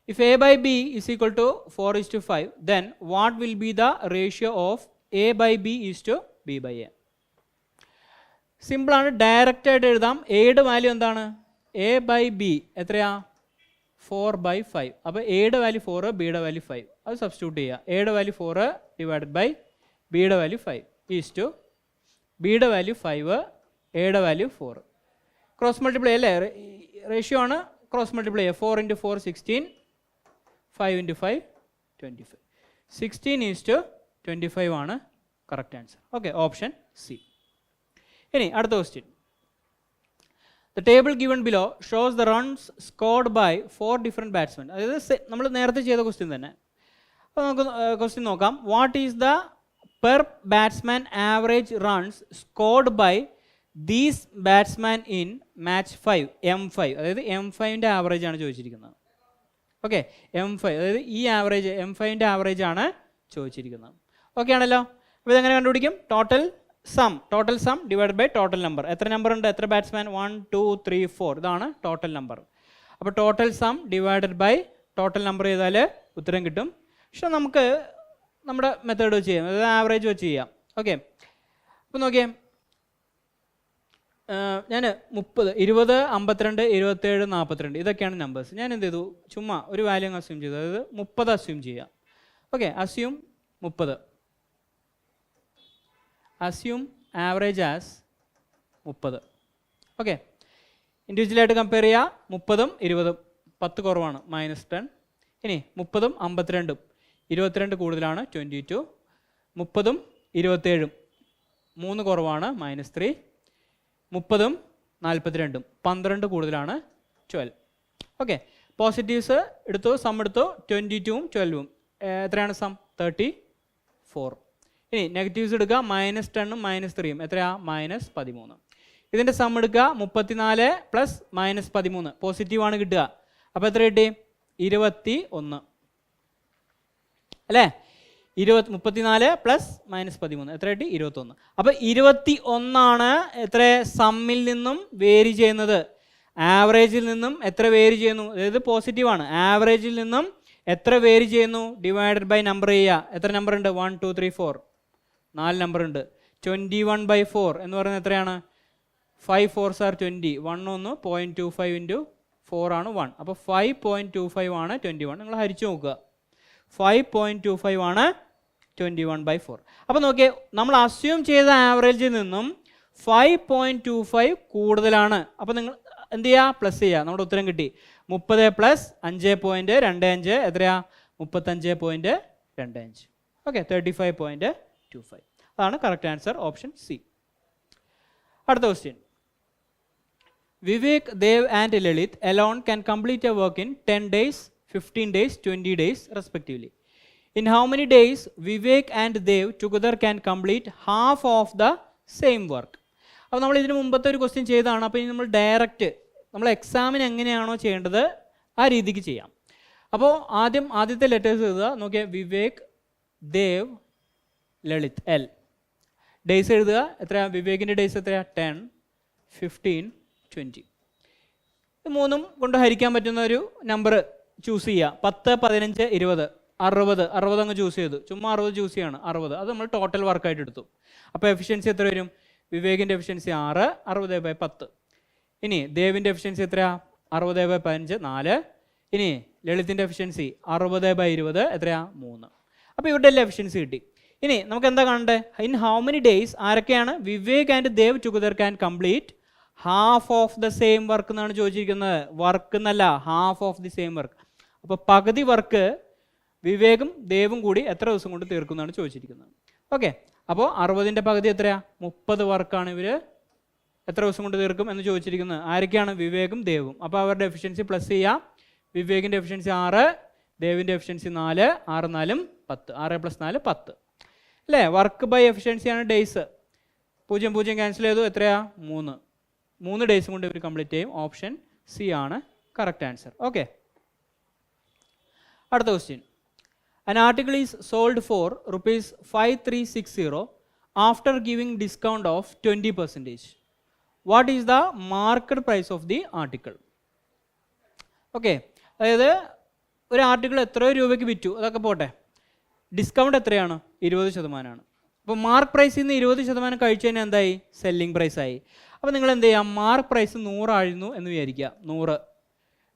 If A by B is equal to 4:5, then what will be the ratio of A by B is to B by A? സിമ്പിളാണ്, ഡയറക്റ്റ് ആയിട്ട് എഴുതാം. എയുടെ വാല്യൂ എന്താണ്? എ ബൈ ബി എത്രയാ? 4/5. അപ്പോൾ എയുടെ വാല്യൂ 4, ബിയുടെ വാല്യൂ 5. അത് സബ്സ്റ്റിറ്റ്യൂട്ട് ചെയ്യുക. എയുടെ വാല്യൂ 4 ഡിവൈഡഡ് ബൈ ബിയുടെ വാല്യൂ 5 ഈസ് ടു ബിയുടെ വാല്യൂ 5, എയുടെ വാല്യൂ 4. ക്രോസ് മൾട്ടിപ്ലൈ അല്ലേ, റേഷ്യോ ആണ്, ക്രോസ് മൾട്ടിപ്ലൈ ചെയ്യുക. 4 × 4 16, 5 × 5 25. 16:25 ആണ് correct answer. Okay, option C. ഇനി അടുത്ത question. The table given below shows the runs scored by 4 different batsmen. അതായത് നമ്മൾ നേരത്തെ ചെയ്ത ക്വസ്റ്റ്യൻ തന്നെ. അപ്പോൾ നമുക്ക് ക്വസ്റ്റ്യൻ നോക്കാം. What is the per batsman average runs scored by these batsman in match 5 M5? അതായത് M5ൻ്റെ ആവറേജ് ആണ് ചോദിച്ചിരിക്കുന്നത്. ഓക്കെ, M5 അതായത് ഈ ആവറേജ് M5ൻ്റെ ആവറേജ് ആണ് ചോദിച്ചിരിക്കുന്നത്. ഓക്കെ ആണല്ലോ. അപ്പോൾ ഇതെങ്ങനെ കണ്ടുപിടിക്കും? Total sum divide by total number. എത്ര നമ്പർ ഉണ്ട്, എത്ര ബാറ്റ്സ്മാൻ? 1 2 3 4. ഇതാണ് ടോട്ടൽ നമ്പർ. അപ്പോൾ total sum divided by total number ചെയ്താൽ ഉത്തരം കിട്ടും. പക്ഷെ നമുക്ക് നമ്മുടെ മെത്തേഡ് വെച്ച് ചെയ്യാം, അതായത് ആവറേജ് വെച്ച് ചെയ്യാം. ഓക്കെ, അപ്പോൾ നോക്കിയേ, ഞാൻ 30 20 52 27 42 ഇതൊക്കെയാണ് നമ്പേഴ്സ്. ഞാൻ എന്ത് ചെയ്തു, ചുമ്മാ ഒരു വാല്യൂ അങ്ങ് അസ്യൂം ചെയ്തു, അതായത് 30 അസ്യൂം ചെയ്യാം. Okay, assume 30, assume average as 30. Okay, ഇൻഡിവിജ്വലായിട്ട് കമ്പയർ ചെയ്യുക. 30ഉം 20ഉം 10 കുറവാണ്, -10. ഇനി 30ഉം 52ഉം 22 കൂടുതലാണ്, 22. 30ഉം 27ഉം 3 കുറവാണ്, -3. 30ഉം 42ഉം 12 കൂടുതലാണ്, 12. ഓക്കെ, പോസിറ്റീവ്സ് എടുത്തു, സം എടുത്തു. 22ഉം 12ഉം എത്രയാണ് സം? 34. ഇനി നെഗറ്റീവ്സ് എടുക്കുക. -10ഉം -3ഉം എത്രയാ? -13. ഇതിൻ്റെ സം എടുക്കുക. 34 + -13 പോസിറ്റീവാണ് കിട്ടുക. അപ്പോൾ എത്ര കിട്ടി? 21 അല്ലേ? 34 + -13 എത്ര കിട്ടി? 21. അപ്പോൾ 21 എത്ര സമ്മിൽ നിന്നും വേരി ചെയ്യുന്നത്? ആവറേജിൽ നിന്നും എത്ര വേരി ചെയ്യുന്നു? അതായത് പോസിറ്റീവാണ്. ആവറേജിൽ നിന്നും എത്ര വേരി ചെയ്യുന്നു? ഡിവൈഡഡ് ബൈ നമ്പർ ചെയ്യുക. എത്ര നമ്പർ ഉണ്ട്? 1 2 3 4 4 നമ്പർ ഉണ്ട്. 21/4 എന്ന് പറയുന്നത് എത്രയാണ്? 5 4s are 20. 1 1 0.25 × 4 ആണ് 1. അപ്പോൾ 5.25 ആണ് 21. നിങ്ങൾ ഹരിച്ചു നോക്കുക. 5.25 ആണ് 21/4. അപ്പോൾ നോക്കിയേ, നമ്മൾ അസ്യൂം ചെയ്ത ആവറേജിൽ നിന്നും 5.25 കൂടുതലാണ്. അപ്പോൾ നിങ്ങൾ എന്ത് ചെയ്യുക? പ്ലസ് ചെയ്യുക. നമ്മുടെ ഉത്തരം കിട്ടി. 30 + 5.25 എത്രയാ? 35.25. ഓക്കെ, 35.25. അതാണ് കറക്റ്റ് ആൻസർ, ഓപ്ഷൻ സി. അടുത്ത question. Vivek, Dev and Lalit alone can complete a work in 10 days, 15 days, 20 days respectively. In how many days Vivek and Dev together can complete half of the same work? അപ്പോൾ നമ്മൾ ഇതിന് മുമ്പത്തെ ഒരു question ചെയ്തതാണ്. അപ്പോൾ ഇനി നമ്മൾ ഡയറക്റ്റ് നമ്മൾ എക്സാമിന് എങ്ങനെയാണോ ചെയ്യേണ്ടത് ആ രീതിക്ക് ചെയ്യാം. അപ്പോൾ ആദ്യത്തെ ലെറ്റേഴ്സ് എഴുതുക. നോക്കിയാൽ വിവേക്, ദേവ്, ലളിത്, L. ഡേയ്സ് എഴുതുക. എത്രയാണ്? വിവേകിൻ്റെ ഡേയ്സ് എത്രയാണ്? 10 15 20. ഇത് മൂന്നും കൊണ്ട് ഹരിക്കാൻ പറ്റുന്ന ഒരു നമ്പർ ചൂസ് ചെയ്യുക. 10 15 20 60 അങ്ങ് ചൂസ് ചെയ്തു. ചുമ്മാ 60 ചൂസ് ചെയ്യാണ്. 60 അത് നമ്മൾ ടോട്ടൽ വർക്കായിട്ട് എടുത്തു. അപ്പോൾ എഫിഷ്യൻസി എത്ര വരും? വിവേകിൻ്റെ എഫിഷ്യൻസി 6, 60/10. ഇനി ദേവിൻ്റെ എഫിഷ്യൻസി എത്രയാ? 60/15 4. ഇനി ലളിതിൻ്റെ എഫിഷ്യൻസി 60/20 എത്രയാ? 3. അപ്പോൾ ഇവരുടെ എല്ലാം എഫിഷ്യൻസി കിട്ടി. ഇനി നമുക്ക് എന്താ കാണണ്ടേ? ഇൻ ഹൗ മെനി ഡേയ്സ് ആരൊക്കെയാണ് Vivek and Dev together can complete half of the same work എന്നാണ് ചോദിച്ചിരിക്കുന്നത്. വർക്ക് എന്നല്ല, half of the same work. അപ്പോൾ പകുതി വർക്ക് വിവേകും ദേവും കൂടി എത്ര ദിവസം കൊണ്ട് തീർക്കുന്നതാണ് ചോദിച്ചിരിക്കുന്നത്. ഓക്കെ, അപ്പോൾ 60ൻ്റെ പകുതി എത്രയാ? 30 വർക്കാണ് ഇവർ എത്ര ദിവസം കൊണ്ട് തീർക്കും എന്ന് ചോദിച്ചിരിക്കുന്നത്. ആരൊക്കെയാണ്? വിവേകും ദേവും. അപ്പോൾ അവരുടെ എഫിഷ്യൻസി പ്ലസ് ചെയ്യാം. വിവേകിൻ്റെ എഫിഷ്യൻസി 6, ദേവിൻ്റെ എഫിഷ്യൻസി 4, 6 4 10. 6 + 4 10 അല്ലേ? വർക്ക് ബൈ എഫിഷ്യൻസിയാണ് ഡേയ്സ്. 0 0 ക്യാൻസൽ ചെയ്തു. എത്രയാ? 3 ഡേയ്സ് കൊണ്ട് ഇവർ കംപ്ലീറ്റ് ചെയ്യും. ഓപ്ഷൻ സി ആണ് കറക്റ്റ് ആൻസർ. ഓക്കെ, അടുത്ത question. An article is sold for ₹5360 after giving discount of 20%. What is the market price of the article? Okay, അതായത് ഒരു ആർട്ടിക്കിൾ എത്രയോ രൂപയ്ക്ക് വിറ്റു, അതൊക്കെ പോട്ടെ, ഡിസ്കൗണ്ട് എത്രയാണ്? 20%. അപ്പോൾ മാർക്ക് പ്രൈസിൽ നിന്ന് 20% കഴിച്ചു കഴിഞ്ഞാൽ എന്തായി? സെല്ലിംഗ് പ്രൈസായി. അപ്പോൾ നിങ്ങൾ എന്ത് ചെയ്യാം? മാർക്ക് പ്രൈസ് 100 ആയിരുന്നു എന്ന് വിചാരിക്കുക, 100.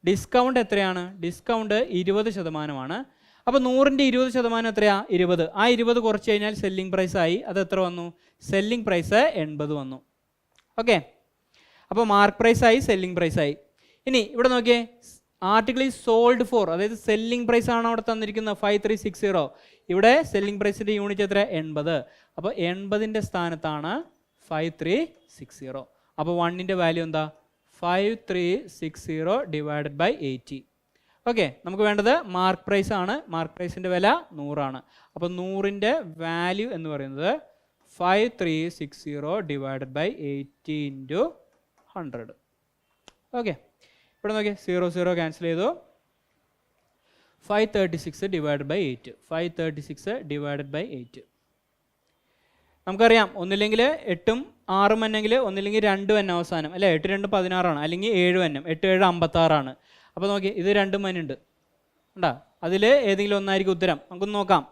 ഡിസ്കൗണ്ട് എത്രയാണ്? ഡിസ്കൗണ്ട് 20%. അപ്പോൾ 100ൻ്റെ 20% എത്രയാണ്? 20. ആ 20 കുറച്ച് കഴിഞ്ഞാൽ സെല്ലിംഗ് പ്രൈസായി. അത് എത്ര വന്നു? സെല്ലിംഗ് പ്രൈസ് 80 വന്നു. ഓക്കെ, അപ്പോൾ മാർക്ക് പ്രൈസായി, സെല്ലിംഗ് പ്രൈസായി. ഇനി ഇവിടെ നോക്കിയേ, ആർട്ടിക്കിൾ ഈസ് സോൾഡ് ഫോർ, അതായത് സെല്ലിംഗ് പ്രൈസ് ആണ് അവിടെ തന്നിരിക്കുന്നത് 5360. ഇവിടെ സെല്ലിംഗ് പ്രൈസിൻ്റെ യൂണിറ്റ് എത്ര? 80. അപ്പോൾ 80ൻ്റെ സ്ഥാനത്താണ് 5360. അപ്പോൾ 1ൻ്റെ വാല്യൂ എന്താ? 5360 ഡിവൈഡഡ് ബൈ 80. ഓക്കെ, നമുക്ക് വേണ്ടത് മാർക്ക് പ്രൈസ് ആണ്. മാർക്ക് പ്രൈസിൻ്റെ വില 100 ആണ്. അപ്പോൾ 100ൻ്റെ വാല്യൂ എന്ന് പറയുന്നത് 5360 ഡിവൈഡഡ് ബൈ 80 ഇൻറ്റു 100. ഓക്കെ, ഇവിടെ നോക്കിയേ, 0 ക്യാൻസൽ ചെയ്തു. 536 ഡിവൈഡഡ് ബൈ 8. 536 divided by 8. നമുക്കറിയാം, ഒന്നില്ലെങ്കിൽ 8ഉം 6ഉം എന്നെങ്കിൽ ഒന്നില്ലെങ്കിൽ 2 എന്നെ അവസാനം, അല്ലേ? 8 2 16 അല്ലെങ്കിൽ 7 എന്നും. 8 7 56. അപ്പോൾ നോക്കി, ഇത് 2 മനുണ്ട് ഉണ്ടാ, അതിൽ ഏതെങ്കിലും ഒന്നായിരിക്കും ഉത്തരം. നമുക്കൊന്ന് നോക്കാം.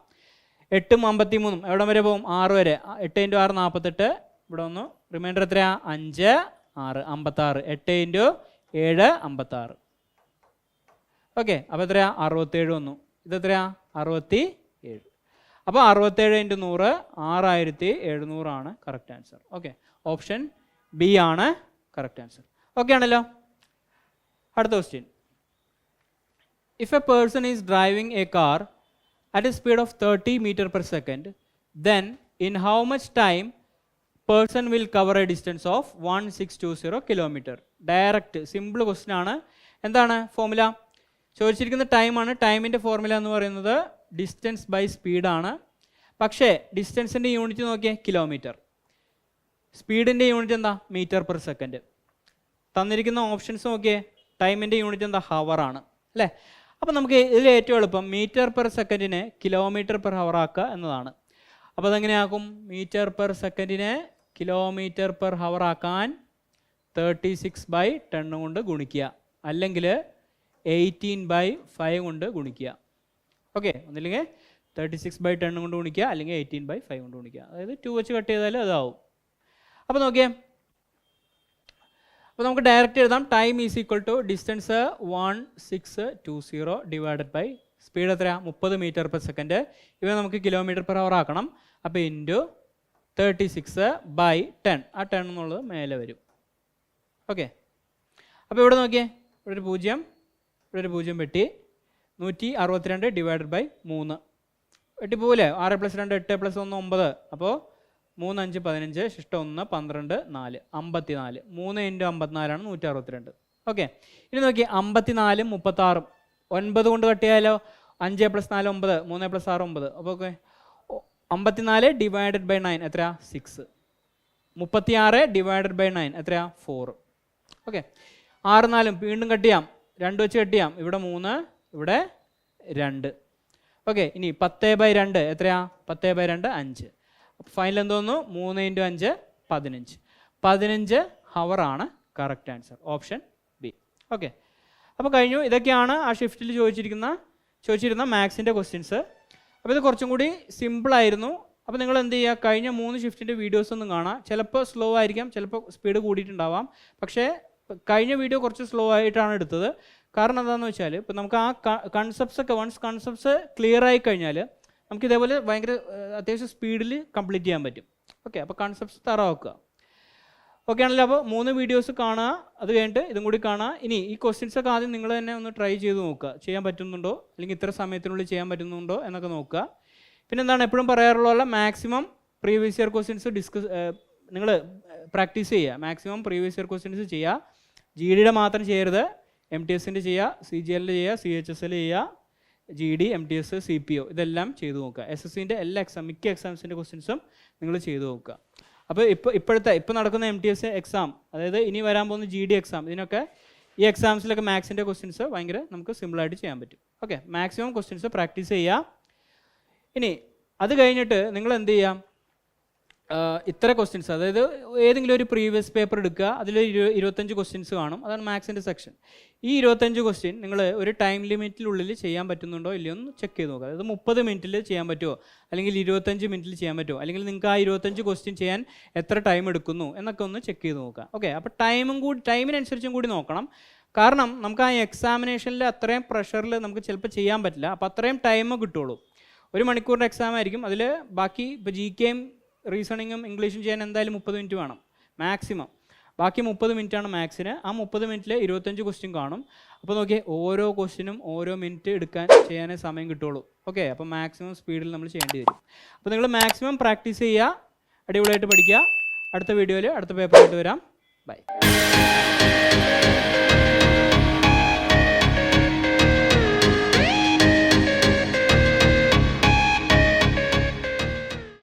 8ഉം 53ഉം എവിടെ വരെ പോകും? 6 വരെ. 8 × 6 48. ഇവിടെ ഒന്ന് റിമൈൻഡർ എത്രയാ? 5 6 56. 8 × 7 56. ഓക്കെ, അപ്പോൾ എത്രയാ? 67 വന്നു. ഇതെത്രയാ? 67. അപ്പോൾ 67 × 100 6700 ആണ് correct answer. Okay, option B ആണ് കറക്റ്റ് ആൻസർ. ഓക്കെ ആണല്ലോ. അടുത്ത question. If a person is driving a car at a speed of 30 meter per second, then in how much time person will cover a distance of 1620 kilometer? Direct simple question ആണ്. എന്താണ് formula? ചോദിച്ചിരിക്കുന്ന ടൈമാണ്. ടൈമിൻ്റെ formula എന്ന് പറയുന്നത് distance by സ്പീഡാണ്. പക്ഷേ ഡിസ്റ്റൻസിൻ്റെ യൂണിറ്റ് നോക്കിയേ, കിലോമീറ്റർ. സ്പീഡിൻ്റെ യൂണിറ്റ് എന്താ? Metre per second. തന്നിരിക്കുന്ന ഓപ്ഷൻസ് നോക്കിയേ, ടൈമിൻ്റെ യൂണിറ്റ് എന്താ? ഹവറാണ്, അല്ലേ? അപ്പോൾ നമുക്ക് ഇതിൽ ഏറ്റവും എളുപ്പം മീറ്റർ പെർ സെക്കൻഡിനെ കിലോമീറ്റർ പെർ ഹവർ ആക്കുക എന്നതാണ്. അപ്പോൾ അതെങ്ങനെയാക്കും? മീറ്റർ പെർ സെക്കൻഡിനെ കിലോമീറ്റർ പെർ ഹവർ ആക്കാൻ 36/10 കൊണ്ട് ഗുണിക്കുക, അല്ലെങ്കിൽ 18/5 കൊണ്ട് ഗുണിക്കുക. ഓക്കെ, ഒന്നില്ലെങ്കിൽ 36/10 കൊണ്ട് ഗുണിക്കുക, അല്ലെങ്കിൽ 18/5 കൊണ്ട് ഗുണിക്കുക. അതായത് 2 വെച്ച് കട്ട് ചെയ്താൽ അതാവും. അപ്പോൾ നോക്കിയേ, അപ്പോൾ നമുക്ക് ഡയറക്റ്റ് എഴുതാം. Time is equal to distance 1620 divided by speed എത്രയാ? 30 മീറ്റർ പെർ സെക്കൻഡ്. ഇവ നമുക്ക് കിലോമീറ്റർ പെർ ഹവർ ആക്കണം. അപ്പോൾ ഇൻറ്റു 36/10. ആ 10 എന്നുള്ളത് മേലെ വരും. ഓക്കെ, അപ്പോൾ ഇവിടെ നോക്കിയേ, ഇവിടെ ഒരു 0, ഇവിടെ ഒരു 0 വെട്ടി. 162 ഡിവൈഡഡ് ബൈ 3 വെട്ടിപ്പോവില്ലേ? 6 + 2 8 + 1 9. അപ്പോൾ 3 5 15, ശിഷ്ടം 1 12 4 54. 3 × 54 ആണ് 162. ഓക്കെ, ഇനി നോക്കി 54ഉം 36ഉം 9 കൊണ്ട് കട്ടിയാലോ? 5 + 4 9, 3 + 6 9. അപ്പോൾ ഓക്കെ, 54 ഡിവൈഡഡ് ബൈ 9 എത്രയാ? 6. 36 ഡിവൈഡഡ് ബൈ 9 എത്രയാ? 4. ഓക്കെ, 6 4 വീണ്ടും കട്ട് ചെയ്യാം, 2 വെച്ച് കട്ട് ചെയ്യാം. ഇവിടെ 3, ഇവിടെ 2. ഓക്കെ, ഇനി 10/2 എത്രയാ? 10/2 5. ഫൈനൽ എന്തോന്നു? 3 × 5 15. 15 ഹവറാണ് correct answer. Option B. Okay, അപ്പോൾ കഴിഞ്ഞു. ഇതൊക്കെയാണ് ആ ഷിഫ്റ്റിൽ ചോദിച്ചിരുന്ന മാത്സിൻ്റെ ക്വസ്റ്റ്യൻസ്. അപ്പോൾ ഇത് കുറച്ചും കൂടി സിമ്പിളായിരുന്നു. അപ്പോൾ നിങ്ങൾ എന്ത് ചെയ്യുക? കഴിഞ്ഞ 3 ഷിഫ്റ്റിൻ്റെ വീഡിയോസ് ഒന്നും കാണാം. ചിലപ്പോൾ സ്ലോ ആയിരിക്കാം, ചിലപ്പോൾ സ്പീഡ് കൂടിയിട്ടുണ്ടാവാം. പക്ഷേ കഴിഞ്ഞ വീഡിയോ കുറച്ച് സ്ലോ ആയിട്ടാണ് എടുത്തത്. കാരണം എന്താണെന്ന് വെച്ചാൽ, ഇപ്പോൾ നമുക്ക് ആ കൺസെപ്റ്റ്സ് ക്ലിയർ ആയി കഴിഞ്ഞാൽ നമുക്ക് ഇതേപോലെ ഭയങ്കര അത്യാവശ്യം സ്പീഡിൽ കംപ്ലീറ്റ് ചെയ്യാൻ പറ്റും. ഓക്കെ, അപ്പോൾ കൺസെപ്റ്റ്സ് തറവാക്കുക. ഓക്കെ ആണല്ലോ. അപ്പോൾ 3 വീഡിയോസ് കാണുക, അത് കഴിഞ്ഞിട്ട് ഇതും കൂടി കാണുക. ഇനി ഈ ക്വസ്റ്റ്യൻസൊക്കെ ആദ്യം നിങ്ങൾ തന്നെ ഒന്ന് ട്രൈ ചെയ്ത് നോക്കുക, ചെയ്യാൻ പറ്റുന്നുണ്ടോ, അല്ലെങ്കിൽ ഇത്ര സമയത്തിനുള്ളിൽ ചെയ്യാൻ പറ്റുന്നുണ്ടോ എന്നൊക്കെ നോക്കുക. പിന്നെ എന്താണ് എപ്പോഴും പറയാറുള്ള, മാക്സിമം പ്രീവിയസ് ഇയർ ക്വസ്റ്റ്യൻസ് നിങ്ങൾ പ്രാക്ടീസ് ചെയ്യുക. മാക്സിമം പ്രീവിയസ് ഇയർ ക്വസ്റ്റ്യൻസ് ചെയ്യുക. GD മാത്രം ചെയ്യരുത്, MTSൻ്റെ ചെയ്യുക, CGL ചെയ്യുക, CHSL ചെയ്യുക, GD MTS CPO ഇതെല്ലാം ചെയ്തു നോക്കുക. SSCൻ്റെ എല്ലാ മിക്ക എക്സാംസിൻ്റെ ക്വസ്റ്റ്യൻസും നിങ്ങൾ ചെയ്തു നോക്കുക. അപ്പോൾ ഇപ്പോൾ നടക്കുന്ന MTS എക്സാം, അതായത് ഇനി വരാൻ പോകുന്ന GD എക്സാം, ഇതിനൊക്കെ ഈ എക്സാംസിലൊക്കെ മാത്സിൻ്റെ ക്വസ്റ്റ്യൻസ് ഭയങ്കര നമുക്ക് സിമ്പിളായിട്ട് ചെയ്യാൻ പറ്റും. ഓക്കെ, മാക്സിമം ക്വസ്റ്റ്യൻസ് പ്രാക്ടീസ് ചെയ്യുക. ഇനി അത് കഴിഞ്ഞിട്ട് നിങ്ങൾ എന്ത് ചെയ്യാം? ഇത്ര ക്വസ്റ്റ്യൻസ്, അതായത് ഏതെങ്കിലും ഒരു പ്രീവിയസ് പേപ്പർ എടുക്കുക, അതിൽ 25 ക്വസ്റ്റ്യൻസ് കാണും, അതാണ് മാത്സിൻ്റെ സെക്ഷൻ. ഈ 25 ക്വസ്റ്റ്യൻ നിങ്ങൾ ഒരു ടൈം ലിമിറ്റിനുള്ളിൽ ചെയ്യാൻ പറ്റുന്നുണ്ടോ ഇല്ലയോ എന്ന് ചെക്ക് ചെയ്ത് നോക്കുക. അതായത് 30 മിനിറ്റിൽ ചെയ്യാൻ പറ്റുമോ, അല്ലെങ്കിൽ 25 മിനിറ്റിൽ ചെയ്യാൻ പറ്റുമോ, അല്ലെങ്കിൽ നിങ്ങൾക്ക് ആ 25 ക്വസ്റ്റ്യൻ ചെയ്യാൻ എത്ര ടൈം എടുക്കുന്നു എന്നൊക്കെ ഒന്ന് ചെക്ക് ചെയ്ത് നോക്കുക. ഓക്കെ, അപ്പോൾ ടൈമിനനുസരിച്ചും കൂടി നോക്കണം. കാരണം നമുക്ക് ആ എക്സാമിനേഷനിൽ അത്രയും പ്രഷറിൽ നമുക്ക് ചിലപ്പോൾ ചെയ്യാൻ പറ്റില്ല. അപ്പോൾ അത്രയും ടൈം കിട്ടുള്ളൂ. 1 മണിക്കൂറിൻ്റെ എക്സാം ആയിരിക്കും, അതിൽ ബാക്കി ഇപ്പോൾ GKയും റീസണിങ്ങും ഇംഗ്ലീഷും ചെയ്യാൻ എന്തായാലും 30 മിനിറ്റ് വേണം മാക്സിമം. ബാക്കി 30 മിനിറ്റാണ് മാത്സിന്. ആ 30 മിനിറ്റിൽ 25 ക്വസ്റ്റ്യൻ കാണും. അപ്പോൾ നോക്കിയേ, ഓരോ ക്വസ്റ്റ്യനും ഓരോ മിനിറ്റ് എടുക്കാൻ ചെയ്യാനേ സമയം കിട്ടുള്ളൂ. ഓക്കെ, അപ്പോൾ മാക്സിമം സ്പീഡിൽ നമ്മൾ ചെയ്യേണ്ടി വരും. അപ്പോൾ നിങ്ങൾ മാക്സിമം പ്രാക്ടീസ് ചെയ്യുക, അടിപൊളിയായിട്ട് പഠിക്കുക. അടുത്ത വീഡിയോയിൽ അടുത്ത പേപ്പറായിട്ട് വരാം. ബൈ.